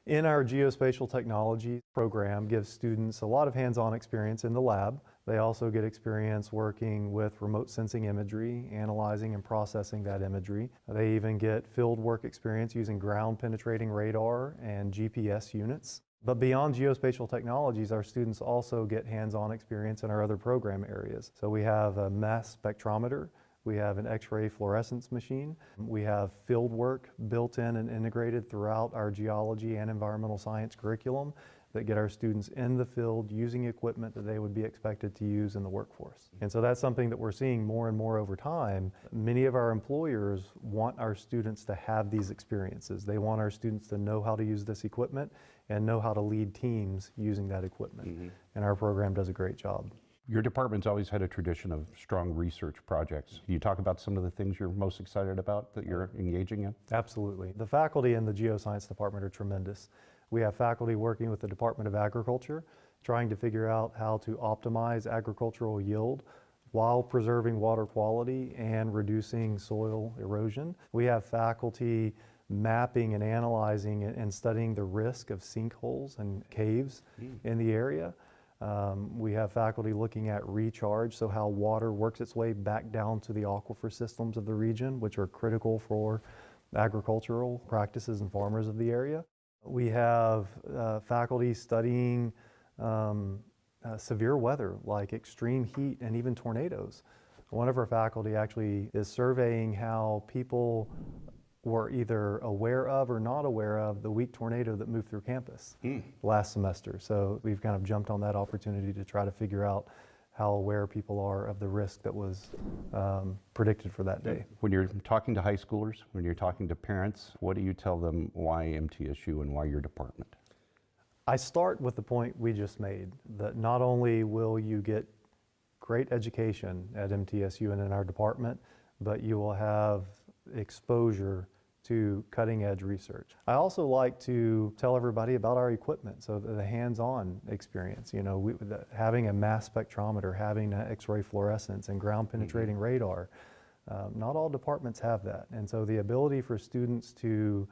in our geospatial technology program gives students a lot of hands-on experience in the lab. They also get experience working with remote sensing imagery, analyzing and processing that imagery. They even get field work experience using ground penetrating radar and GPS units. But beyond geospatial technologies, our students also get hands-on experience in our other program areas. So we have a mass spectrometer, we have an X-ray fluorescence machine, we have field work built in and integrated throughout our geology and environmental science curriculum that get our students in the field using equipment that they would be expected to use in the workforce. And so that's something that we're seeing more and more over time. Many of our employers want our students to have these experiences. They want our students to know how to use this equipment and know how to lead teams using that equipment. And our program does a great job. Your department's always had a tradition of strong research projects. Can you talk about some of the things you're most excited about that you're engaging in? Absolutely. The faculty in the geoscience department are tremendous. We have faculty working with the Department of Agriculture, trying to figure out how to optimize agricultural yield while preserving water quality and reducing soil erosion. We have faculty mapping and analyzing and studying the risk of sinkholes and caves in the area. We have faculty looking at recharge, so how water works its way back down to the aquifer systems of the region, which are critical for agricultural practices and farmers of the area. We have faculty studying severe weather like extreme heat and even tornadoes. One of our faculty actually is surveying how people were either aware of or not aware of the weak tornado that moved through campus last semester. So we've kind of jumped on that opportunity to try to figure out how aware people are of the risk that was predicted for that day. When you're talking to high schoolers, when you're talking to parents, what do you tell them why MTSU and why your department? I start with the point we just made, that not only will you get great education at MTSU and in our department, but you will have exposure to cutting edge research. I also like to tell everybody about our equipment, so the hands-on experience. You know, having a mass spectrometer, having X-ray fluorescence and ground penetrating radar. Not all departments have that. And so the ability for students to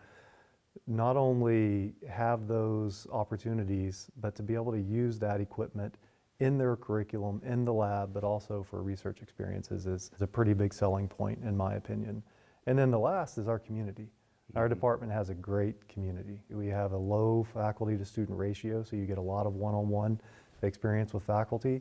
not only have those opportunities, but to be able to use that equipment in their curriculum, in the lab, but also for research experiences is a pretty big selling point in my opinion. And then the last is our community. Our department has a great community. We have a low faculty to student ratio, so you get a lot of one-on-one experience with faculty.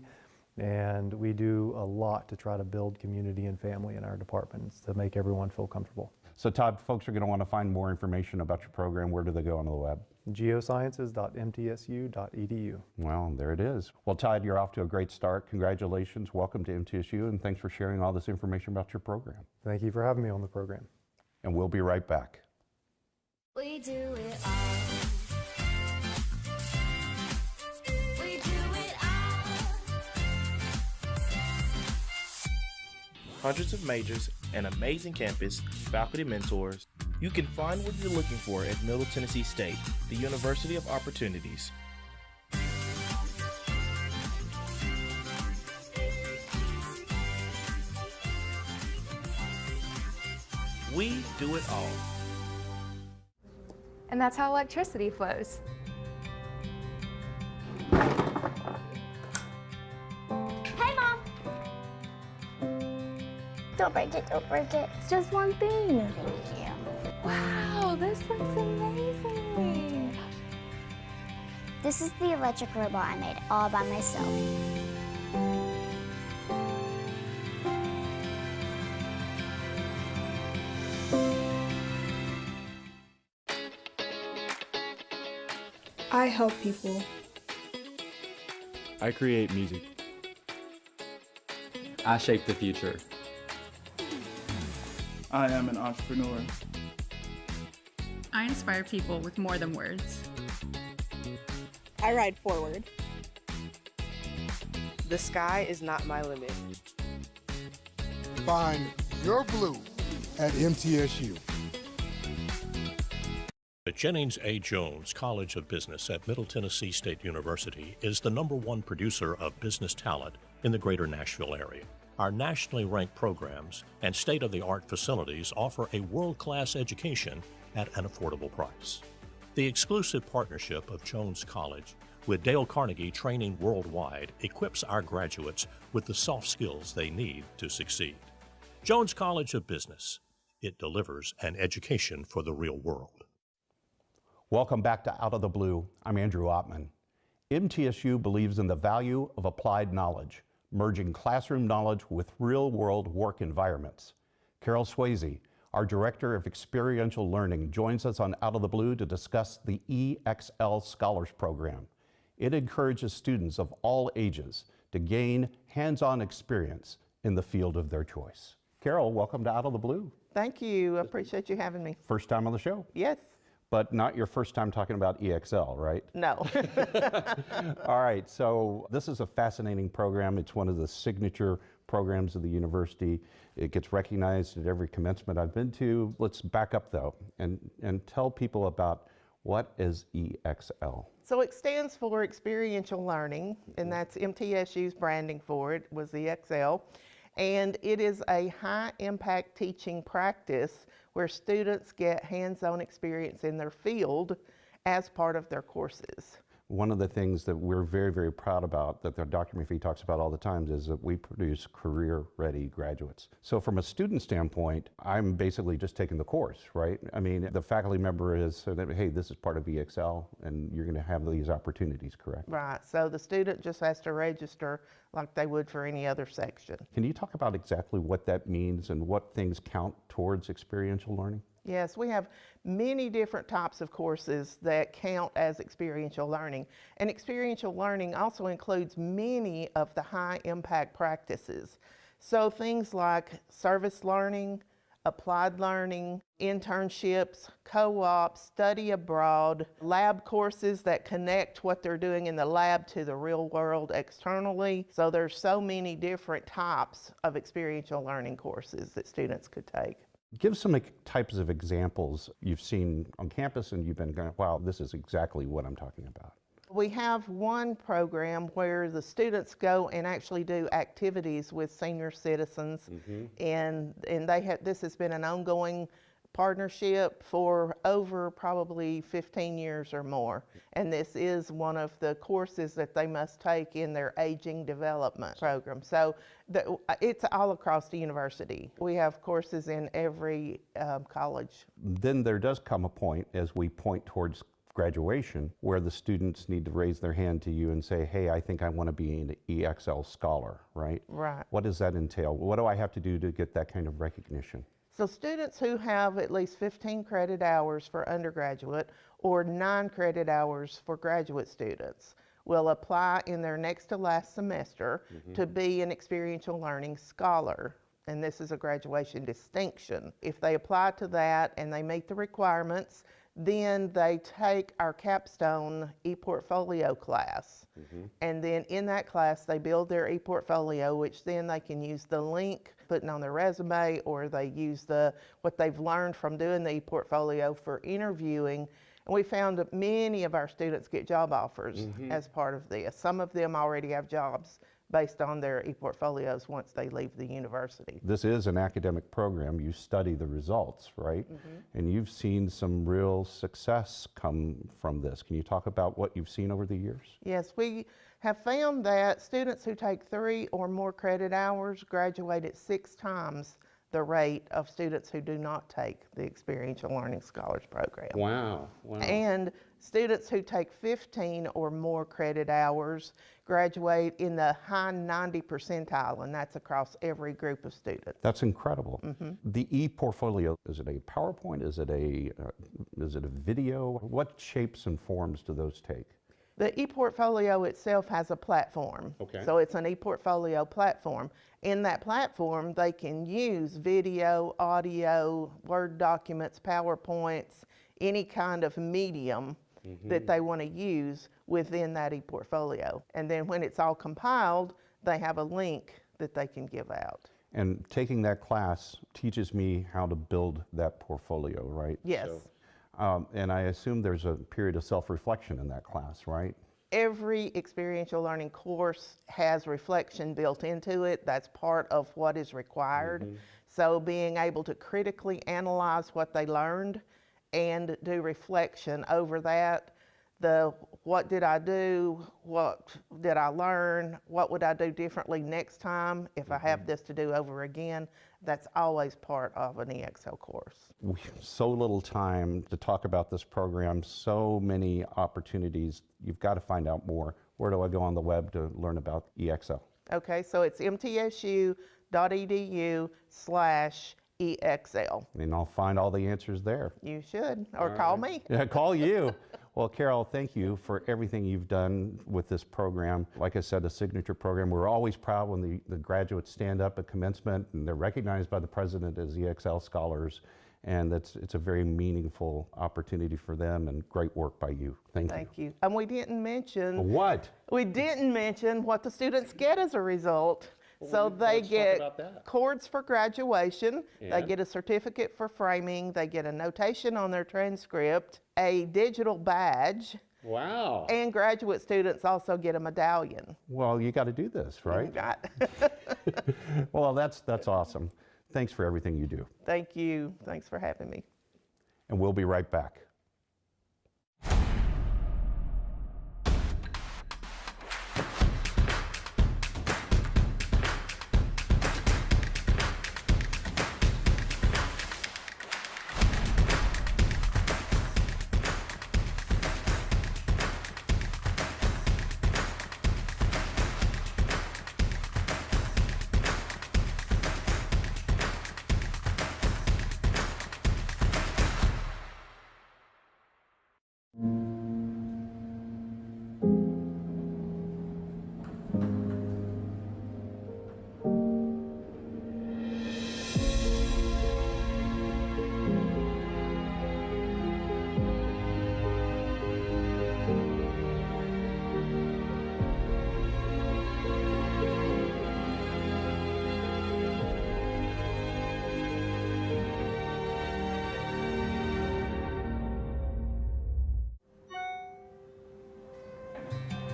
And we do a lot to try to build community and family in our departments to make everyone feel comfortable. So Todd, folks are going to want to find more information about your program. Where do they go on the web? geosciences.mtsu.edu. Well, there it is. Well, Todd, you're off to a great start. Congratulations. Welcome to MTSU, and thanks for sharing all this information about your program. Thank you for having me on the program. And we'll be right back. We do it all. We do it all. Hundreds of majors, an amazing campus, faculty mentors. You can find what you're looking for at Middle Tennessee State, the University of Opportunities. We do it all. And that's how electricity flows. Hey, Mom! Don't break it, don't break it. It's just one thing. Thank you. Wow, this looks amazing. This is the electric robot I made all by myself. I help people. I create music. I shape the future. I am an entrepreneur. I inspire people with more than words. I ride forward. The sky is not my limit. Find your blue at MTSU. The Jennings A. Jones College of Business at Middle Tennessee State University is the #1 producer of business talent in the greater Nashville area. Our nationally ranked programs and state-of-the-art facilities offer a world-class education at an affordable price. The exclusive partnership of Jones College with Dale Carnegie Training Worldwide equips our graduates with the soft skills they need to succeed. Jones College of Business. It delivers an education for the real world. Welcome back to Out of the Blue. I'm Andrew Ottman. MTSU believes in the value of applied knowledge, merging classroom knowledge with real-world work environments. Carol Swayze, our Director of Experiential Learning, joins us on Out of the Blue to discuss the EXL Scholars Program. It encourages students of all ages to gain hands-on experience in the field of their choice. Carol, welcome to Out of the Blue. Thank you. I appreciate you having me. First time on the show. Yes. But not your first time talking about EXL, right? No. All right, so this is a fascinating program. It's one of the signature programs of the university. It gets recognized at every commencement I've been to. Let's back up though and tell people about what is EXL. So it stands for Experiential Learning, and that's MTSU's branding for it was EXL. And it is a high impact teaching practice where students get hands-on experience in their field as part of their courses. One of the things that we're very, very proud about, that Dr. McPhee talks about all the time, is that we produce career-ready graduates. So from a student standpoint, I'm basically just taking the course, right? I mean, the faculty member is, so that, hey, this is part of EXL, and you're going to have these opportunities, correct? Right, so the student just has to register like they would for any other section. Can you talk about exactly what that means and what things count towards experiential learning? Yes, we have many different types of courses that count as experiential learning. And experiential learning also includes many of the high impact practices. So things like service learning, applied learning, internships, co-ops, study abroad, lab courses that connect what they're doing in the lab to the real world externally. So there's so many different types of experiential learning courses that students could take. Give some types of examples you've seen on campus and you've been going, wow, this is exactly what I'm talking about. We have one program where the students go and actually do activities with senior citizens, and this has been an ongoing partnership for over probably 15 years or more. And this is one of the courses that they must take in their aging development program. So it's all across the university. We have courses in every college. Then there does come a point, as we point towards graduation, where the students need to raise their hand to you and say, hey, I think I want to be an EXL scholar, right? Right. What does that entail? What do I have to do to get that kind of recognition? So students who have at least 15 credit hours for undergraduate or 9 credit hours for graduate students will apply in their next to last semester to be an experiential learning scholar. And this is a graduation distinction. If they apply to that and they meet the requirements, then they take our capstone ePortfolio class. And then in that class, they build their ePortfolio, which then they can use the link putting on their resume, or they use what they've learned from doing the ePortfolio for interviewing. And we found that many of our students get job offers as part of this. Some of them already have jobs based on their ePortfolios once they leave the university. This is an academic program. You study the results, right? And you've seen some real success come from this. Can you talk about what you've seen over the years? Yes, we have found that students who take 3 or more credit hours graduate at 6 times the rate of students who do not take the Experiential Learning Scholars Program. Wow. And students who take 15 or more credit hours graduate in the high 90 percentile, and that's across every group of students. That's incredible. The ePortfolio, is it a PowerPoint? Is it a video? What shapes and forms do those take? The ePortfolio itself has a platform. Okay. So it's an ePortfolio platform. In that platform, they can use video, audio, Word documents, PowerPoints, any kind of medium that they want to use within that ePortfolio. And then when it's all compiled, they have a link that they can give out. And taking that class teaches me how to build that portfolio, right? Yes. And I assume there's a period of self-reflection in that class, right? Every experiential learning course has reflection built into it. That's part of what is required. So being able to critically analyze what they learned and do reflection over that, what did I do, what did I learn, what would I do differently next time if I have this to do over again, that's always part of an EXL course. We have so little time to talk about this program, so many opportunities. You've got to find out more. Where do I go on the web to learn about EXL? Okay, so it's mtsu.edu/EXL. And I'll find all the answers there. You should, or call me. Yeah, call you. Well, Carol, thank you for everything you've done with this program. Like I said, a signature program. We're always proud when the graduates stand up at commencement and they're recognized by the president as EXL scholars. and it's a very meaningful opportunity for them, and great work by you. Thank you. Thank you. And we didn't mention What? We didn't mention what the students get as a result. So they get cords for graduation, they get a certificate for framing, they get a notation on their transcript, a digital badge. Wow. And graduate students also get a medallion. Well, you got to do this, right? Well, that's awesome. Thanks for everything you do. Thank you. Thanks for having me. And we'll be right back.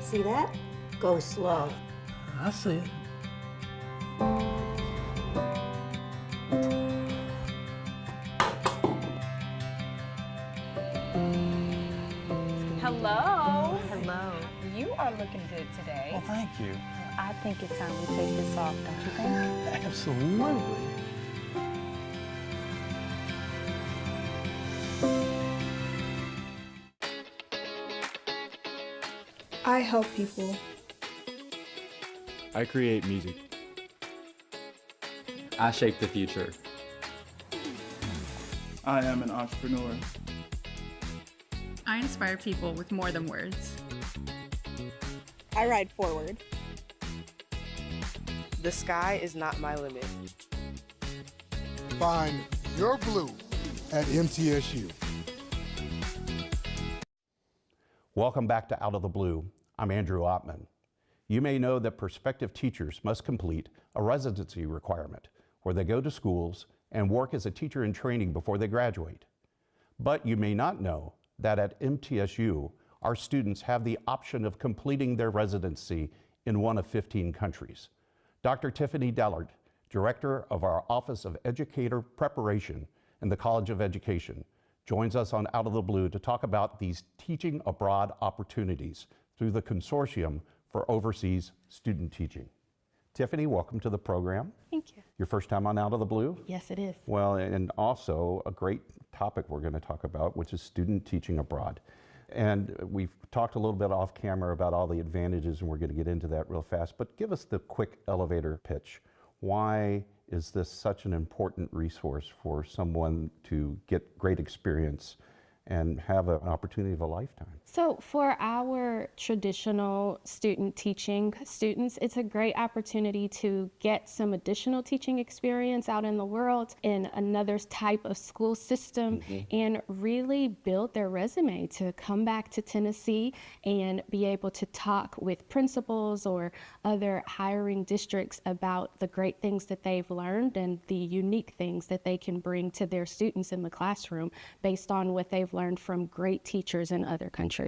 See that? Go slow. I see it. Hello. Hello. You are looking good today. Well, thank you. I think it's time we take this off, don't you think? Absolutely. I help people. I create music. I shape the future. I am an entrepreneur. I inspire people with more than words. I ride forward. The sky is not my limit. Find your blue at MTSU. Welcome back to Out of the Blue. I'm Andrew Ottman. You may know that prospective teachers must complete a residency requirement where they go to schools and work as a teacher in training before they graduate. But you may not know that at MTSU, our students have the option of completing their residency in one of 15 countries. Dr. Tiffany Dellard, Director of our Office of Educator Preparation in the College of Education, joins us on Out of the Blue to talk about these teaching abroad opportunities through the Consortium for Overseas Student Teaching. Tiffany, welcome to the program. Thank you. Your first time on Out of the Blue? Yes, it is. Well, and also a great topic we're going to talk about, which is student teaching abroad. And we've talked a little bit off camera about all the advantages, and we're going to get into that real fast. But give us the quick elevator pitch. Why is this such an important resource for someone to get great experience and have an opportunity of a lifetime? So for our traditional student teaching students, it's a great opportunity to get some additional teaching experience out in the world in another type of school system and really build their resume to come back to Tennessee and be able to talk with principals or other hiring districts about the great things that they've learned and the unique things that they can bring to their students in the classroom based on what they've learned from great teachers in other countries.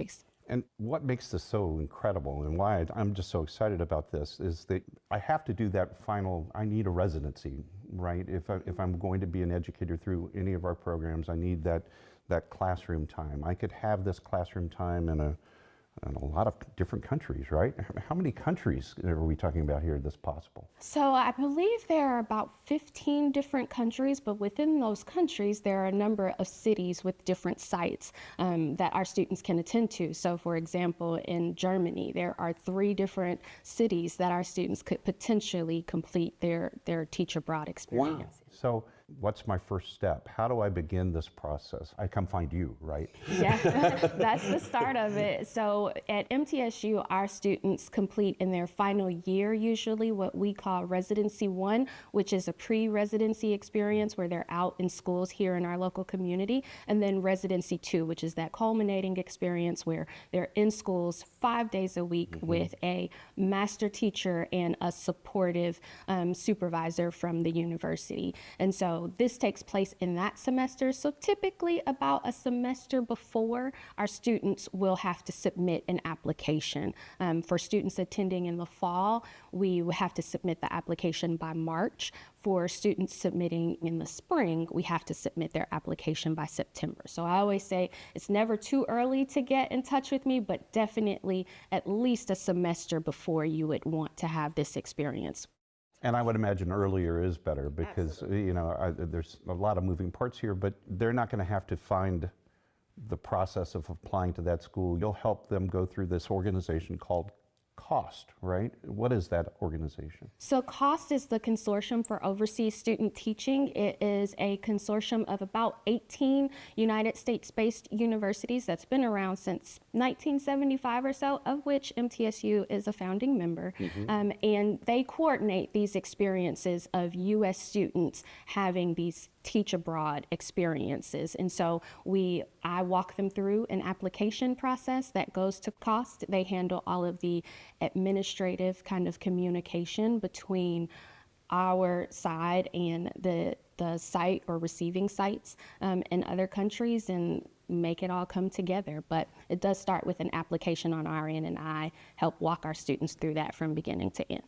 And what makes this so incredible and why I'm just so excited about this is that I have to do that final, I need a residency, right? If I'm going to be an educator through any of our programs, I need that classroom time. I could have this classroom time in a lot of different countries, right? How many countries are we talking about here that's possible? So I believe there are about 15 different countries, but within those countries, there are a number of cities with different sites that our students can attend to. So for example, in Germany, there are 3 different cities that our students could potentially complete their teach abroad experience. Wow. So What's my first step? How do I begin this process? I come find you, right? Yeah, that's the start of it. So at MTSU, our students complete in their final year usually what we call Residency 1, which is a pre-residency experience where they're out in schools here in our local community, and then Residency 2, which is that culminating experience where they're in schools 5 days a week with a master teacher and a supportive supervisor from the university. And so this takes place in that semester. So typically about a semester before, our students will have to submit an application. For students attending in the fall, we will have to submit the application by March. For students submitting in the spring, we have to submit their application by September. So I always say it's never too early to get in touch with me, but definitely at least a semester before you would want to have this experience. And I would imagine earlier is better because, you know, there's a lot of moving parts here, but they're not going to have to find the process of applying to that school. You'll help them go through this organization called COST, right? What is that organization? So COST is the Consortium for Overseas Student Teaching. It is a consortium of about 18 United States-based universities that's been around since 1975 or so, of which MTSU is a founding member. And they coordinate these experiences of U.S. students having these teach abroad experiences. And so I walk them through an application process that goes to COST. They handle all of the administrative kind of communication between our side and the site or receiving sites in other countries and make it all come together. But it does start with an application on our end, and I help walk our students through that from beginning to end.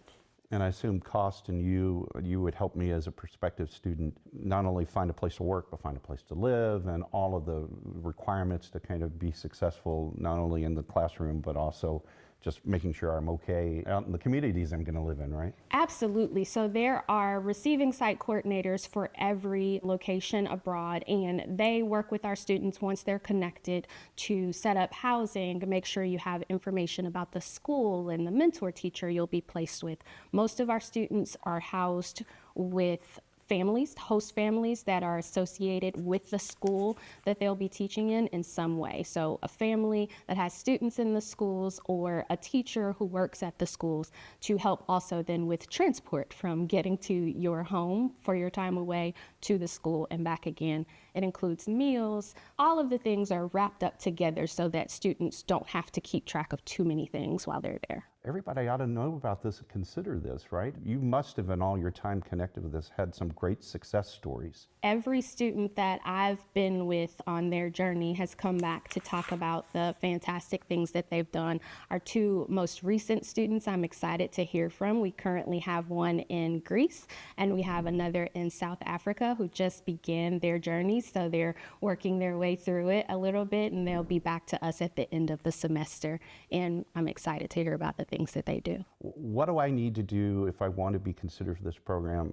And I assume COST and you would help me as a prospective student not only find a place to work, but find a place to live and all of the requirements to kind of be successful, not only in the classroom, but also just making sure I'm okay out in the communities I'm going to live in, right? Absolutely. So there are receiving site coordinators for every location abroad, and they work with our students once they're connected to set up housing, make sure you have information about the school and the mentor teacher you'll be placed with. Most of our students are housed with families, host families that are associated with the school that they'll be teaching in some way. So a family that has students in the schools or a teacher who works at the schools to help also then with transport from getting to your home for your time away to the school and back again. It includes meals. All of the things are wrapped up together so that students don't have to keep track of too many things while they're there. Everybody ought to know about this and consider this, right? You must have, in all your time connected with this, had some great success stories. Every student that I've been with on their journey has come back to talk about the fantastic things that they've done. Our two most recent students I'm excited to hear from. We currently have one in Greece and we have another in South Africa who just began their journey. So they're working their way through it a little bit and they'll be back to us at the end of the semester. And I'm excited to hear about the things that they do. What do I need to do if I want to be considered for this program?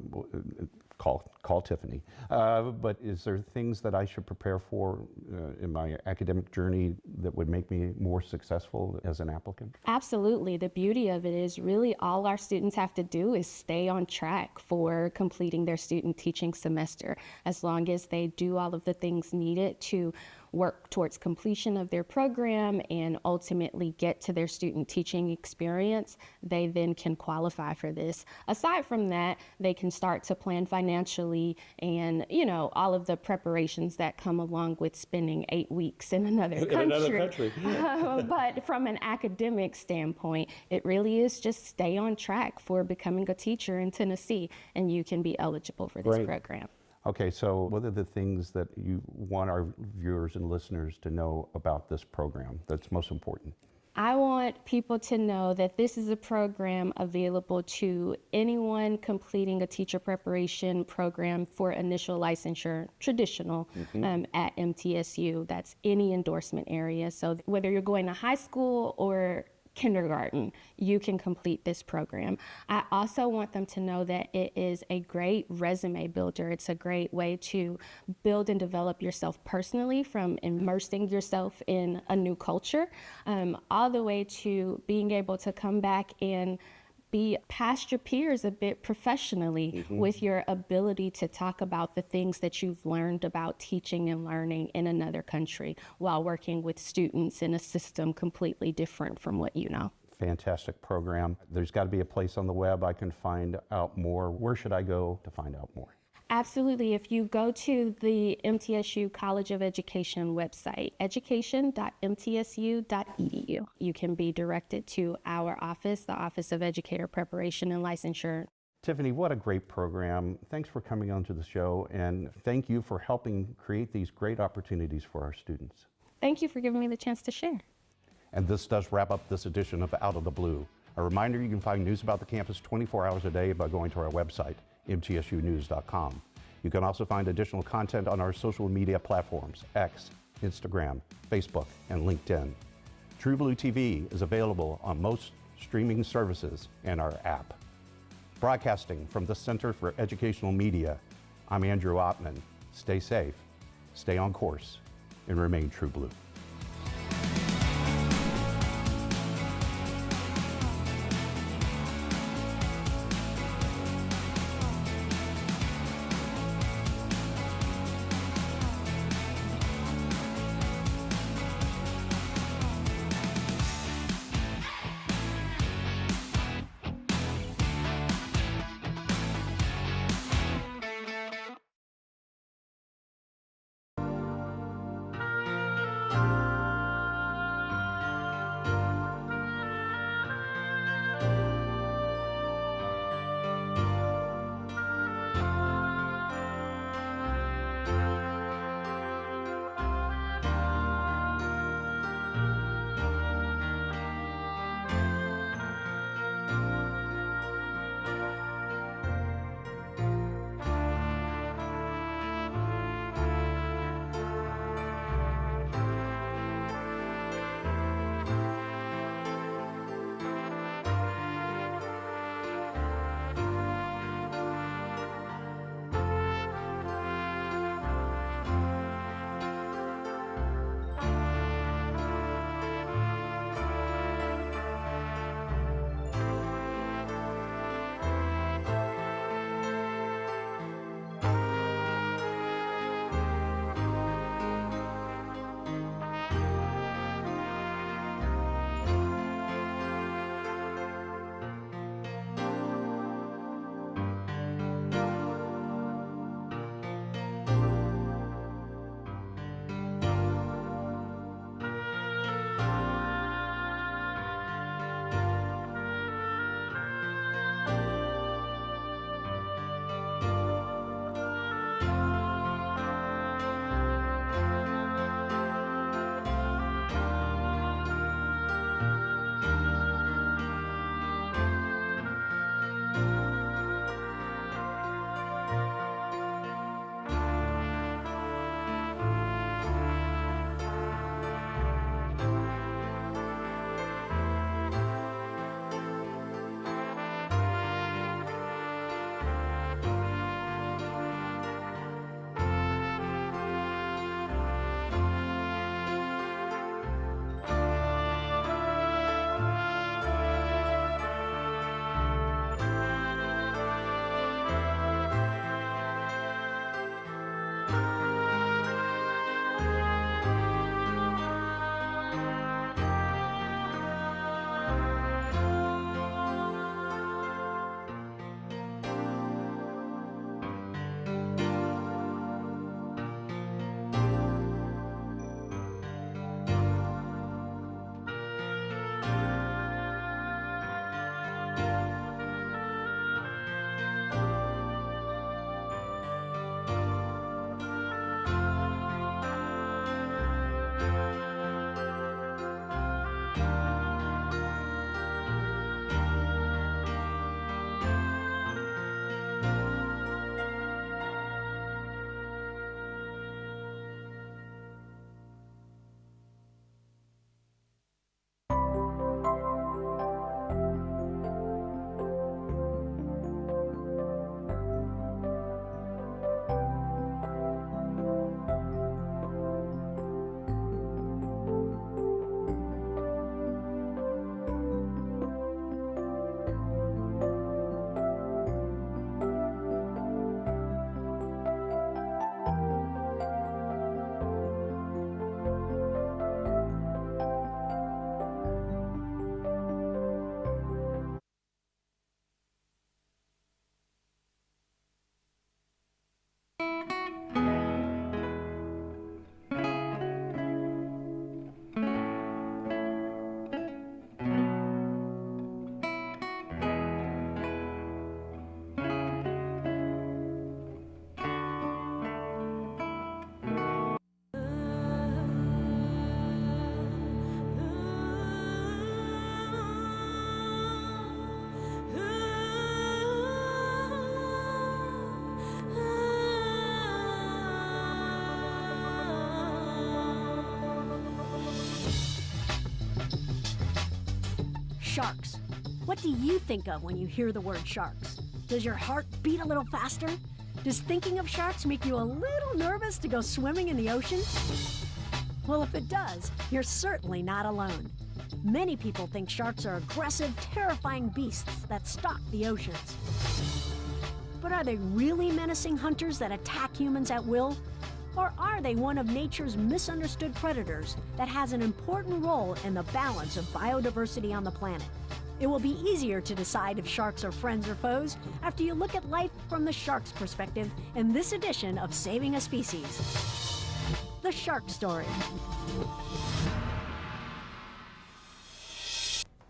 Call Tiffany. But is there things that I should prepare for in my academic journey that would make me more successful as an applicant? Absolutely. The beauty of it is really all our students have to do is stay on track for completing their student teaching semester. As long as they do all of the things needed to work towards completion of their program and ultimately get to their student teaching experience, they then can qualify for this. Aside from that, they can start to plan financially and, you know, all of the preparations that come along with spending 8 weeks in another country. But from an academic standpoint, it really is just stay on track for becoming a teacher in Tennessee and you can be eligible for this program. Okay, so what are the things that you want our viewers and listeners to know about this program that's most important? I want people to know that this is a program available to anyone completing a teacher preparation program for initial licensure, traditional, at MTSU. That's any endorsement area. So whether you're going to high school or kindergarten, you can complete this program. I also want them to know that it is a great resume builder. It's a great way to build and develop yourself personally, from immersing yourself in a new culture, all the way to being able to come back and be past your peers a bit professionally with your ability to talk about the things that you've learned about teaching and learning in another country while working with students in a system completely different from what you know. Fantastic program. There's got to be a place on the web I can find out more. Where should I go to find out more? Absolutely. If you go to the MTSU College of Education website, education.mtsu.edu, you can be directed to our office, the Office of Educator Preparation and Licensure. Tiffany, what a great program. Thanks for coming onto the show, and thank you for helping create these great opportunities for our students. Thank you for giving me the chance to share. And this does wrap up this edition of Out of the Blue. A reminder, you can find news about the campus 24 hours a day by going to our website, mtsunews.com. You can also find additional content on our social media platforms, X, Instagram, Facebook, and LinkedIn. True Blue TV is available on most streaming services and our app. Broadcasting from the Center for Educational Media, I'm Andrew Ottman. Stay safe, stay on course, and remain True Blue. Sharks. What do you think of when you hear the word sharks? Does your heart beat a little faster? Does thinking of sharks make you a little nervous to go swimming in the ocean? Well, if it does, you're certainly not alone. Many people think sharks are aggressive, terrifying beasts that stalk the oceans. But are they really menacing hunters that attack humans at will? Or are they one of nature's misunderstood predators that has an important role in the balance of biodiversity on the planet? It will be easier to decide if sharks are friends or foes after you look at life from the shark's perspective in this edition of Saving a Species. The Shark Story.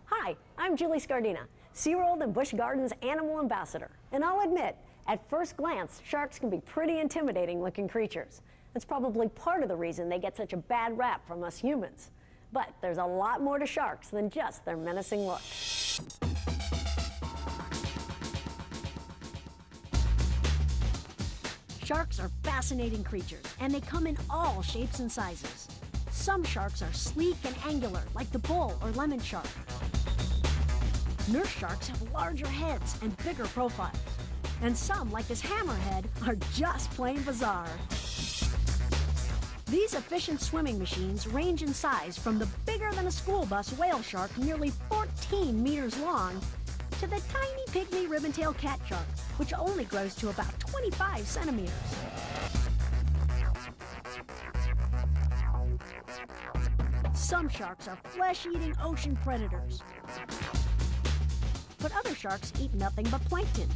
Hi, I'm Julie Scardina, SeaWorld and Busch Gardens Animal Ambassador. And I'll admit, at first glance, sharks can be pretty intimidating looking creatures. That's probably part of the reason they get such a bad rap from us humans. But there's a lot more to sharks than just their menacing look. Sharks are fascinating creatures, and they come in all shapes and sizes. Some sharks are sleek and angular, like the bull or lemon shark. Nurse sharks have larger heads and bigger profiles. And some, like this hammerhead, are just plain bizarre. These efficient swimming machines range in size from the bigger-than-a-school bus whale shark, nearly 14 meters long, to the tiny pygmy ribbon-tailed cat shark, which only grows to about 25 centimeters. Some sharks are flesh-eating ocean predators, but other sharks eat nothing but plankton.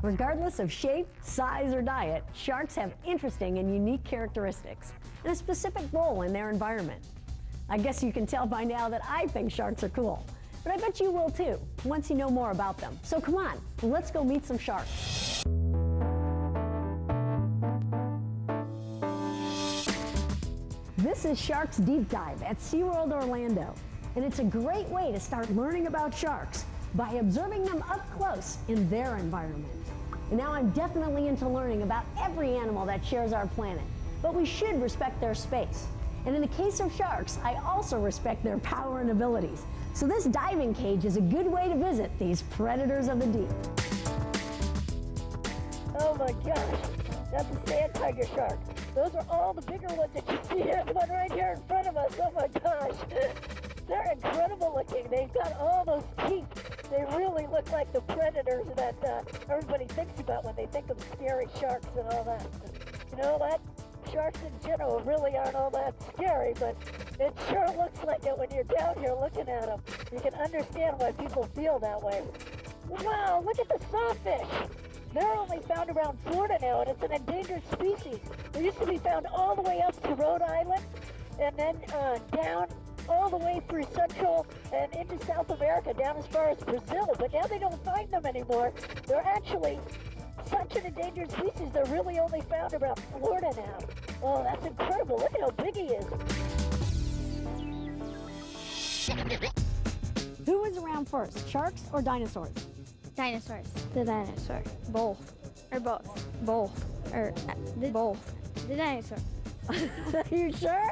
Regardless of shape, size, or diet, sharks have interesting and unique characteristics and a specific role in their environment. I guess you can tell by now that I think sharks are cool, but I bet you will too, once you know more about them. So come on, let's go meet some sharks. This is Sharks Deep Dive at SeaWorld Orlando, and it's a great way to start learning about sharks by observing them up close in their environment. And now I'm definitely into learning about every animal that shares our planet, but we should respect their space. And in the case of sharks, I also respect their power and abilities. So this diving cage is a good way to visit these predators of the deep. Oh my gosh, that's a sand tiger shark. Those are all the bigger ones that you see. There's one right here in front of us. Oh my gosh. They're incredible looking. They've got all those teeth. They really look like the predators that everybody thinks about when they think of scary sharks and all that. You know what? Sharks in general really aren't all that scary, but it sure looks like it when you're down here looking at them. You can understand why people feel that way. Wow, look at the sawfish. They're only found around Florida now, and it's an endangered species. They used to be found all the way up to Rhode Island, and then down all the way through Central and into South America, down as far as Brazil, but now they don't find them anymore. They're actually such an endangered species, they're really only found around Florida now. Oh, that's incredible. Look at how big he is. Who was around first, sharks or dinosaurs? Dinosaurs. The dinosaur. Both. Or both. Both. Or Both. the dinosaur. Are you sure?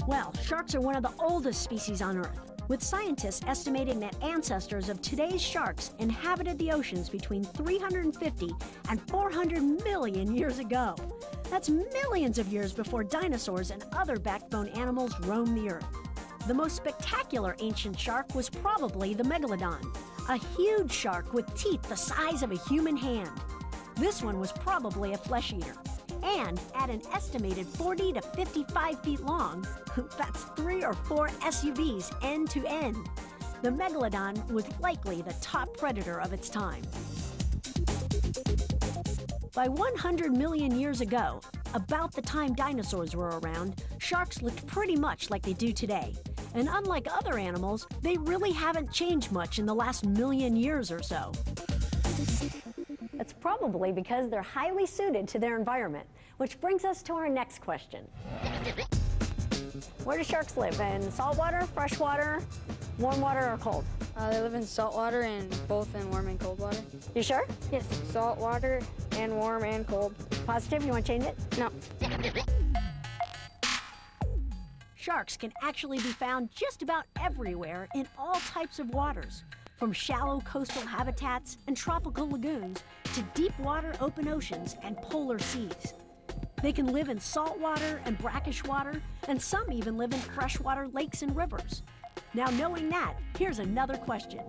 Well, sharks are one of the oldest species on Earth, with scientists estimating that ancestors of today's sharks inhabited the oceans between 350 and 400 million years ago. That's millions of years before dinosaurs and other backbone animals roamed the Earth. The most spectacular ancient shark was probably the megalodon, a huge shark with teeth the size of a human hand. This one was probably a flesh eater. And at an estimated 40 to 55 feet long, that's 3 or 4 SUVs end to end, the megalodon was likely the top predator of its time. By 100 million years ago, about the time dinosaurs were around, sharks looked pretty much like they do today. And unlike other animals, they really haven't changed much in the last million years or so. That's probably because they're highly suited to their environment, which brings us to our next question. Where do sharks live? In saltwater, freshwater, warm water, or cold? They live in salt water and both in warm and cold water. You sure? Yes, salt water and warm and cold. Positive? You want to change it? No. Sharks can actually be found just about everywhere in all types of waters, from shallow coastal habitats and tropical lagoons to deep water open oceans and polar seas. They can live in saltwater and brackish water, and some even live in freshwater lakes and rivers. Now, knowing that, here's another question.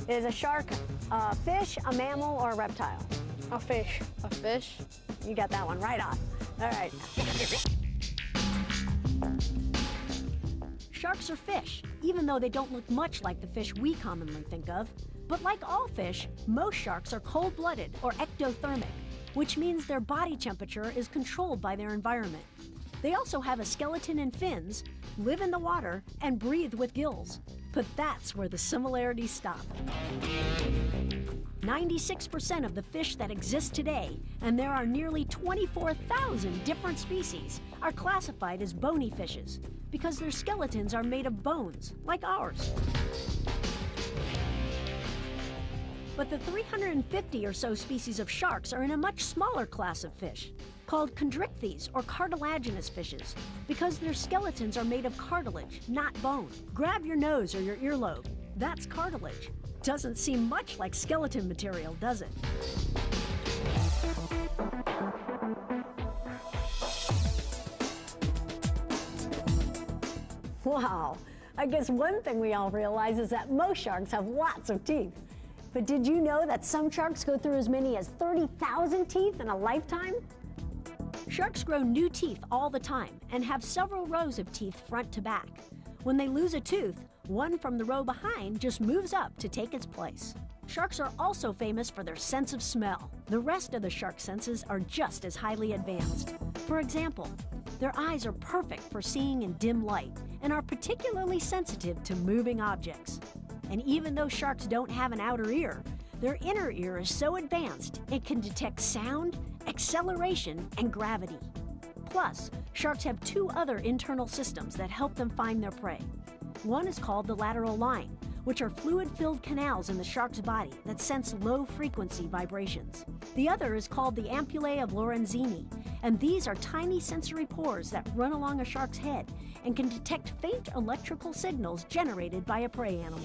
Is a shark a fish, a mammal, or a reptile? A fish. A fish? You got that one right on. All right. Sharks are fish, even though they don't look much like the fish we commonly think of. But like all fish, most sharks are cold-blooded or ectothermic, which means their body temperature is controlled by their environment. They also have a skeleton and fins, live in the water, and breathe with gills. But that's where the similarities stop. 96% of the fish that exist today, and there are nearly 24,000 different species, are classified as bony fishes because their skeletons are made of bones, like ours. But the 350 or so species of sharks are in a much smaller class of fish, called chondrichthyes or cartilaginous fishes, because their skeletons are made of cartilage, not bone. Grab your nose or your earlobe. That's cartilage. Doesn't seem much like skeleton material, does it? Wow. I guess one thing we all realize is that most sharks have lots of teeth. But did you know that some sharks go through as many as 30,000 teeth in a lifetime? Sharks grow new teeth all the time and have several rows of teeth front to back. When they lose a tooth, one from the row behind just moves up to take its place. Sharks are also famous for their sense of smell. The rest of the shark senses are just as highly advanced. For example, their eyes are perfect for seeing in dim light and are particularly sensitive to moving objects. And even though sharks don't have an outer ear, their inner ear is so advanced it can detect sound, acceleration, and gravity. Plus, sharks have two other internal systems that help them find their prey. One is called the lateral line, which are fluid-filled canals in the shark's body that sense low-frequency vibrations. The other is called the ampullae of Lorenzini, and these are tiny sensory pores that run along a shark's head and can detect faint electrical signals generated by a prey animal.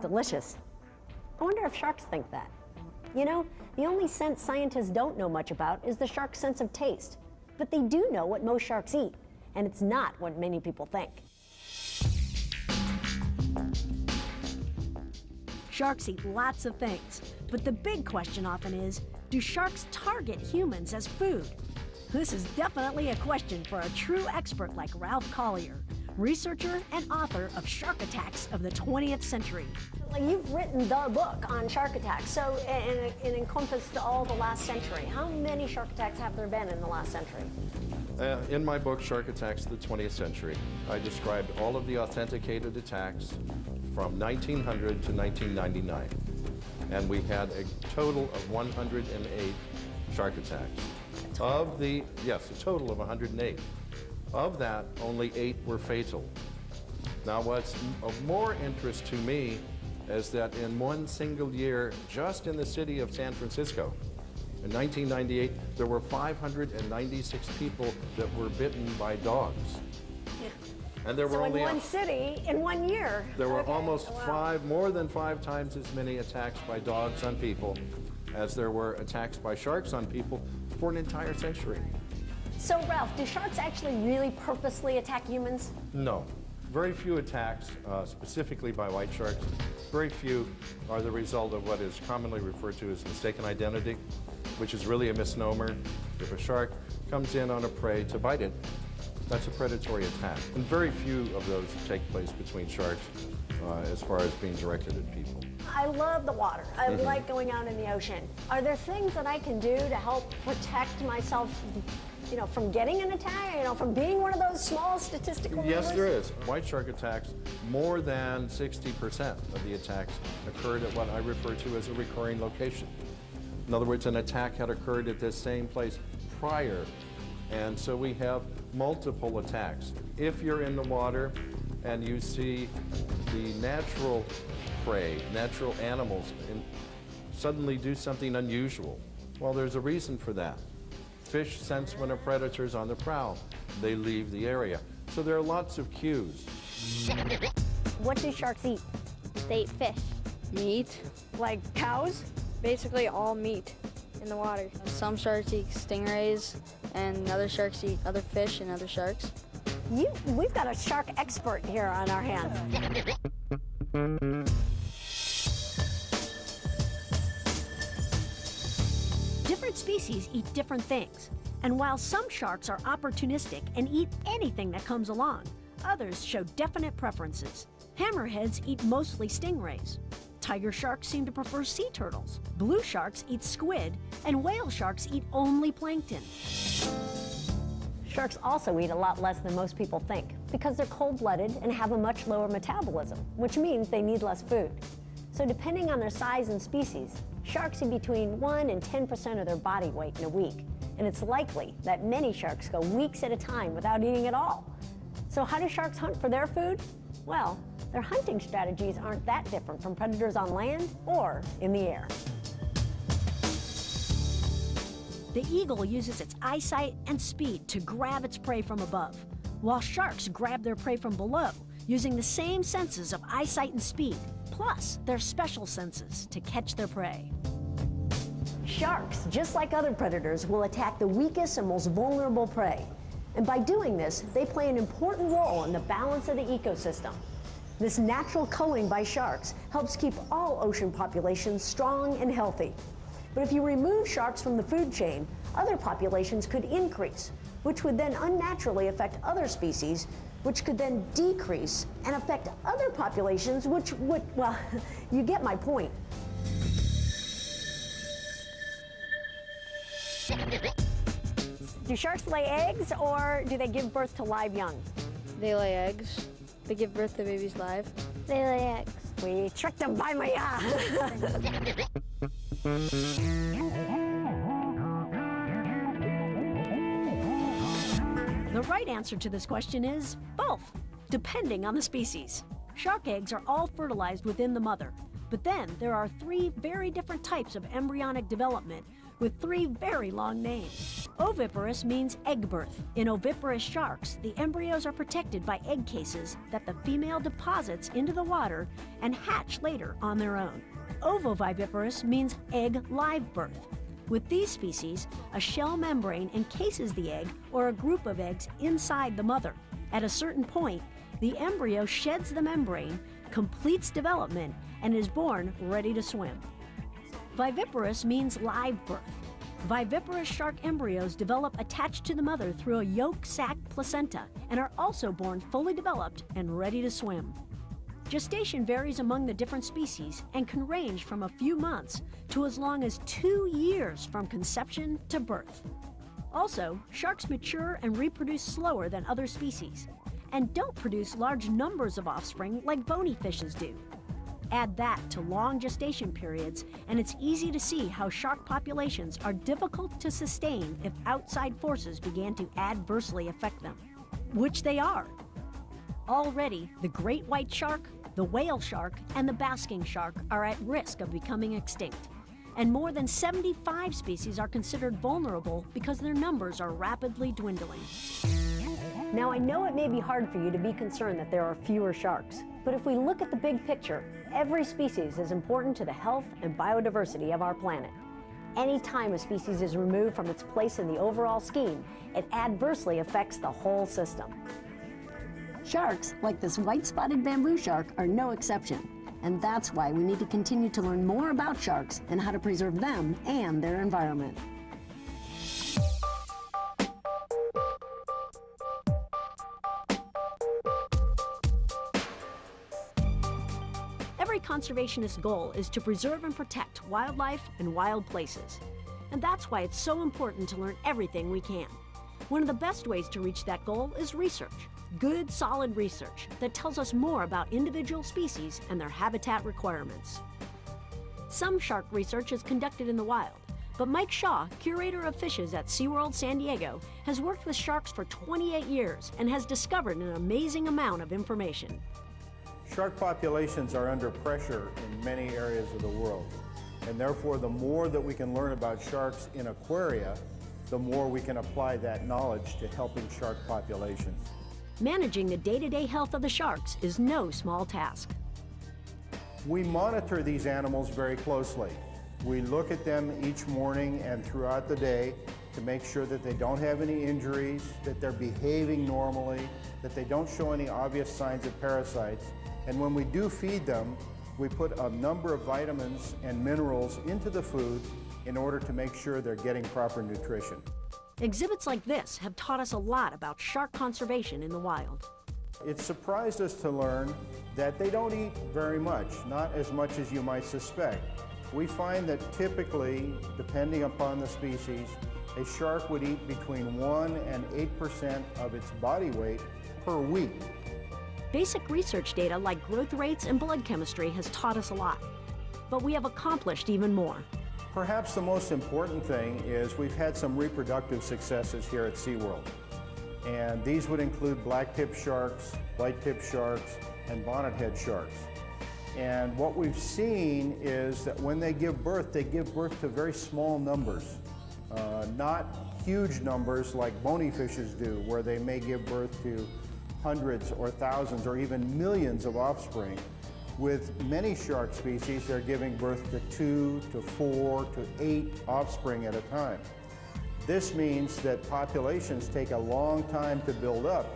Delicious. I wonder if sharks think that. You know, the only sense scientists don't know much about is the shark's sense of taste. But they do know what most sharks eat, and it's not what many people think. Sharks eat lots of things, but the big question often is, do sharks target humans as food? This is definitely a question for a true expert like Ralph Collier, researcher and author of Shark Attacks of the 20th Century. You've written the book on shark attacks, so it encompassed all the last century. How many shark attacks have there been in the last century? In my book, Shark Attacks of the 20th Century, I described all of the authenticated attacks from 1900 to 1999. And we had a total of 108 shark attacks. Of the, yes, a total of 108. Of that, only 8 were fatal. Now, what's of more interest to me is that in one single year, just in the city of San Francisco, in 1998, there were 596 people that were bitten by dogs. Yeah. And there were so only in one city, in 1 year. There were almost more than 5 times as many attacks by dogs on people as there were attacks by sharks on people for an entire century. So Ralph, do sharks actually really purposely attack humans? No. Very few attacks, specifically by white sharks, very few are the result of what is commonly referred to as mistaken identity, which is really a misnomer. If a shark comes in on a prey to bite it, that's a predatory attack. And very few of those take place between sharks as far as being directed at people. I love the water. I like going out in the ocean. Are there things that I can do to help protect myself, you know, from getting an attack, you know, from being one of those small statistical Yes, numbers? there is. White shark attacks, more than 60% of the attacks occurred at what I refer to as a recurring location. In other words, an attack had occurred at this same place prior. And so we have multiple attacks. If you're in the water and you see the natural prey, natural animals, suddenly do something unusual, well, there's a reason for that. Fish sense when a predator's on the prowl. They leave the area. So there are lots of cues. What do sharks eat? They eat fish. Meat. Like cows? Basically all meat in the water. Some sharks eat stingrays, and other sharks eat other fish and other sharks. We've got a shark expert here on our hands. Different species eat different things. And while some sharks are opportunistic and eat anything that comes along, others show definite preferences. Hammerheads eat mostly stingrays. Tiger sharks seem to prefer sea turtles. Blue sharks eat squid, and whale sharks eat only plankton. Sharks also eat a lot less than most people think because they're cold-blooded and have a much lower metabolism, which means they need less food. So depending on their size and species, sharks eat between 1 and 10% of their body weight in a week. And it's likely that many sharks go weeks at a time without eating at all. So how do sharks hunt for their food? Well, their hunting strategies aren't that different from predators on land or in the air. The eagle uses its eyesight and speed to grab its prey from above, while sharks grab their prey from below using the same senses of eyesight and speed, plus their special senses to catch their prey. Sharks, just like other predators, will attack the weakest and most vulnerable prey. And by doing this, they play an important role in the balance of the ecosystem. This natural culling by sharks helps keep all ocean populations strong and healthy. But if you remove sharks from the food chain, other populations could increase, which would then unnaturally affect other species, which could then decrease and affect other populations, which would, well, you get my point. Do sharks lay eggs, or do they give birth to live young? They lay eggs. They give birth to babies live. They lay eggs. We tricked them by my The right answer to this question is both, depending on the species. Shark eggs are all fertilized within the mother, but then there are 3 very different types of embryonic development with 3 very long names. Oviparous means egg birth. In oviparous sharks, the embryos are protected by egg cases that the female deposits into the water and hatch later on their own. Ovoviviparous means egg live birth. With these species, a shell membrane encases the egg or a group of eggs inside the mother. At a certain point, the embryo sheds the membrane, completes development, and is born ready to swim. Viviparous means live birth. Viviparous shark embryos develop attached to the mother through a yolk sac placenta and are also born fully developed and ready to swim. Gestation varies among the different species and can range from a few months to as long as 2 years from conception to birth. Also, sharks mature and reproduce slower than other species and don't produce large numbers of offspring like bony fishes do. Add that to long gestation periods, and it's easy to see how shark populations are difficult to sustain if outside forces began to adversely affect them, which they are. Already, the great white shark, the whale shark, and the basking shark are at risk of becoming extinct. And more than 75 species are considered vulnerable because their numbers are rapidly dwindling. Now, I know it may be hard for you to be concerned that there are fewer sharks, but if we look at the big picture, every species is important to the health and biodiversity of our planet. Any time a species is removed from its place in the overall scheme, it adversely affects the whole system. Sharks, like this white-spotted bamboo shark, are no exception. And that's why we need to continue to learn more about sharks and how to preserve them and their environment. Every conservationist's goal is to preserve and protect wildlife and wild places. And that's why it's so important to learn everything we can. One of the best ways to reach that goal is research. Good, solid research that tells us more about individual species and their habitat requirements. Some shark research is conducted in the wild, But Mike Shaw, curator of fishes at SeaWorld San Diego, has worked with sharks for 28 years and has discovered an amazing amount of information. Shark populations are under pressure in many areas of the world, and therefore the more that we can learn about sharks in aquaria, the more we can apply that knowledge to helping shark populations. Managing the day-to-day health of the sharks is no small task. We monitor these animals very closely. We look at them each morning and throughout the day to make sure that they don't have any injuries, that they're behaving normally, that they don't show any obvious signs of parasites. And when we do feed them, we put a number of vitamins and minerals into the food in order to make sure they're getting proper nutrition. Exhibits like this have taught us a lot about shark conservation in the wild. It surprised us to learn that they don't eat very much, not as much as you might suspect. We find that typically, depending upon the species, a shark would eat between 1 and 8% of its body weight per week. Basic research data like growth rates and blood chemistry has taught us a lot, but we have accomplished even more. Perhaps the most important thing is we've had some reproductive successes here at SeaWorld. And these would include black-tip sharks, white-tip sharks, and bonnethead sharks. And what we've seen is that when they give birth to very small numbers, not huge numbers like bony fishes do, where they may give birth to hundreds or thousands or even millions of offspring. With many shark species, they're giving birth to 2 to 4 to 8 offspring at a time. This means that populations take a long time to build up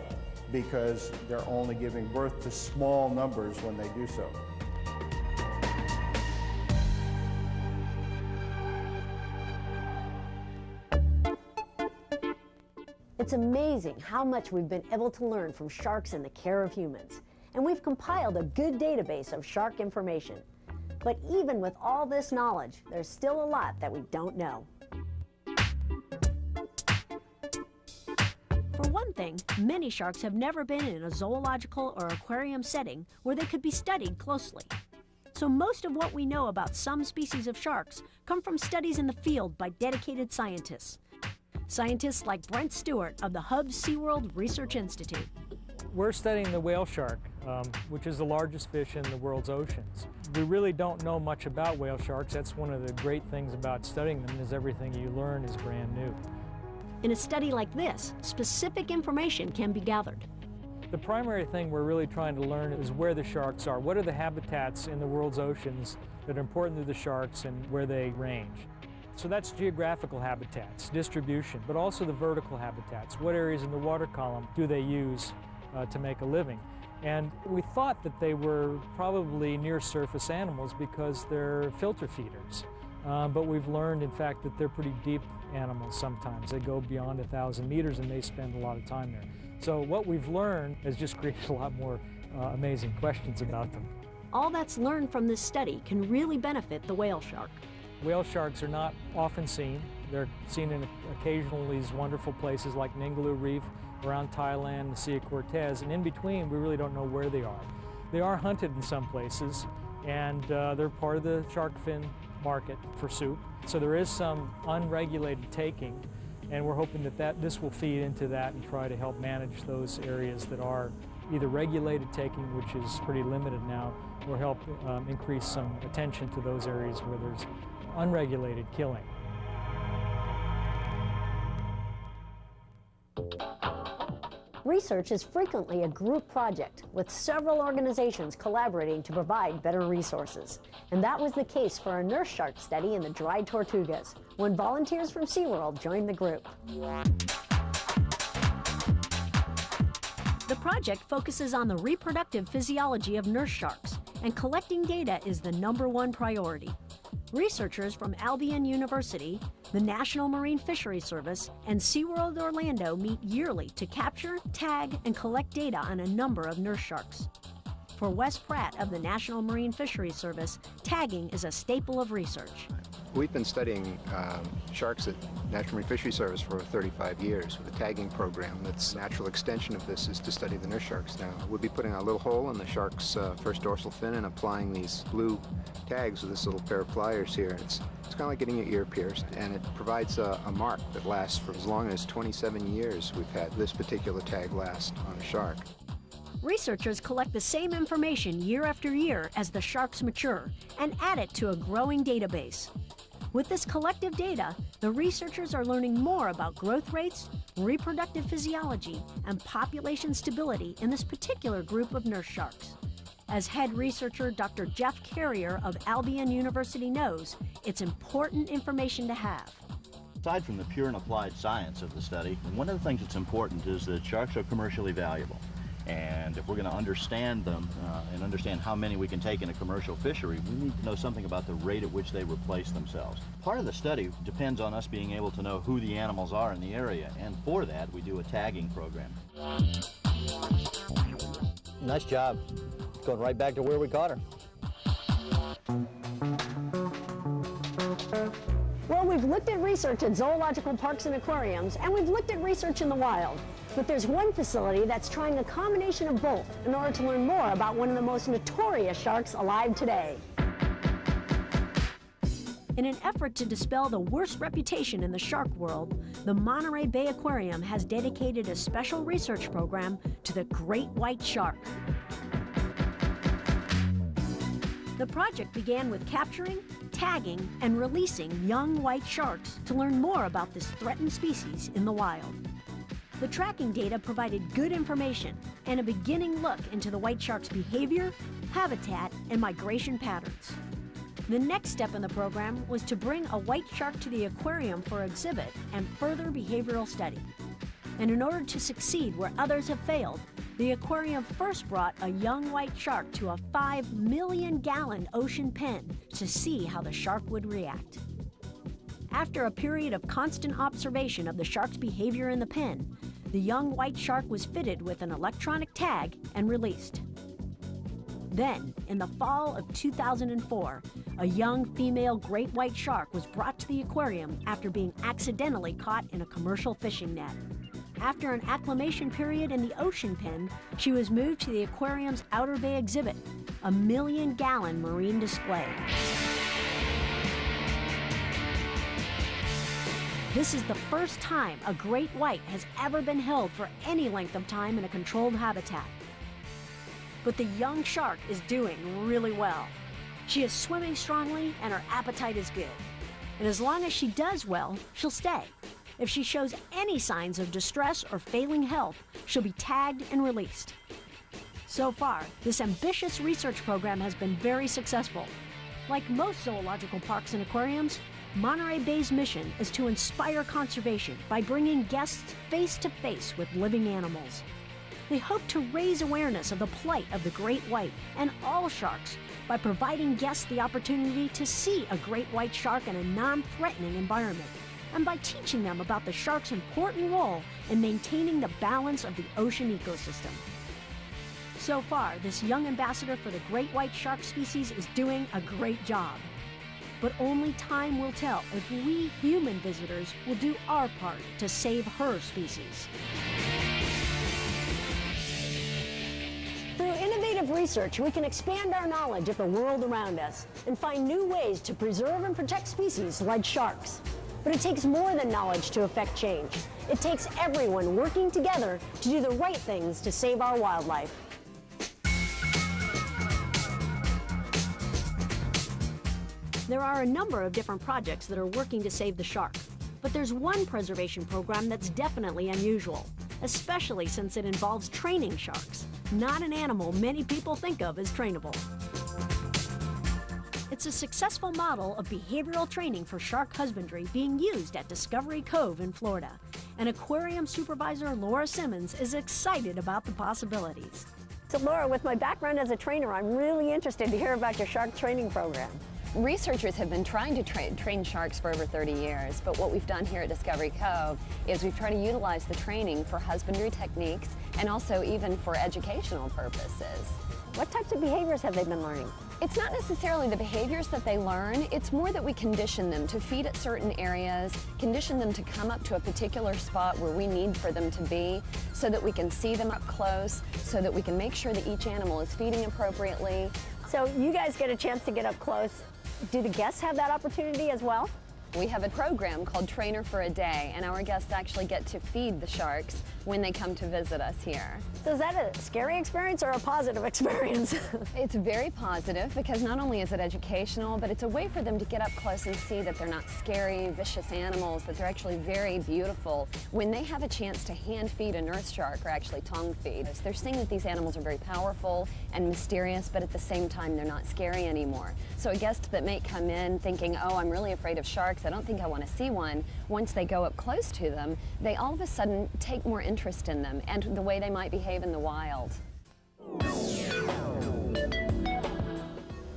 because they're only giving birth to small numbers when they do so. It's amazing how much we've been able to learn from sharks in the care of humans. And we've compiled a good database of shark information. But even with all this knowledge, there's still a lot that we don't know. For one thing, many sharks have never been in a zoological or aquarium setting where they could be studied closely. So most of what we know about some species of sharks come from studies in the field by dedicated scientists. Scientists like Brent Stewart of the Hubs SeaWorld Research Institute. We're studying the whale shark, which is the largest fish in the world's oceans. We really don't know much about whale sharks. That's one of the great things about studying them, is everything you learn is brand new. In a study like this, specific information can be gathered. The primary thing we're really trying to learn is where the sharks are. What are the habitats in the world's oceans that are important to the sharks and where they range? So that's geographical habitats, distribution, but also the vertical habitats. What areas in the water column do they use to make a living? And we thought that they were probably near-surface animals because they're filter feeders. But we've learned, in fact, that they're pretty deep animals sometimes. They go beyond 1,000 meters and they spend a lot of time there. So what we've learned has just created a lot more amazing questions about them. All that's learned from this study can really benefit the whale shark. Whale sharks are not often seen. They're seen in occasional these wonderful places like Ningaloo Reef, around Thailand, the Sea of Cortez, and in between we really don't know where they are. They are hunted in some places, and they're part of the shark fin market for soup. So there is some unregulated taking, and we're hoping that this will feed into that and try to help manage those areas that are either regulated taking, which is pretty limited now, or help increase some attention to those areas where there's unregulated killing. Research is frequently a group project, with several organizations collaborating to provide better resources. And that was the case for a nurse shark study in the dried tortugas, when volunteers from SeaWorld joined the group. The project focuses on the reproductive physiology of nurse sharks, and collecting data is the #1 priority. Researchers from Albion University, the National Marine Fisheries Service, and SeaWorld Orlando meet yearly to capture, tag, and collect data on a number of nurse sharks. For Wes Pratt of the National Marine Fisheries Service, tagging is a staple of research. We've been studying sharks at National Marine Fisheries Service for 35 years with a tagging program. That's a natural extension of this is to study the nurse sharks now. We'll be putting a little hole in the shark's first dorsal fin and applying these blue tags with this little pair of pliers here. It's kind of like getting your ear pierced, and it provides a mark that lasts for as long as 27 years. We've had this particular tag last on a shark. Researchers collect the same information year after year as the sharks mature and add it to a growing database. With this collective data, the researchers are learning more about growth rates, reproductive physiology, and population stability in this particular group of nurse sharks. As head researcher Dr. Jeff Carrier of Albion University knows, it's important information to have. Aside from the pure and applied science of the study, one of the things that's important is that sharks are commercially valuable. And if we're going to understand them and understand how many we can take in a commercial fishery, we need to know something about the rate at which they replace themselves. Part of the study depends on us being able to know who the animals are in the area, and for that we do a tagging program. Nice job. Going right back to where we caught her. Well, we've looked at research at zoological parks and aquariums, and we've looked at research in the wild. But there's one facility that's trying a combination of both in order to learn more about one of the most notorious sharks alive today. In an effort to dispel the worst reputation in the shark world, the Monterey Bay Aquarium has dedicated a special research program to the great white shark. The project began with capturing, tagging, and releasing young white sharks to learn more about this threatened species in the wild. The tracking data provided good information and a beginning look into the white shark's behavior, habitat, and migration patterns. The next step in the program was to bring a white shark to the aquarium for exhibit and further behavioral study. And in order to succeed where others have failed, the aquarium first brought a young white shark to a 5 million gallon ocean pen to see how the shark would react. After a period of constant observation of the shark's behavior in the pen, the young white shark was fitted with an electronic tag and released. Then, in the fall of 2004, a young female great white shark was brought to the aquarium after being accidentally caught in a commercial fishing net. After an acclimation period in the ocean pen, she was moved to the aquarium's Outer Bay exhibit, a 1 million gallon marine display. This is the first time a great white has ever been held for any length of time in a controlled habitat. But the young shark is doing really well. She is swimming strongly and her appetite is good. And as long as she does well, she'll stay. If she shows any signs of distress or failing health, she'll be tagged and released. So far, this ambitious research program has been very successful. Like most zoological parks and aquariums, Monterey Bay's mission is to inspire conservation by bringing guests face to face with living animals. They hope to raise awareness of the plight of the great white and all sharks by providing guests the opportunity to see a great white shark in a non-threatening environment, and by teaching them about the shark's important role in maintaining the balance of the ocean ecosystem. So far, this young ambassador for the great white shark species is doing a great job. But only time will tell if we human visitors will do our part to save her species. Through innovative research, we can expand our knowledge of the world around us and find new ways to preserve and protect species like sharks. But it takes more than knowledge to affect change. It takes everyone working together to do the right things to save our wildlife. There are a number of different projects that are working to save the shark, but there's one preservation program that's definitely unusual, especially since it involves training sharks, not an animal many people think of as trainable. It's a successful model of behavioral training for shark husbandry being used at Discovery Cove in Florida, and aquarium supervisor Laura Simmons is excited about the possibilities. So Laura, with my background as a trainer, I'm really interested to hear about your shark training program. Researchers have been trying to train sharks for over 30 years, but what we've done here at Discovery Cove is we've tried to utilize the training for husbandry techniques and also even for educational purposes. What types of behaviors have they been learning? It's not necessarily the behaviors that they learn, it's more that we condition them to feed at certain areas, condition them to come up to a particular spot where we need for them to be, so that we can see them up close, so that we can make sure that each animal is feeding appropriately. So you guys get a chance to get up close. Do the guests have that opportunity as well? We have a program called Trainer for a Day, and our guests actually get to feed the sharks when they come to visit us here. So is that a scary experience or a positive experience? It's very positive because not only is it educational, but it's a way for them to get up close and see that they're not scary, vicious animals, that they're actually very beautiful. When they have a chance to hand feed a nurse shark or actually tongue feed, they're seeing that these animals are very powerful and mysterious, but at the same time they're not scary anymore. So a guest that may come in thinking, oh, I'm really afraid of sharks, I don't think I want to see one, once they go up close to them, they all of a sudden take more interest in them and the way they might behave in the wild.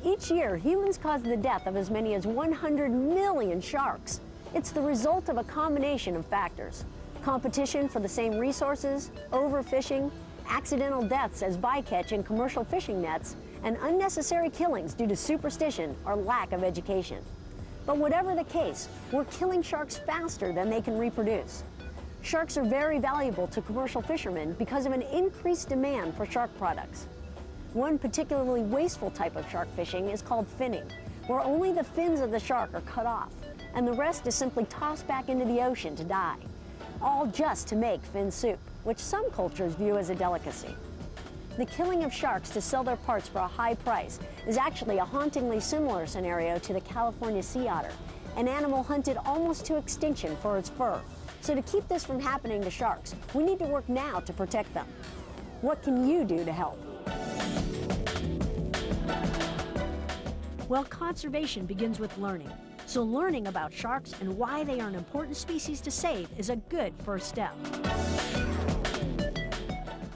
Each year, humans cause the death of as many as 100 million sharks. It's the result of a combination of factors: competition for the same resources, overfishing, accidental deaths as bycatch in commercial fishing nets, and unnecessary killings due to superstition or lack of education. But whatever the case, we're killing sharks faster than they can reproduce. Sharks are very valuable to commercial fishermen because of an increased demand for shark products. One particularly wasteful type of shark fishing is called finning, where only the fins of the shark are cut off, and the rest is simply tossed back into the ocean to die, all just to make fin soup, which some cultures view as a delicacy. The killing of sharks to sell their parts for a high price is actually a hauntingly similar scenario to the California sea otter, an animal hunted almost to extinction for its fur. So to keep this from happening to sharks, we need to work now to protect them. What can you do to help? Well, conservation begins with learning. So learning about sharks and why they are an important species to save is a good first step.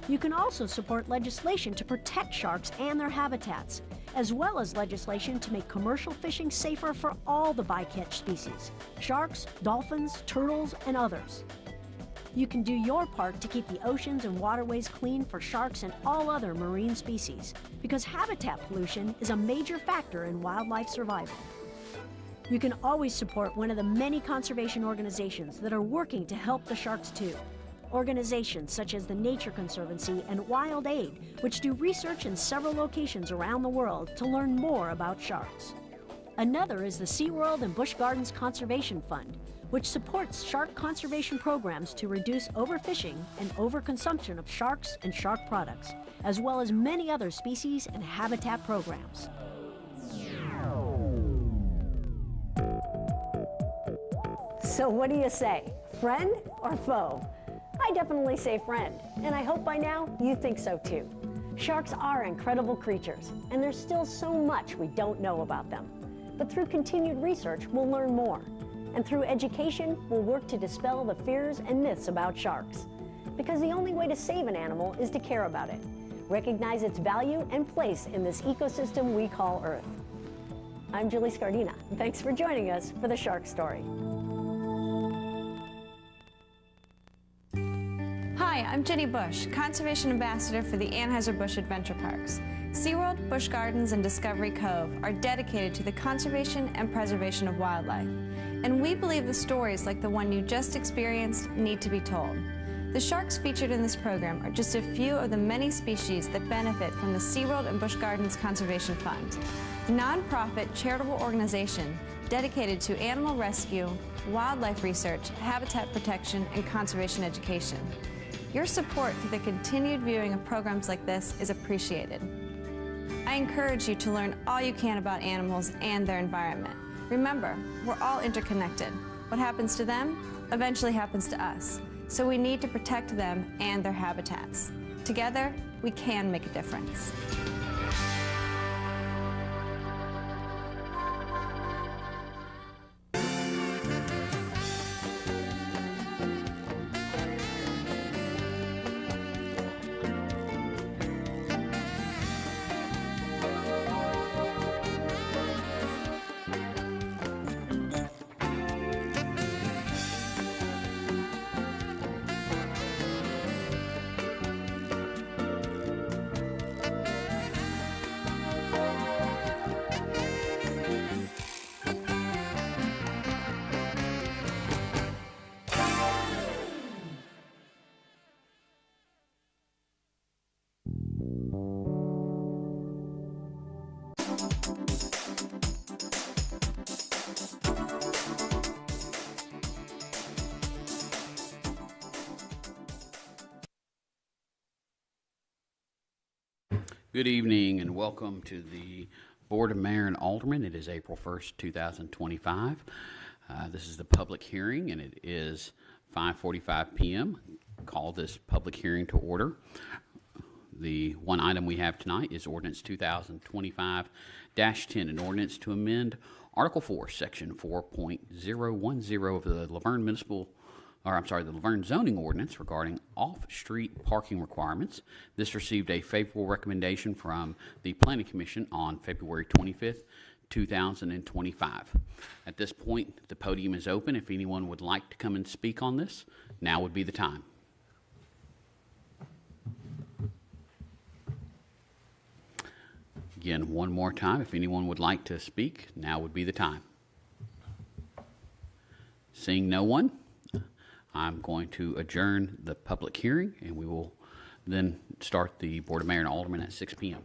You can also support legislation to protect sharks and their habitats, as well as legislation to make commercial fishing safer for all the bycatch species: sharks, dolphins, turtles, and others. You can do your part to keep the oceans and waterways clean for sharks and all other marine species, because habitat pollution is a major factor in wildlife survival. You can always support one of the many conservation organizations that are working to help the sharks too. Organizations such as the Nature Conservancy and Wild Aid, which do research in several locations around the world to learn more about sharks. Another is the SeaWorld and Busch Gardens Conservation Fund, which supports shark conservation programs to reduce overfishing and overconsumption of sharks and shark products, as well as many other species and habitat programs. So what do you say, friend or foe? I definitely say friend, and I hope by now you think so too. Sharks are incredible creatures, and there's still so much we don't know about them. But through continued research, we'll learn more. And through education, we'll work to dispel the fears and myths about sharks. Because the only way to save an animal is to care about it, recognize its value and place in this ecosystem we call Earth. I'm Julie Scardina, and thanks for joining us for The Shark Story. Hi, I'm Jenny Bush, Conservation Ambassador for the Anheuser-Busch Adventure Parks. SeaWorld, Busch Gardens, and Discovery Cove are dedicated to the conservation and preservation of wildlife. And we believe the stories like the one you just experienced need to be told. The sharks featured in this program are just a few of the many species that benefit from the SeaWorld and Busch Gardens Conservation Fund, a nonprofit charitable organization dedicated to animal rescue, wildlife research, habitat protection, and conservation education. Your support for the continued viewing of programs like this is appreciated. I encourage you to learn all you can about animals and their environment. Remember, we're all interconnected. What happens to them eventually happens to us. So we need to protect them and their habitats. Together, we can make a difference. Good evening and welcome to the Board of Mayor and Aldermen. It is April 1st, 2025. This is the public hearing and it is 5:45 p.m. Call this public hearing to order. The one item we have tonight is Ordinance 2025-10, an ordinance to amend Article 4, Section 4.010 of the the LaVergne zoning ordinance regarding off-street parking requirements. This received a favorable recommendation from the Planning Commission on February 25th, 2025. At this point, the podium is open. If anyone would like to come and speak on this, now would be the time. Again, one more time, if anyone would like to speak, now would be the time. Seeing no one, I'm going to adjourn the public hearing, and we will then start the Board of Mayor and Aldermen at 6 p.m.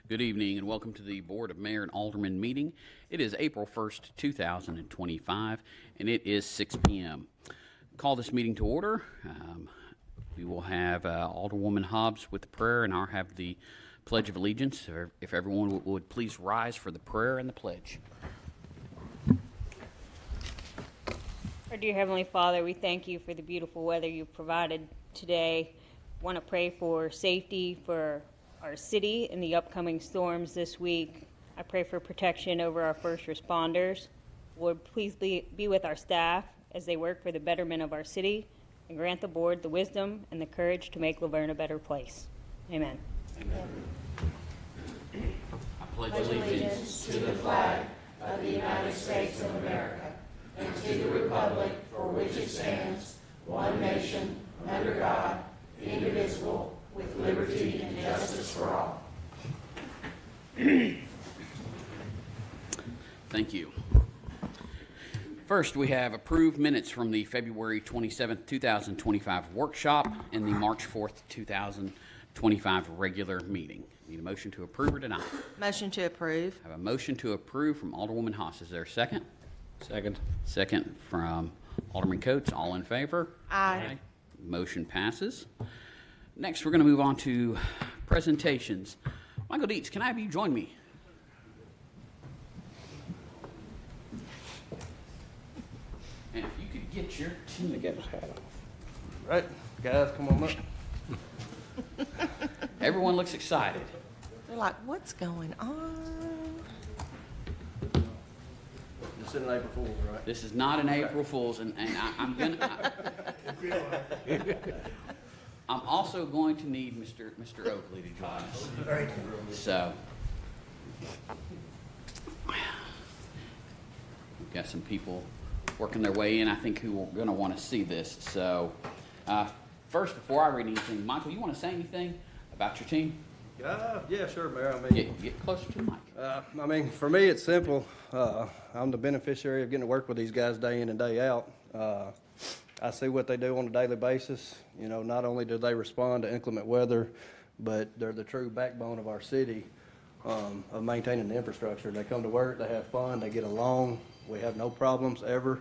Good evening and welcome to the Board of Mayor and Aldermen meeting. It is April 1st, 2025, and it is 6 p.m. Call this meeting to order. We will have Alderwoman Hobbs with the prayer, and I'll have the Pledge of Allegiance. If everyone would please rise for the prayer and the pledge. Our dear Heavenly Father, we thank you for the beautiful weather you've provided today. Want to pray for safety for our city in the upcoming storms this week. I pray for protection over our first responders. Lord, please be with our staff as they work for the betterment of our city, and grant the board the wisdom and the courage to make LaVergne a better place. Amen. Amen. I pledge allegiance to the flag of the United States of America and to the republic for which it stands, one nation, under God, indivisible, with liberty and justice for all. Thank you. First, we have approved minutes from the February 27th, 2025 workshop and the March 4th, 2025 regular meeting. Need a motion to approve or deny? Motion to approve. I have a motion to approve from Alderwoman Haas. Is there a second? Second. Second from Alderman Coates. All in favor? Aye. Motion passes. Next, we're going to move on to presentations. Michael Dietz, can I have you join me? And if you could get your team to get his hat off. Right, guys, come on up. Everyone looks excited. They're like, what's going on? This isn't April Fool's, right? This is not an April Fool's, and I'm going to... I'm also going to need Mr. Oakley to join us. Thank you. So, we've got some people working their way in, I think, who are going to want to see this. So, first, before I read anything, Michael, you want to say anything about your team? Yeah, sure, Mayor. Get closer to the mic. For me, it's simple. I'm the beneficiary of getting to work with these guys day in and day out. I see what they do on a daily basis. You know, not only do they respond to inclement weather, but they're the true backbone of our city, of maintaining the infrastructure. They come to work, they have fun, they get along. We have no problems ever.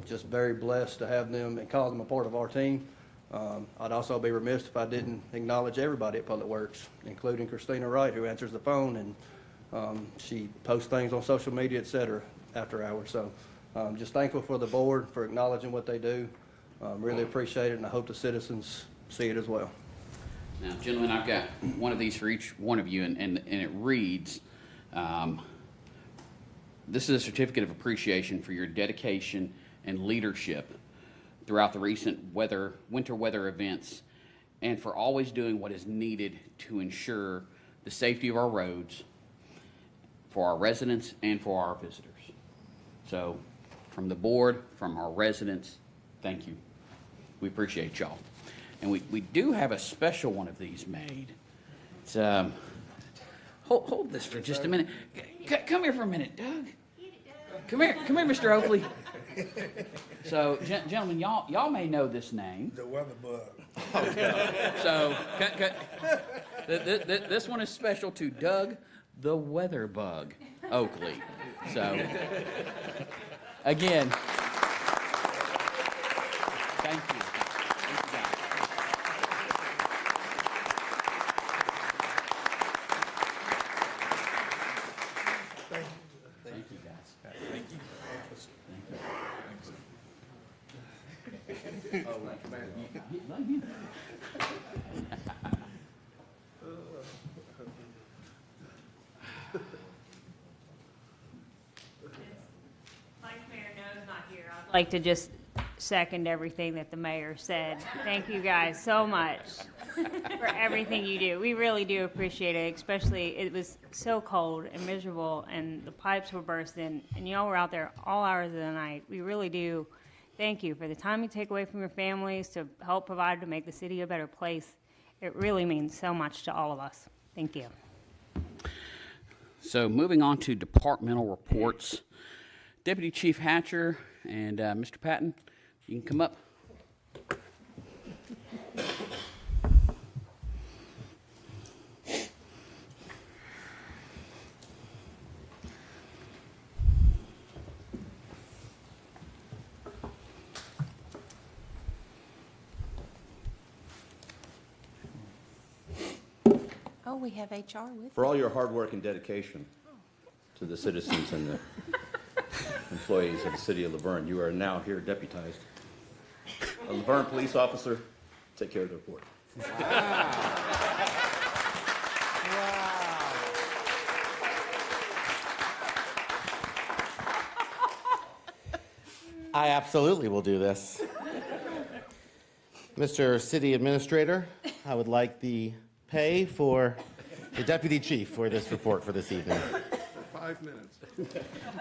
Just very blessed to have them and call them a part of our team. I'd also be remiss if I didn't acknowledge everybody at Public Works, including Christina Wright, who answers the phone, and she posts things on social media, et cetera, after hours. So just thankful for the board for acknowledging what they do. Really appreciate it, and I hope the citizens see it as well. Now, gentlemen, I've got one of these for each one of you, and it reads, this is a certificate of appreciation for your dedication and leadership throughout the recent winter weather events, and for always doing what is needed to ensure the safety of our roads, for our residents, and for our visitors. So, from the board, from our residents, thank you. We appreciate y'all. And we do have a special one of these made. It's, hold this for just a minute. Come here for a minute, Doug. Come here, Mr. Oakley. So, gentlemen, y'all may know this name. The weather bug. Okay. So, this one is special to Doug, the weather bug, Oakley. So, again, thank you. I'd like to just second everything that the mayor said. Thank you guys so much for everything you do. We really do appreciate it, especially it was so cold and miserable and the pipes were bursting and y'all were out there all hours of the night. We really do thank you for the time you take away from your families to help provide to make the city a better place. It really means so much to all of us. Thank you. So moving on to departmental reports. Deputy Chief Hatcher and Mr. Patton, you can come up. Oh, we have HR with For all your hard work and dedication to the citizens and the employees of the city of LaVergne, you are now here deputized. A LaVergne police officer, take care of the report. I absolutely will do this. Mr. City Administrator, I would like the pay for the Deputy Chief for this report for this evening. 5 minutes.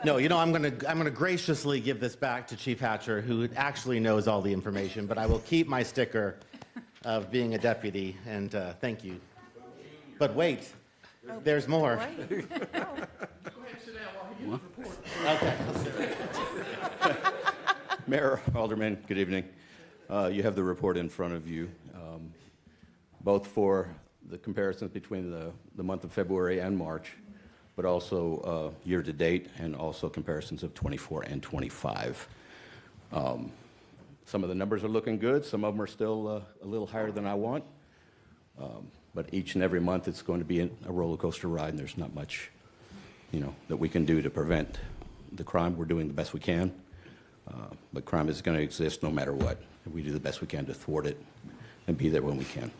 No, you know, I'm gonna graciously give this back to Chief Hatcher, who actually knows all the information, but I will keep my sticker of being a deputy, and thank you. But wait, there's more. Okay. Mayor, Alderman, good evening. You have the report in front of you, both for the comparisons between the month of February and March, but also year to date, and also comparisons of 24 and 25. Some of the numbers are looking good. Some of them are still a little higher than I want. But each and every month it's going to be a roller coaster ride, and there's not much, that we can do to prevent the crime. We're doing the best we can, but crime is going to exist no matter what. We do the best we can to thwart it and be there when we can.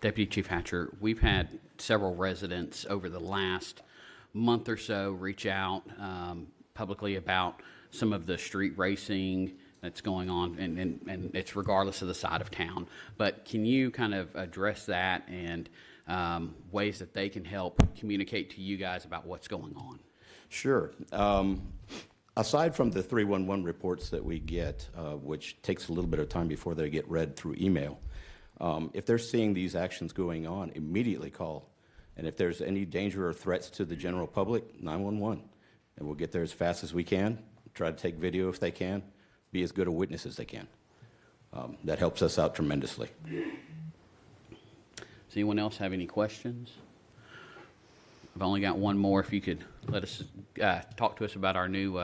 Deputy Chief Hatcher, we've had several residents over the last month or so reach out publicly about some of the street racing that's going on, and it's regardless of the side of town. But can you kind of address that and ways that they can help communicate to you guys about what's going on? Sure. Aside from the 311 reports that we get, which takes a little bit of time before they get read through email, if they're seeing these actions going on, immediately call. And if there's any danger or threats to the general public, 911. And we'll get there as fast as we can, try to take video if they can, be as good a witness as they can. That helps us out tremendously. Does anyone else have any questions? I've only got one more. If you could let us talk to us about our new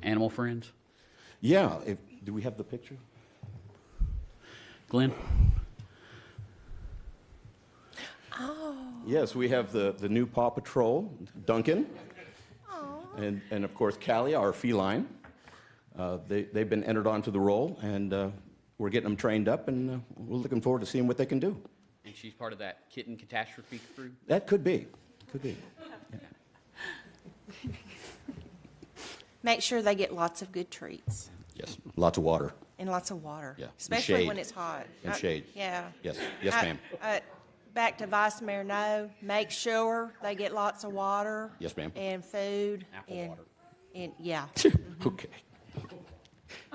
animal friends. Yeah. Do we have the picture? Glenn? Oh. Yes, we have the new Paw Patrol, Duncan, and of course Callie, our feline. They've been entered onto the role, and we're getting them trained up, and we're looking forward to seeing what they can do. And she's part of that kitten catastrophe crew? That could be. Could be. Yeah. Make sure they get lots of good treats. Yes, lots of water. And lots of water. Yeah. Especially shade. when it's hot. And shade. Yeah. Yes, yes, ma'am. back to Vice Mayor No, make sure they get lots of water. Yes, ma'am. And food. Apple and, water. And, yeah. Okay.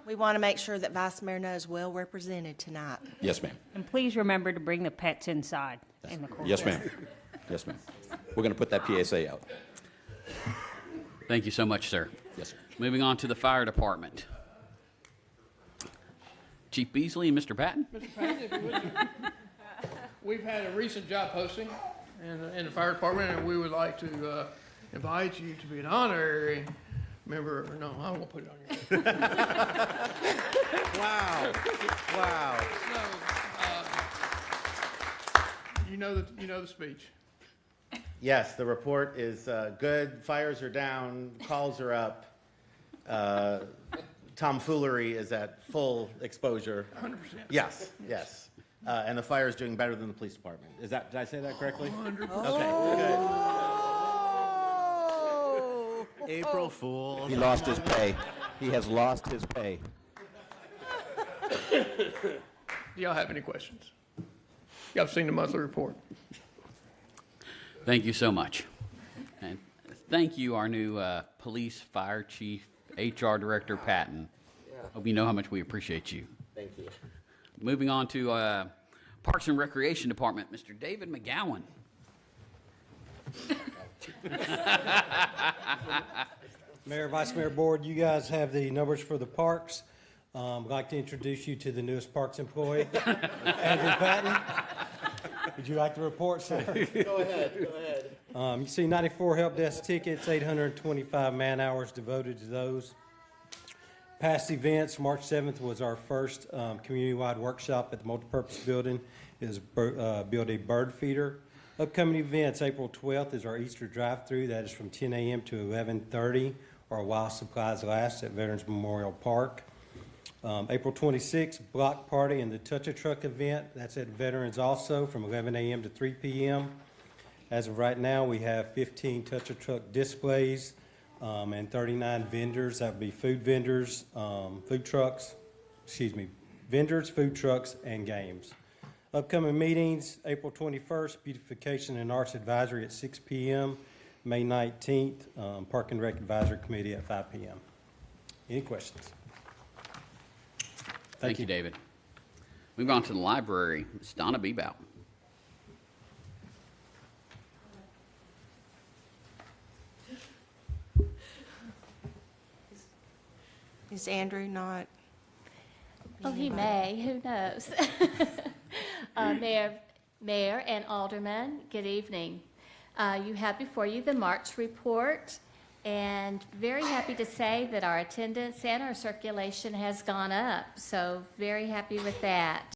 We want to make sure that Vice Mayor No is well represented tonight. Yes, ma'am. And please remember to bring the pets inside in the courtroom. Yes, ma'am. Yes, ma'am. We're going to put that PSA out. Thank you so much, sir. Yes, sir. Moving on to the fire department. Chief Beasley and Mr. Patton. Mr. Patton, if you would. We've had a recent job posting in the fire department, and we would like to invite you to be an honorary member. No, I won't put it on your Wow. Wow. So, you know the speech. Yes, the report is good. Fires are down. Calls are up. Tomfoolery is at full exposure. 100%. Yes, yes. And the fire is doing better than the police department. Did I say that correctly? 100%. Okay, good. April Fool. He lost his pay. He has lost his pay. Do y'all have any questions? Y'all seen the monthly report? Thank you so much. And thank you, our new police, fire chief, HR director, Patton. Hope you know how much we appreciate you. Thank you. Moving on to Parks and Recreation Department, Mr. David McGowan. Mayor, Vice Mayor, Board, you guys have the numbers for the parks. I'd like to introduce you to the newest parks employee, Andrew Patton. Would you like to report, sir? Go ahead. You see 94 help desk tickets, 825 man hours devoted to those. Past events, March 7th was our first community-wide workshop at the multipurpose building. It is build a bird feeder. Upcoming events, April 12th is our Easter drive-through. That is from 10 a.m. to 11:30, or while supplies last at Veterans Memorial Park. April 26th, block party and the Touch-a-Truck event. That's at Veterans also from 11 a.m. to 3 p.m. As of right now, we have 15 Touch-a-Truck displays and 39 vendors. That would be food vendors, vendors, food trucks, and games. Upcoming meetings, April 21st, Beautification and Arts Advisory at 6 p.m. May 19th, Park and Rec Advisory Committee at 5 p.m. Any questions? Thank you, David. Moving on to the library, Ms. Donna Bebout. Is Andrew not? Oh, he may. Who knows? Mayor and Alderman, good evening. You have before you the March report, and very happy to say that our attendance and our circulation has gone up, so very happy with that.